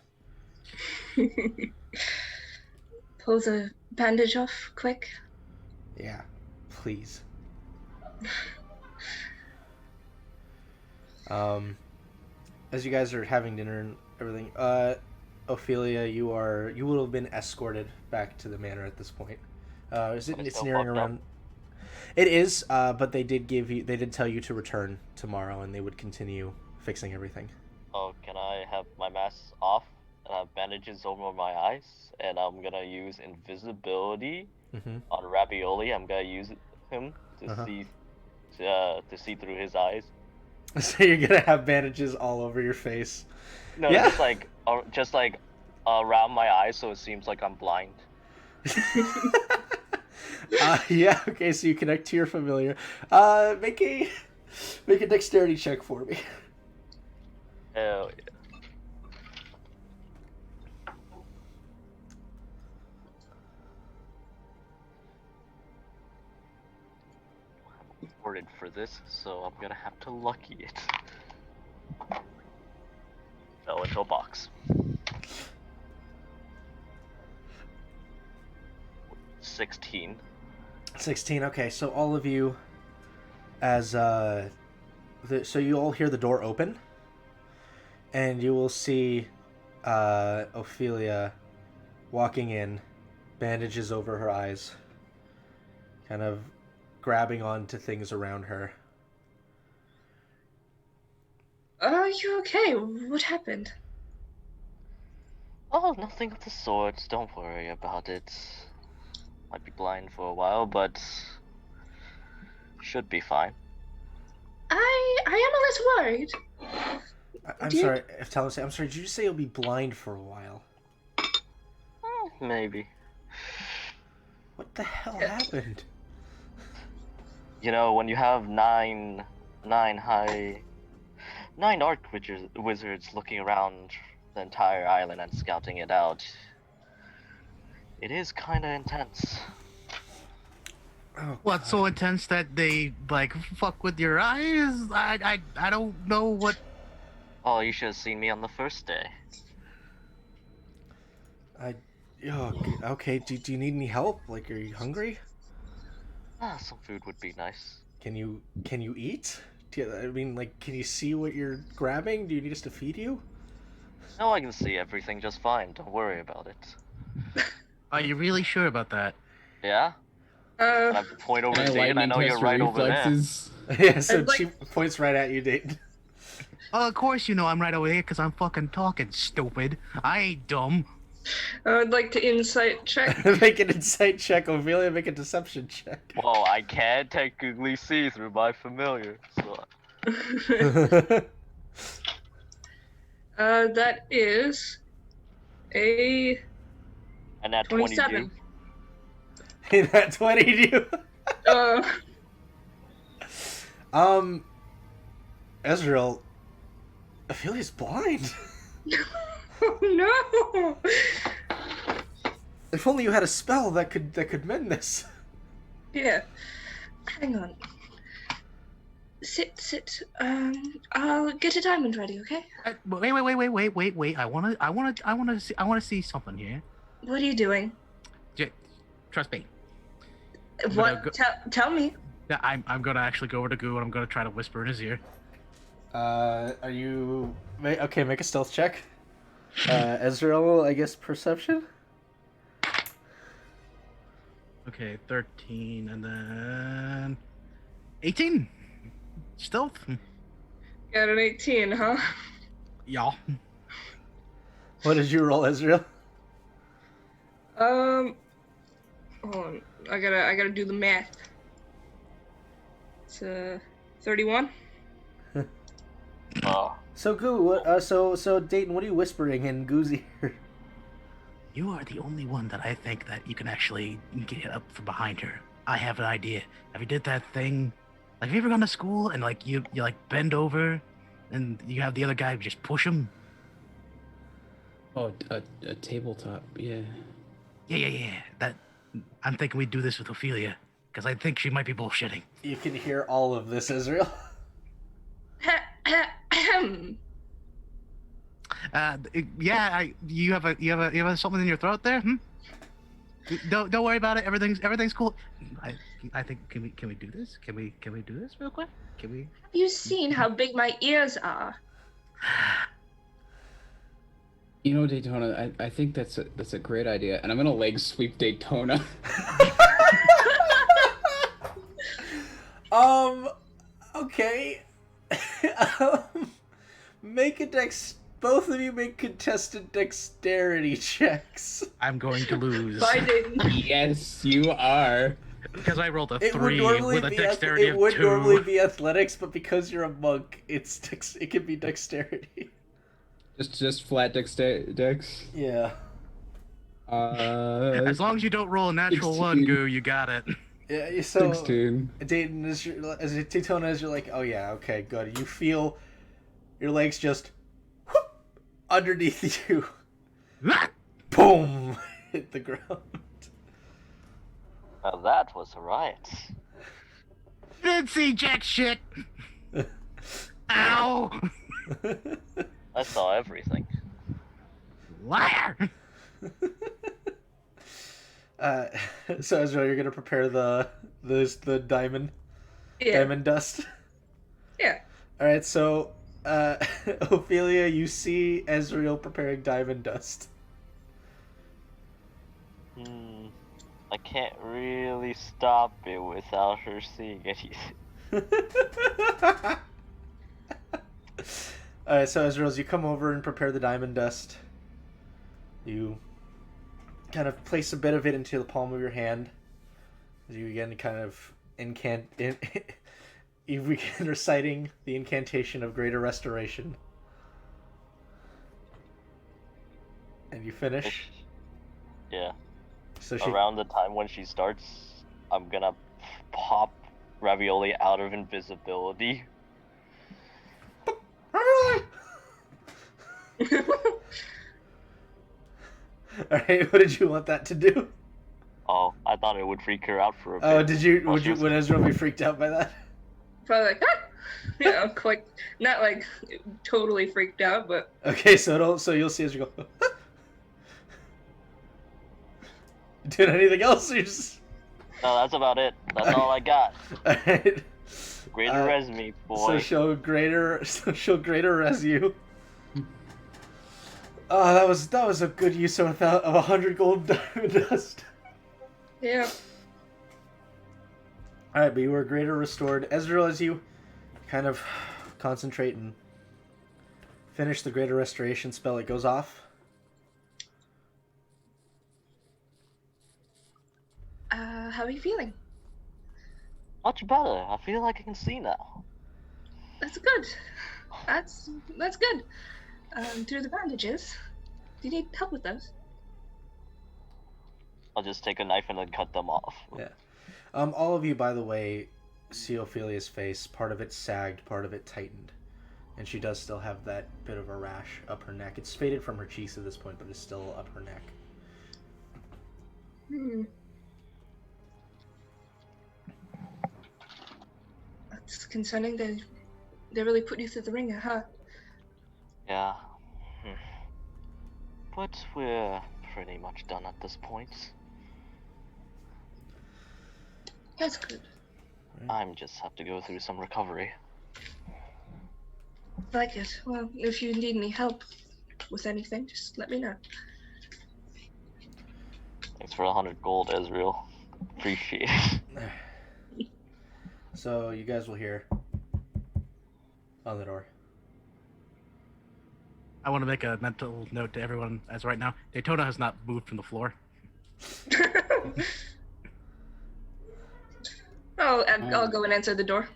Pull the bandage off quick. Yeah, please. As you guys are having dinner and everything, Ophelia, you will have been escorted back to the manor at this point. It's nearing around. It is, but they did tell you to return tomorrow, and they would continue fixing everything. Oh, can I have my mask off and have bandages over my eyes? And I'm gonna use invisibility on Ravioli. I'm gonna use him to see through his eyes. So you're gonna have bandages all over your face? No, yeah. just like around my eyes, so it seems like I'm blind. Yeah. Okay. So you connect to your familiar. Make a dexterity check for me. Hell yeah. I'm rewarded for this, so I'm gonna have to lucky it. Fell into a box. 16. 16. Okay, so all of you, so you all hear the door open, and you will see Ophelia walking in, bandages over her eyes, kind of grabbing onto things around her. Are you okay? What happened? Oh, nothing of the sort. Don't worry about it. Might be blind for a while, but should be fine. I am a little worried. I'm sorry, I'm sorry, did you say you'll be blind for a while? Maybe. What the hell happened? You know, when you have nine dark wizards looking around the entire island and scouting it out, it is kind of intense. Oh, What, so intense that they, like, fuck with your eyes? I don't know what... Oh, you should have seen me on the first day. Okay, do you need any help? Like, are you hungry? Some food would be nice. Can you eat? Can you see what you're grabbing? Do you need us to feed you? No, I can see everything just fine. Don't worry about it. Are you really sure about that? Yeah? I point over to Dayton, I know you're right reflexes. Over there. Yeah, so she points right at you, Dayton. Oh, of course you know I'm right over here because I'm fucking talking, stupid. I ain't dumb. I would like to insight check. Make an insight check. Ophelia, make a deception check. Well, I can't technically see through my familiar, so... That is a... And that 27. 22. That 22? Ezreal, Ophelia's blind. No! If only you had a spell that could mend this. Yeah. Hang on. Sit. I'll get a diamond ready, okay? Wait. I wanna see something here. What are you doing? Trust me. What? Tell me. Yeah, I'm gonna actually go over to Goo and I'm gonna try to whisper in his ear. Are you... Okay, make a stealth check. Ezreal, I guess perception? Okay, 13, and then... 18. Stealth. Got an 18, huh? Y'all. What did you roll, Ezreal? Hold on. I gotta do the math. It's 31. Oh, So Goo, what, so Dayton, what are you whispering in Goo's ear? You are the only one that I think that you can actually get up from behind her. I have an idea. Have you did that thing? Like, have you ever gone to school and like you like bend over, and you have the other guy just push him? Oh, a tabletop, yeah. Yeah. That I'm thinking we do this with Ophelia, because I think she might be bullshitting. You can hear all of this, Ezreal. You have something in your throat there? Don't worry about it. Everything's cool. I think can we do this? Can we do this real quick? Can we? Have you seen how big my ears are? You know, Daytona, I think that's a great idea, and I'm gonna leg sweep Daytona. Okay. Make a both of you make contested dexterity checks. I'm going to lose. Bye, Dayton. Yes, you are. Because I rolled a It 3 with a dexterity it of would 2. normally be athletics, but because you're a monk, it can be dexterity. Just flat dex. Yeah. As long as you don't roll a natural 1, Goo, you got it. Yeah. So 16. Dayton, as Daytona, as you're like, oh yeah, okay, good. You feel your legs just whoop, underneath you. Boom! Hit the ground. now that was a riot. Didn't see jack shit. Ow! I saw everything. Liar! So Ezra, you're gonna prepare the diamond dust. Yeah. All right. So, Ophelia, you see Ezreal preparing diamond dust. I can't really stop it without her seeing anything. All right. So Ezreal, as you come over and prepare the diamond dust, you kind of place a bit of it into the palm of your hand. As you begin to kind of you begin reciting the incantation of greater restoration. And you finish. Yeah. So around the time when she starts, I'm gonna pop Ravioli out of invisibility. Alright, what did you want that to do? Oh, I thought it would freak her out for a bit. Oh, would Ezreal be freaked out by that? Probably like, ah! You know, like, not like totally freaked out, but. Okay, so you'll see Ezreal go. Doing anything else? Or you just... No, that's about it. That's all I got. Alright. Greater res me, boy. So she'll greater res you. Oh, that was a good use of 100 gold diamond dust. Yeah. Alright, but you were greater restored. Ezreal, as you kind of concentrate and finish the greater restoration spell, it goes off. How are you feeling? Much better. I feel like I can see now. That's good. That's good. Through the bandages. Do you need help with those? I'll just take a knife and then cut them off. Yeah. All of you, by the way, see Ophelia's face. Part of it sagged, part of it tightened. And she does still have that bit of a rash up her neck. It's faded from her cheeks at this point, but it's still up her neck. That's concerning. They really put you through the ringer, huh? Yeah. But we're pretty much done at this point. That's good. I just have to go through some recovery. Like it. Well, if you need any help with anything, just let me know. Thanks for 100 gold, Ezreal. Appreciate it. So you guys will hear on the door. I want to make a mental note to everyone as right now. Daytona has not moved from the floor. I'll go and answer the door.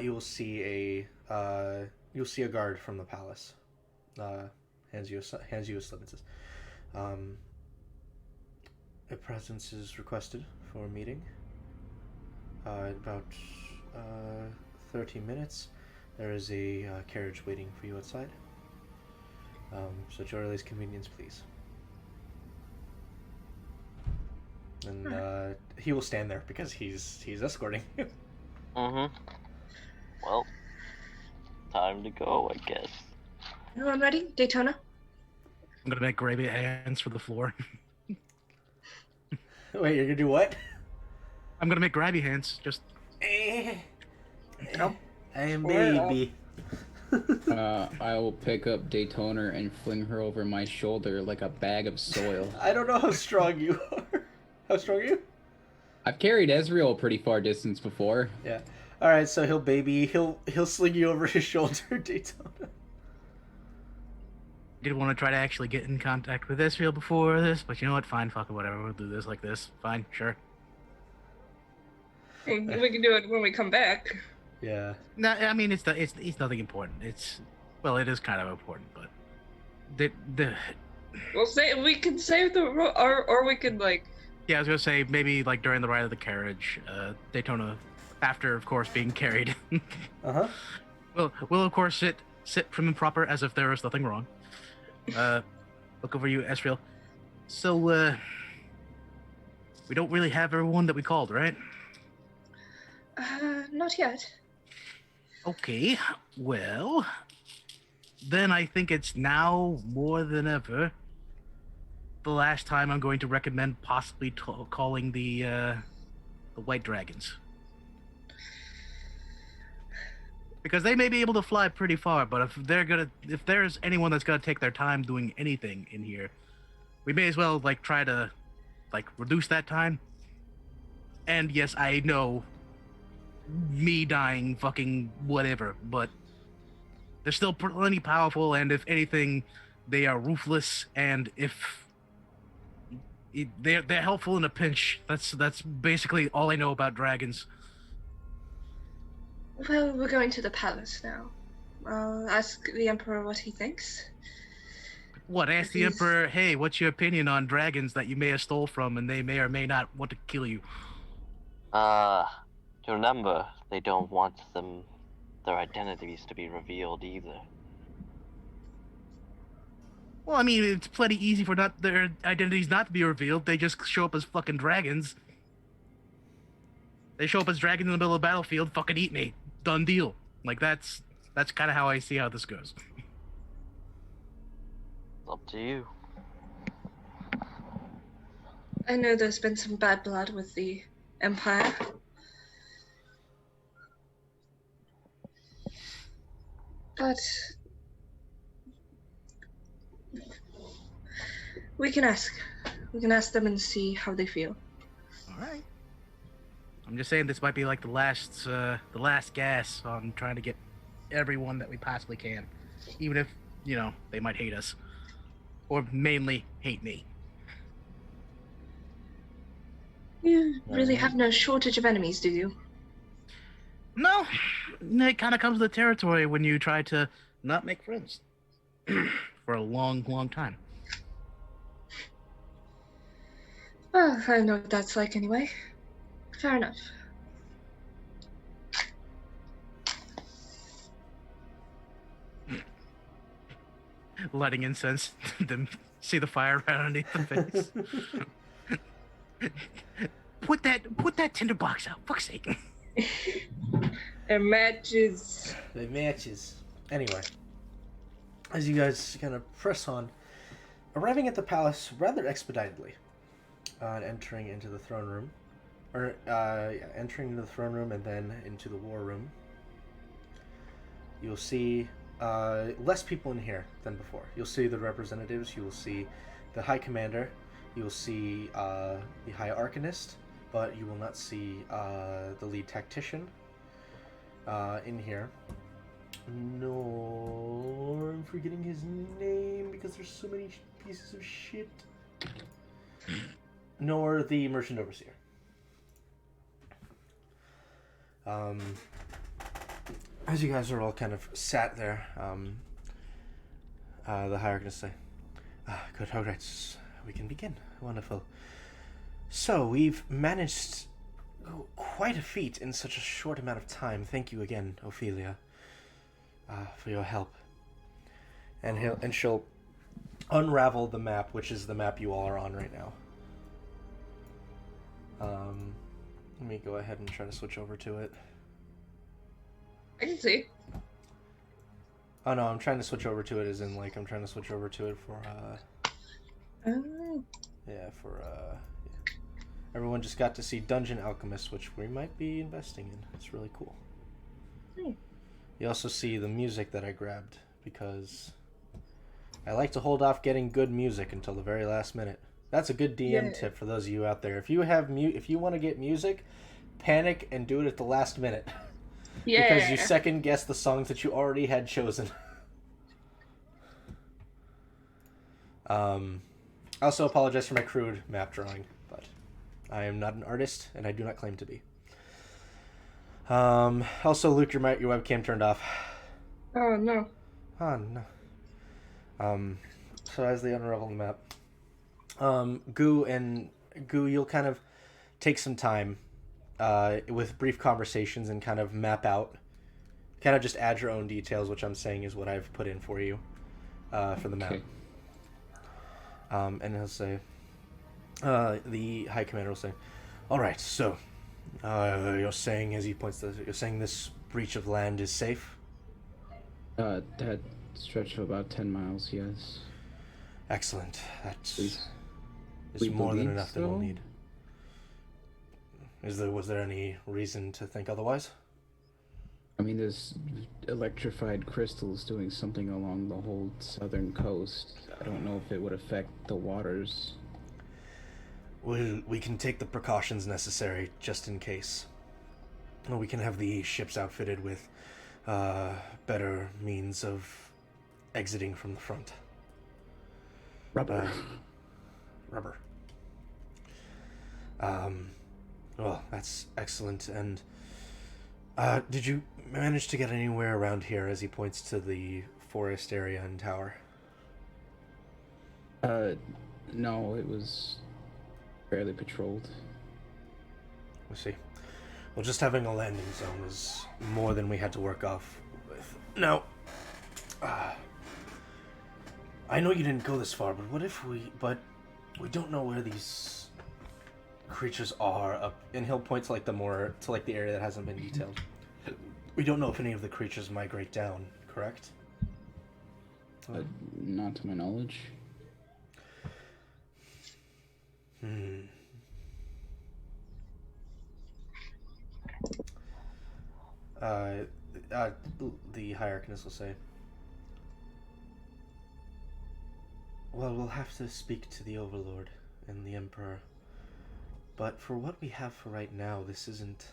You will see a guard from the palace. Hands you a slip and says, "A presence is requested for a meeting. About 30 minutes. There is a carriage waiting for you outside. So at your earliest convenience, please." And he will stand there because he's escorting you. Mm-hmm. Well, time to go, I guess. Everyone ready? Daytona? I'm gonna make gravy hands for the floor. Wait, you're gonna do what? I'm gonna make grabby hands. Just. No. I am baby. I will pick up Daytona and fling her over my shoulder like a bag of soil. I don't know how strong you are. How strong are you? I've carried Ezreal a pretty far distance before. Yeah. All right, so he'll sling you over his shoulder, Daytona. Did want to try to actually get in contact with Israel before this, but you know what? Fine, fuck it, whatever. We'll do this like this. Fine, sure. We can do it when we come back. Yeah. No, I mean it's nothing important. It is kind of important, but We could save the or we could like. Yeah, I was gonna say maybe like during the ride of the carriage, Daytona, after of course being carried. Uh-huh. We'll of course sit prim and proper as if there was nothing wrong. Look over you, Esriel. So we don't really have everyone that we called, right? Not yet. Okay, well, then I think it's now more than ever the last time I'm going to recommend possibly calling the White Dragons. Because they may be able to fly pretty far, but if there's anyone that's gonna take their time doing anything in here, we may as well like try to like reduce that time. And yes, I know me dying, fucking whatever, but they're still plenty powerful, and if anything, they are ruthless, and if they're helpful in a pinch. That's basically all I know about dragons. Well, we're going to the palace now. I'll ask the Emperor what he thinks. What, ask the Emperor, hey, what's your opinion on dragons that you may have stole from and they may or may not want to kill you? Remember, they don't want their identities to be revealed either. Well, I mean, it's plenty easy for their identities not to be revealed. They just show up as fucking dragons. They show up as dragons in the middle of the battlefield, fucking eat me. Done deal. Like, that's kind of how I see how this goes. It's up to you. I know there's been some bad blood with the Empire. But we can ask them and see how they feel. All right. I'm just saying this might be like the last gas on trying to get everyone that we possibly can, even if they might hate us, or mainly hate me. You really have no shortage of enemies, do you? No, it kind of comes with the territory when you try to not make friends for a long, long time. Well, I know what that's like anyway. Fair enough. Lighting incense, then see the fire right underneath the face. Put that tinderbox out, fuck's sake. It matches. It matches. Anyway, as you guys kind of press on, arriving at the palace rather expeditedly, and entering into the throne room, entering into the throne room and then into the war room, you'll see less people in here than before. You'll see the representatives. You will see the High Commander. You will see the High Arcanist. but you will not see the lead tactician in here. Nor I'm forgetting his name because there's so many pieces of shit. Nor the merchant overseer. As you guys are all kind of sat there, the hierarchist say, "Good, all right, we can begin. Wonderful. So we've managed quite a feat in such a short amount of time. Thank you again, Ophelia, for your help." And she'll unravel the map, which is the map you all are on right now. Let me go ahead and try to switch over to it. I can see. Oh no, I'm trying to switch over to it as in like I'm trying to switch over to it for Oh. yeah, for yeah. Everyone just got to see Dungeon Alchemist, which we might be investing in. It's really cool. You also see the music that I grabbed because I like to hold off getting good music until the very last minute. That's a good DM tip for those of you out there. If you have if you want to get music, panic and do it at the last minute. Yeah. Because you second guess the songs that you already had chosen. I also apologize for my crude map drawing, but I am not an artist and I do not claim to be. Also, Luke, your webcam turned off. Oh no. Oh no. So as they unravel the map, Goo, you'll kind of take some time with brief conversations and kind of map out, kind of just add your own details, which I'm saying is what I've put in for you for the map. Okay. And he'll say, the High Commander will say, "All right, so you're saying," as he points to, "you're saying this breach of land is safe?" That stretch of about 10 miles, yes. Excellent. That's We more than believe enough that we'll so. need. Was there any reason to think otherwise? I mean, there's electrified crystals doing something along the whole southern coast. I don't know if it would affect the waters. We can take the precautions necessary just in case. We can have the ships outfitted with better means of exiting from the front. Rubber. Rubber. Well, that's excellent. And did you manage to get anywhere around here? As he points to the forest area and tower. No, it was barely patrolled. I see. Well, just having a landing zone is more than we had to work off with. Now, I know you didn't go this far, but what if we don't know where these creatures are up, and he'll point to the area that hasn't been detailed. We don't know if any of the creatures migrate down, correct? Not to my knowledge. The hierarchist will say, "Well, we'll have to speak to the Overlord and the Emperor. But for what we have for right now, this isn't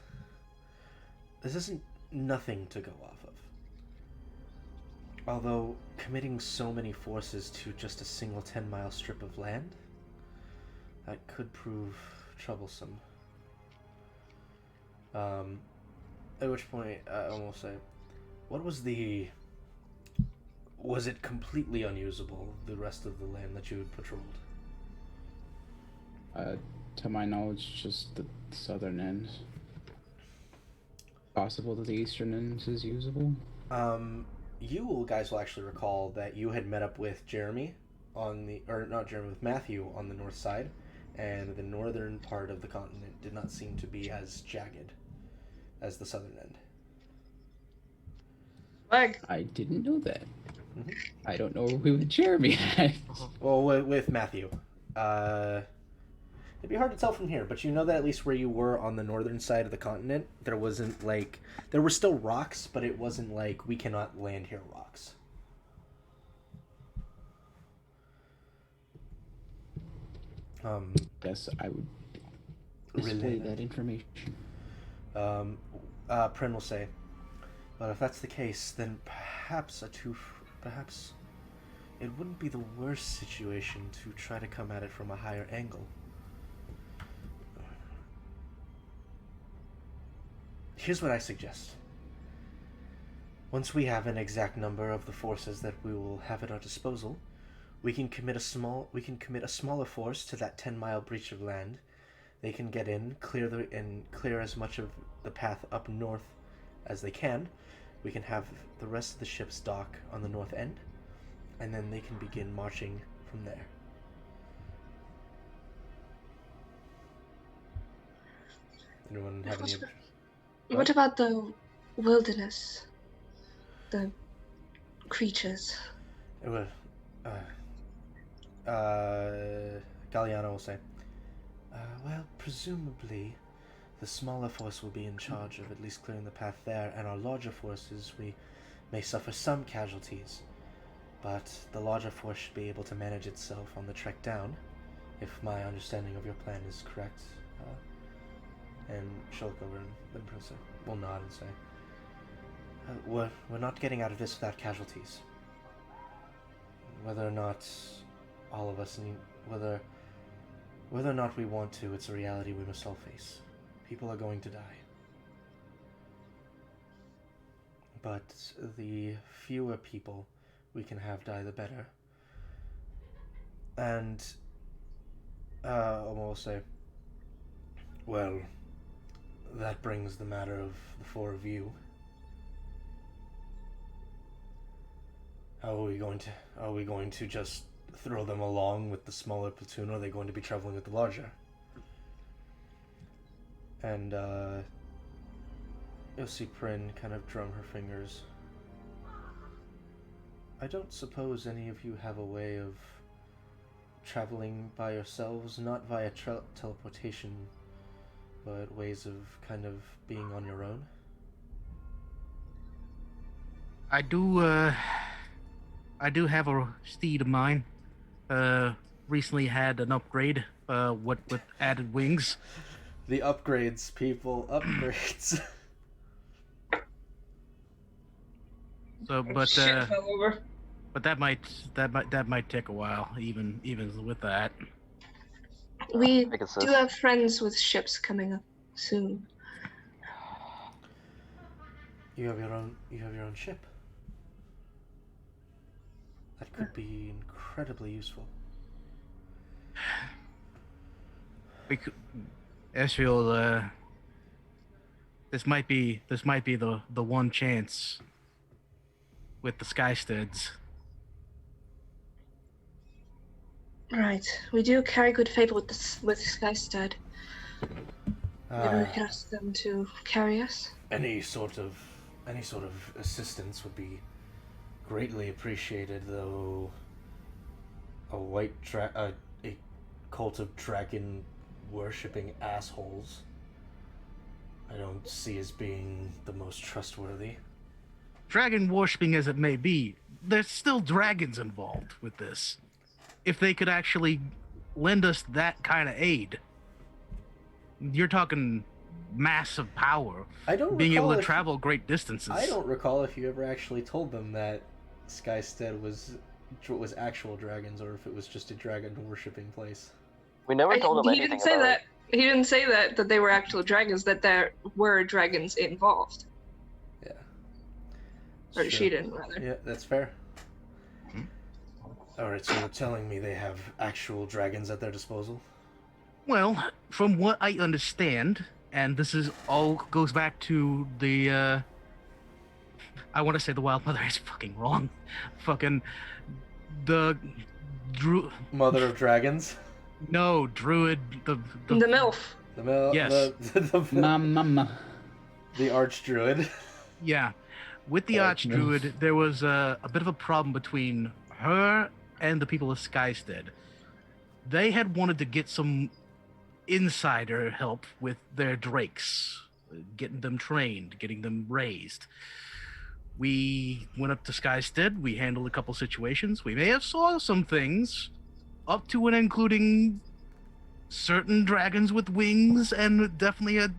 nothing to go off of. Although committing so many forces to just a single 10-mile strip of land, that could prove troublesome." At which point, I will say, was it completely unusable, the rest of the land that you had patrolled? To my knowledge, just the southern end. Possible that the eastern end is usable? You guys will actually recall that you had met up with with Matthew on the north side, and the northern part of the continent did not seem to be as jagged as the southern end. Like, I didn't know that. Mm-hmm. I don't know who Jeremy had. Well, with Matthew. It'd be hard to tell from here, but you know that at least where you were on the northern side of the continent, there were still rocks, but it wasn't like we cannot land here rocks. Yes, I would. display that information. Prin will say, well, if that's the case, then perhaps it wouldn't be the worst situation to try to come at it from a higher angle. Here's what I suggest. Once we have an exact number of the forces that we will have at our disposal, we can commit a smaller force to that 10-mile breach of land. They can get in, clear as much of the path up north as they can. We can have the rest of the ships dock on the north end, and then they can begin marching from there. Anyone have any? What about the wilderness? The creatures? Well, Galliano will say, well, presumably the smaller force will be in charge of at least clearing the path there, and our larger forces, we may suffer some casualties, but the larger force should be able to manage itself on the trek down, if my understanding of your plan is correct. And she'll look over and then will nod and say, we're not getting out of this without casualties. Whether or not all of us need, whether or not we want to, it's a reality we must all face. People are going to die. But the fewer people we can have die, the better. And I'll say, well, that brings the matter of the four of you. Are we going to just throw them along with the smaller platoon, or are they going to be traveling with the larger? And you'll see Prin kind of drum her fingers. I don't suppose any of you have a way of traveling by yourselves, not via teleportation, but ways of kind of being on your own? I do have a steed of mine. Recently had an upgrade, with added wings. The upgrades, people, upgrades. So, but Shit fell over. but that might take a while, even with that. We I guess do this- have friends with ships coming up soon. You have your own ship. That could be incredibly useful. Ashfield, this might be the one chance with the Skysteads. Right. We do carry good favor with Skystad. Maybe we can ask them to carry us. Any sort of assistance would be greatly appreciated, though a cult of dragon worshipping assholes I don't see as being the most trustworthy. Dragon worshipping as it may be, there's still dragons involved with this. If they could actually lend us that kind of aid, you're talking massive power. Being able to travel great distances. I don't recall if you ever actually told them that Skystead was actual dragons, or if it was just a dragon worshipping place. We never told him He anything didn't say about that. He didn't say that they were actual dragons, that there were dragons involved. Yeah. Or Sure. she didn't, rather. Yeah, that's fair. Alright, so you're telling me they have actual dragons at their disposal? Well, from what I understand, and this is all goes back to the I want to say the Wild Mother is fucking wrong. Fucking the Mother of Dragons? No, Druid The MILF. Yes. Mama. The Archdruid. Yeah. With the Archdruid, there was a bit of a problem between her and the people of Skystead. They had wanted to get some insider help with their drakes, getting them trained, getting them raised. We went up to Skystead, we handled a couple situations. We may have saw some things, up to and including certain dragons with wings and definitely a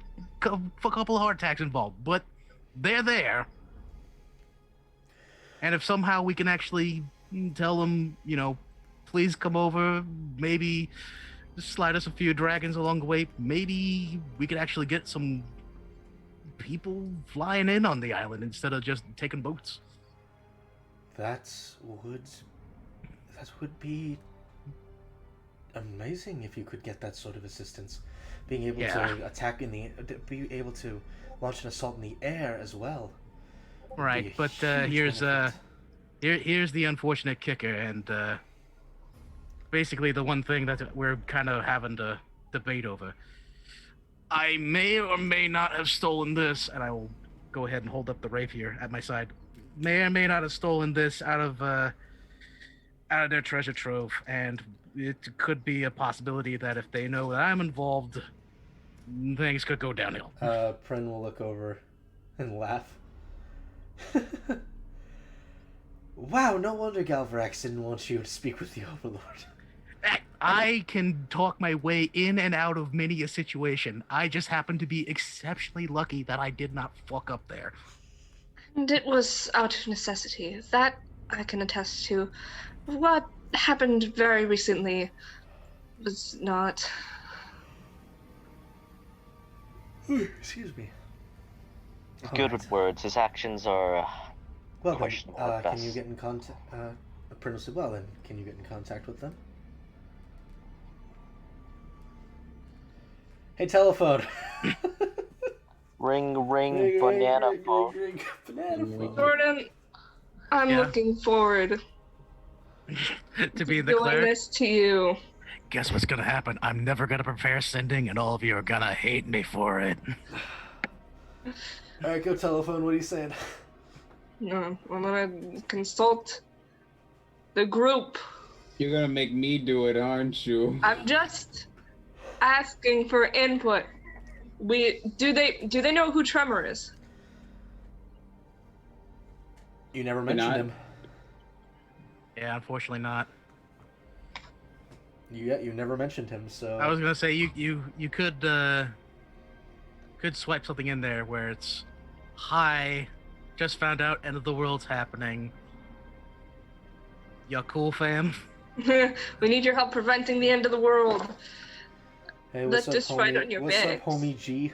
couple of hard attacks involved, but they're there. And if somehow we can actually tell them, please come over, maybe slide us a few dragons along the way, maybe we could actually get some people flying in on the island instead of just taking boats. That would be amazing if you could get that sort of assistance. Being able to attack be able to launch an assault in the air as well. Right, but here's the unfortunate kicker, and basically the one thing that we're kind of having to debate over. I may or may not have stolen this, and I will go ahead and hold up the rapier at my side. May or may not have stolen this out of their treasure trove, and it could be a possibility that if they know that I'm involved, things could go downhill. Pren will look over and laugh. Wow, no wonder Galvarax didn't want you to speak with the Overlord. I can talk my way in and out of many a situation. I just happen to be exceptionally lucky that I did not fuck up there. And it was out of necessity. That I can attest to. What happened very recently was not... Excuse me. He's good with words. His actions are well, questionable at best. Can you get in contact? Prince said, well, then, can you get in contact with them? Hey, telephone. Ring, banana phone. Ring, banana phone. Jordan, I'm looking forward to being the doing cleric. this to you. Guess what's gonna happen? I'm never gonna prepare sending, and all of you are gonna hate me for it. All right, go telephone. What are you saying? No, I'm gonna consult the group. You're gonna make me do it, aren't you? I'm just asking for input. Do they know who Tremor is? You never mentioned him. Yeah, unfortunately not. You never mentioned him, so... I was gonna say you could swipe something in there where it's, hi, just found out end of the world's happening. Ya cool, fam? We need your help preventing the end of the world. Hey, Let's just write on your bags. What's up, homie G?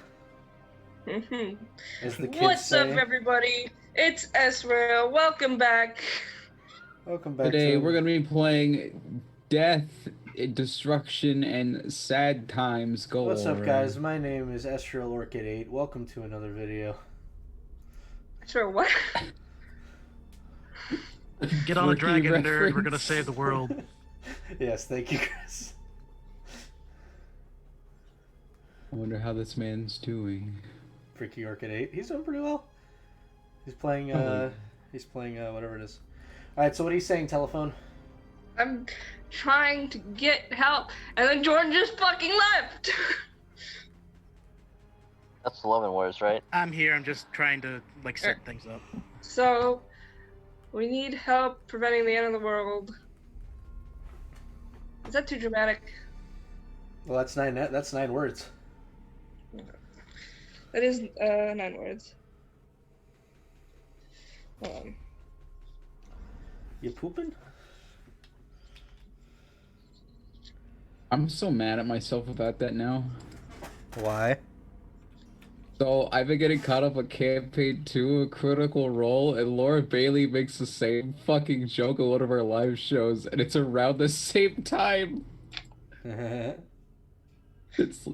As the kids What's say. up, everybody? It's Ezra. Welcome back. Welcome back. Today we're gonna be playing Death, Destruction, and Sad Times Galore. What's up, guys? My name is Estriel Orchid 8. Welcome to another video. Sure, what? Get on a Rookie dragon, nerd. We're reference. gonna save the world. Yes, thank you, Chris. I wonder how this man's doing. Freaky Orchid 8. He's doing pretty well. He's playing, whatever it is. Alright, so what are you saying, telephone? I'm trying to get help, and then Jordan just fucking left. That's 11 words, right? I'm here. I'm just trying to set things up. So, we need help preventing the end of the world. Is that too dramatic? Well, that's 9 words. That is 9 words. You pooping? I'm so mad at myself about that now. Why? So I've been getting caught up with Campaign 2, a Critical Role, and Laura Bailey makes the same fucking joke on one of our live shows, and it's around the same time. It's...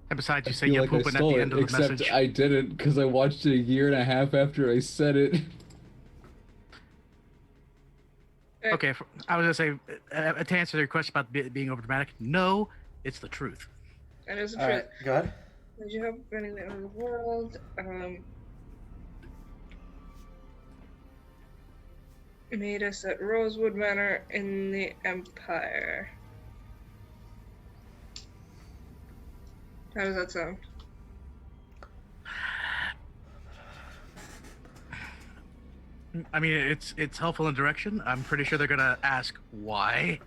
And besides, you say feel you're like I pooping at stole the it, end of the except message. I didn't, because I watched it a year and a half after I said it. Okay, I was gonna say, to answer your question about being overdramatic, no, it's the truth. That is the All truth. right, go ahead. Did you help preventing the end of the world? Meet us at Rosewood Manor in the Empire. How does that sound? I mean, it's helpful in direction. I'm pretty sure they're gonna ask why,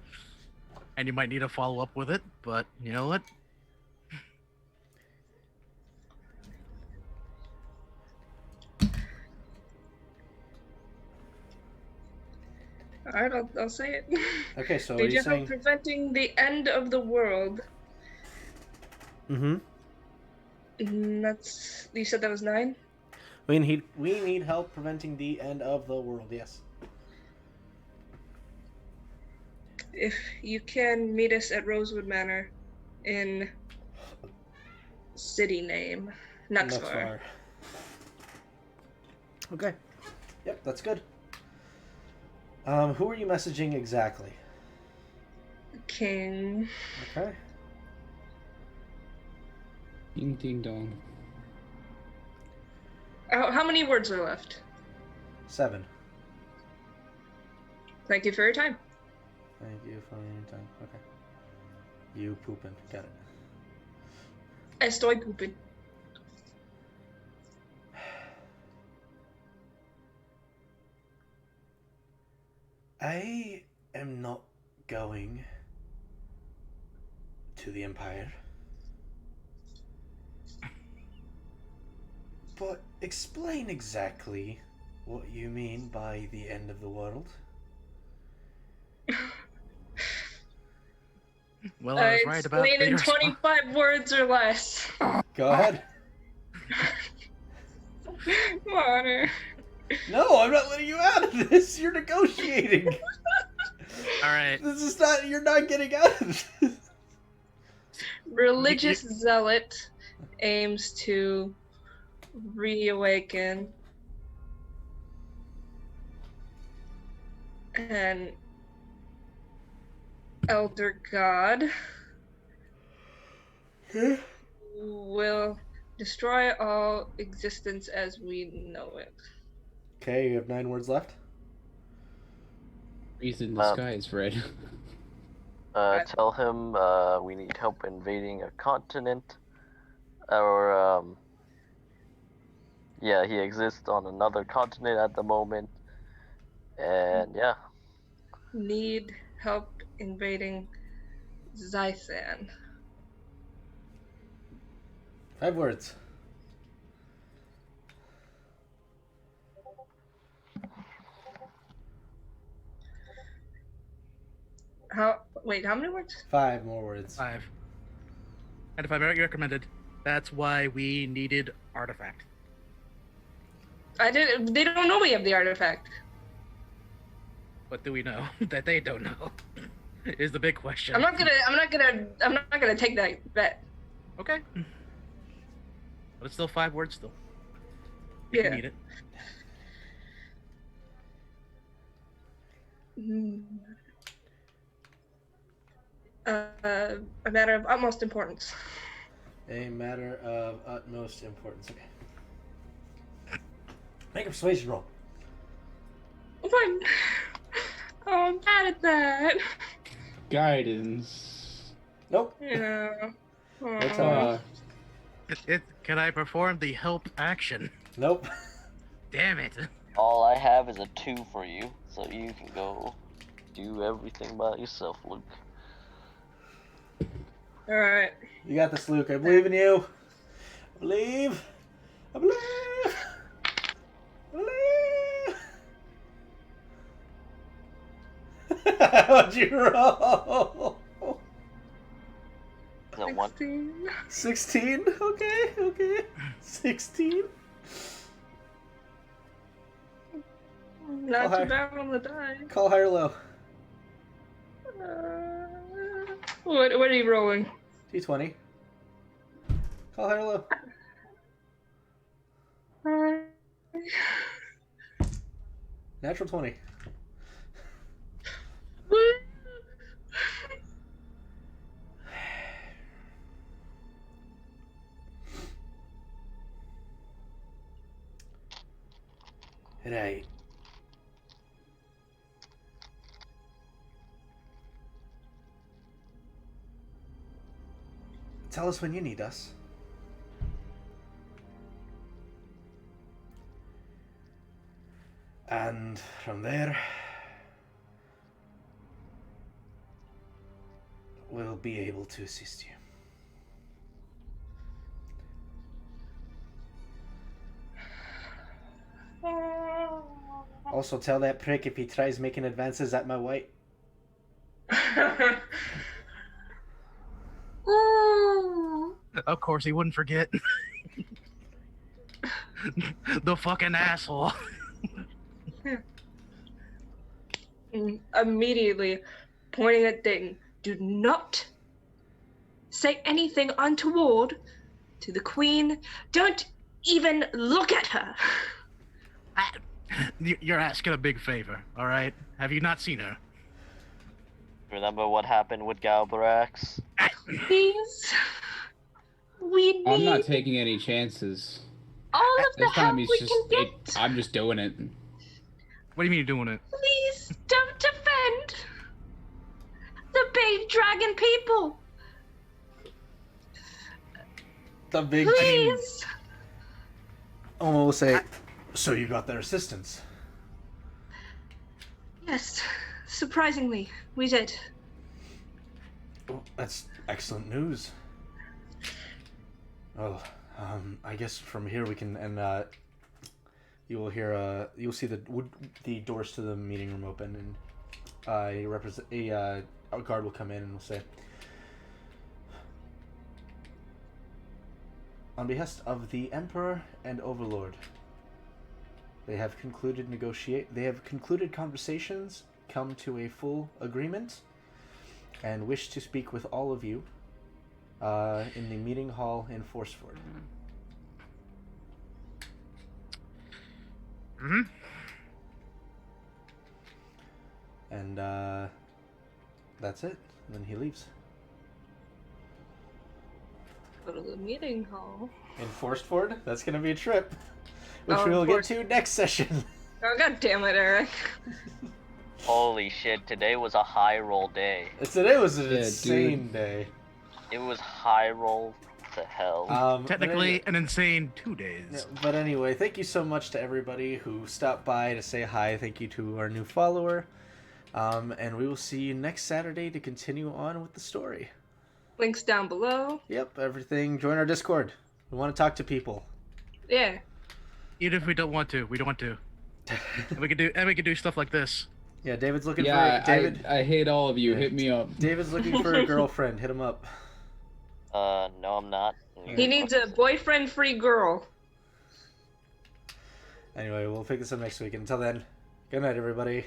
and you might need to follow up with it, but you know what? All right, I'll say it. Okay, so are Need you your help saying? preventing the end of the world. Mm-hmm. That's you said that was 9. We need help preventing the end of the world. Yes. If you can meet us at Rosewood Manor in city name, Nuxvar. Okay. Yep, that's good. Who are you messaging exactly? King. Okay. Ding ding dong. How many words are left? 7. Thank you for your time. Thank you for your time. Okay. You pooping. Got it. Estoy pooping. I am not going to the Empire. But explain exactly what you mean by the end of the world. Well, I was right about explain in Vader's 25 words or less. Go ahead. Water. No, I'm not letting you out of this. You're negotiating. All right. This is not. You're not getting out of this. Religious zealot aims to reawaken an elder god will destroy all existence as we know it. Okay, you have 9 words left. Reason the sky is red. Tell him we need help invading a continent. Or, yeah, he exists on another continent at the moment. And, yeah. Need help invading Zythan. 5 words. How many words? 5 more words. 5. And if I recommended, that's why we needed artifact. They don't know we have the artifact. What do we know that they don't know? Is the big question. I'm not gonna take that bet. Okay. But it's still 5 words still. If you need it. A matter of utmost importance. A matter of utmost importance. Okay. Make a persuasion roll. What? Oh, I'm bad at that. Guidance. Nope. Yeah. That's Can I perform the help action? Nope. Damn it. All I have is a 2 for you, so you can go do everything by yourself, Luke. Alright. You got this, Luke. I believe in you. I believe. I believe. I believe. How'd you roll? Is that one? 16. 16? Okay. 16? Not too bad on the die. Call high or low. What are you rolling? D20. Call high or low. Natural 20. Right. Tell us when you need us. And from there, will be able to assist you. Also, tell that prick if he tries making advances at my white. Of course, he wouldn't forget. The fucking asshole. Immediately pointing at Dayton, do not say anything untoward to the queen. Don't even look at her. You're asking a big favor, all right? Have you not seen her? Remember what happened with Galbrax? Please. We I'm not need taking any chances. all of the This time help he's we just. can get. I'm just doing it. What do you mean you're doing it? Please don't defend the big dragon people. The big Please. Oh, we'll say, so you got their assistance. Yes, surprisingly, we did. Oh, that's excellent news. Well, I guess from here we can, and you will hear, you'll see the doors to the meeting room open, and a guard will come in and will say, on behest of the Emperor and Overlord, they have concluded conversations, come to a full agreement, and wish to speak with all of you in the meeting hall in Forceford. Mm-hmm. And that's it. And then he leaves. Go to the meeting hall. In Forceford? That's going to be a trip, which Oh, we will get to next session. Oh, god damn it, Eric. Holy shit, today was a high roll day. Today was an Yeah, insane dude. day. It was high roll to hell. Technically, an insane 2 days. Yeah, but anyway, thank you so much to everybody who stopped by to say hi. Thank you to our new follower. And we will see you next Saturday to continue on with the story. Links down below. Yep, everything. Join our Discord. We want to talk to people. Yeah. Even if we don't want to, we don't want to. And we can do stuff like this. Yeah, David's looking Yeah, for David. I hate all of you. Hit me up. David's looking for a girlfriend. Hit him up. No, I'm not. He needs a boyfriend-free girl. Anyway, we'll pick this up next week. Until then, good night, everybody.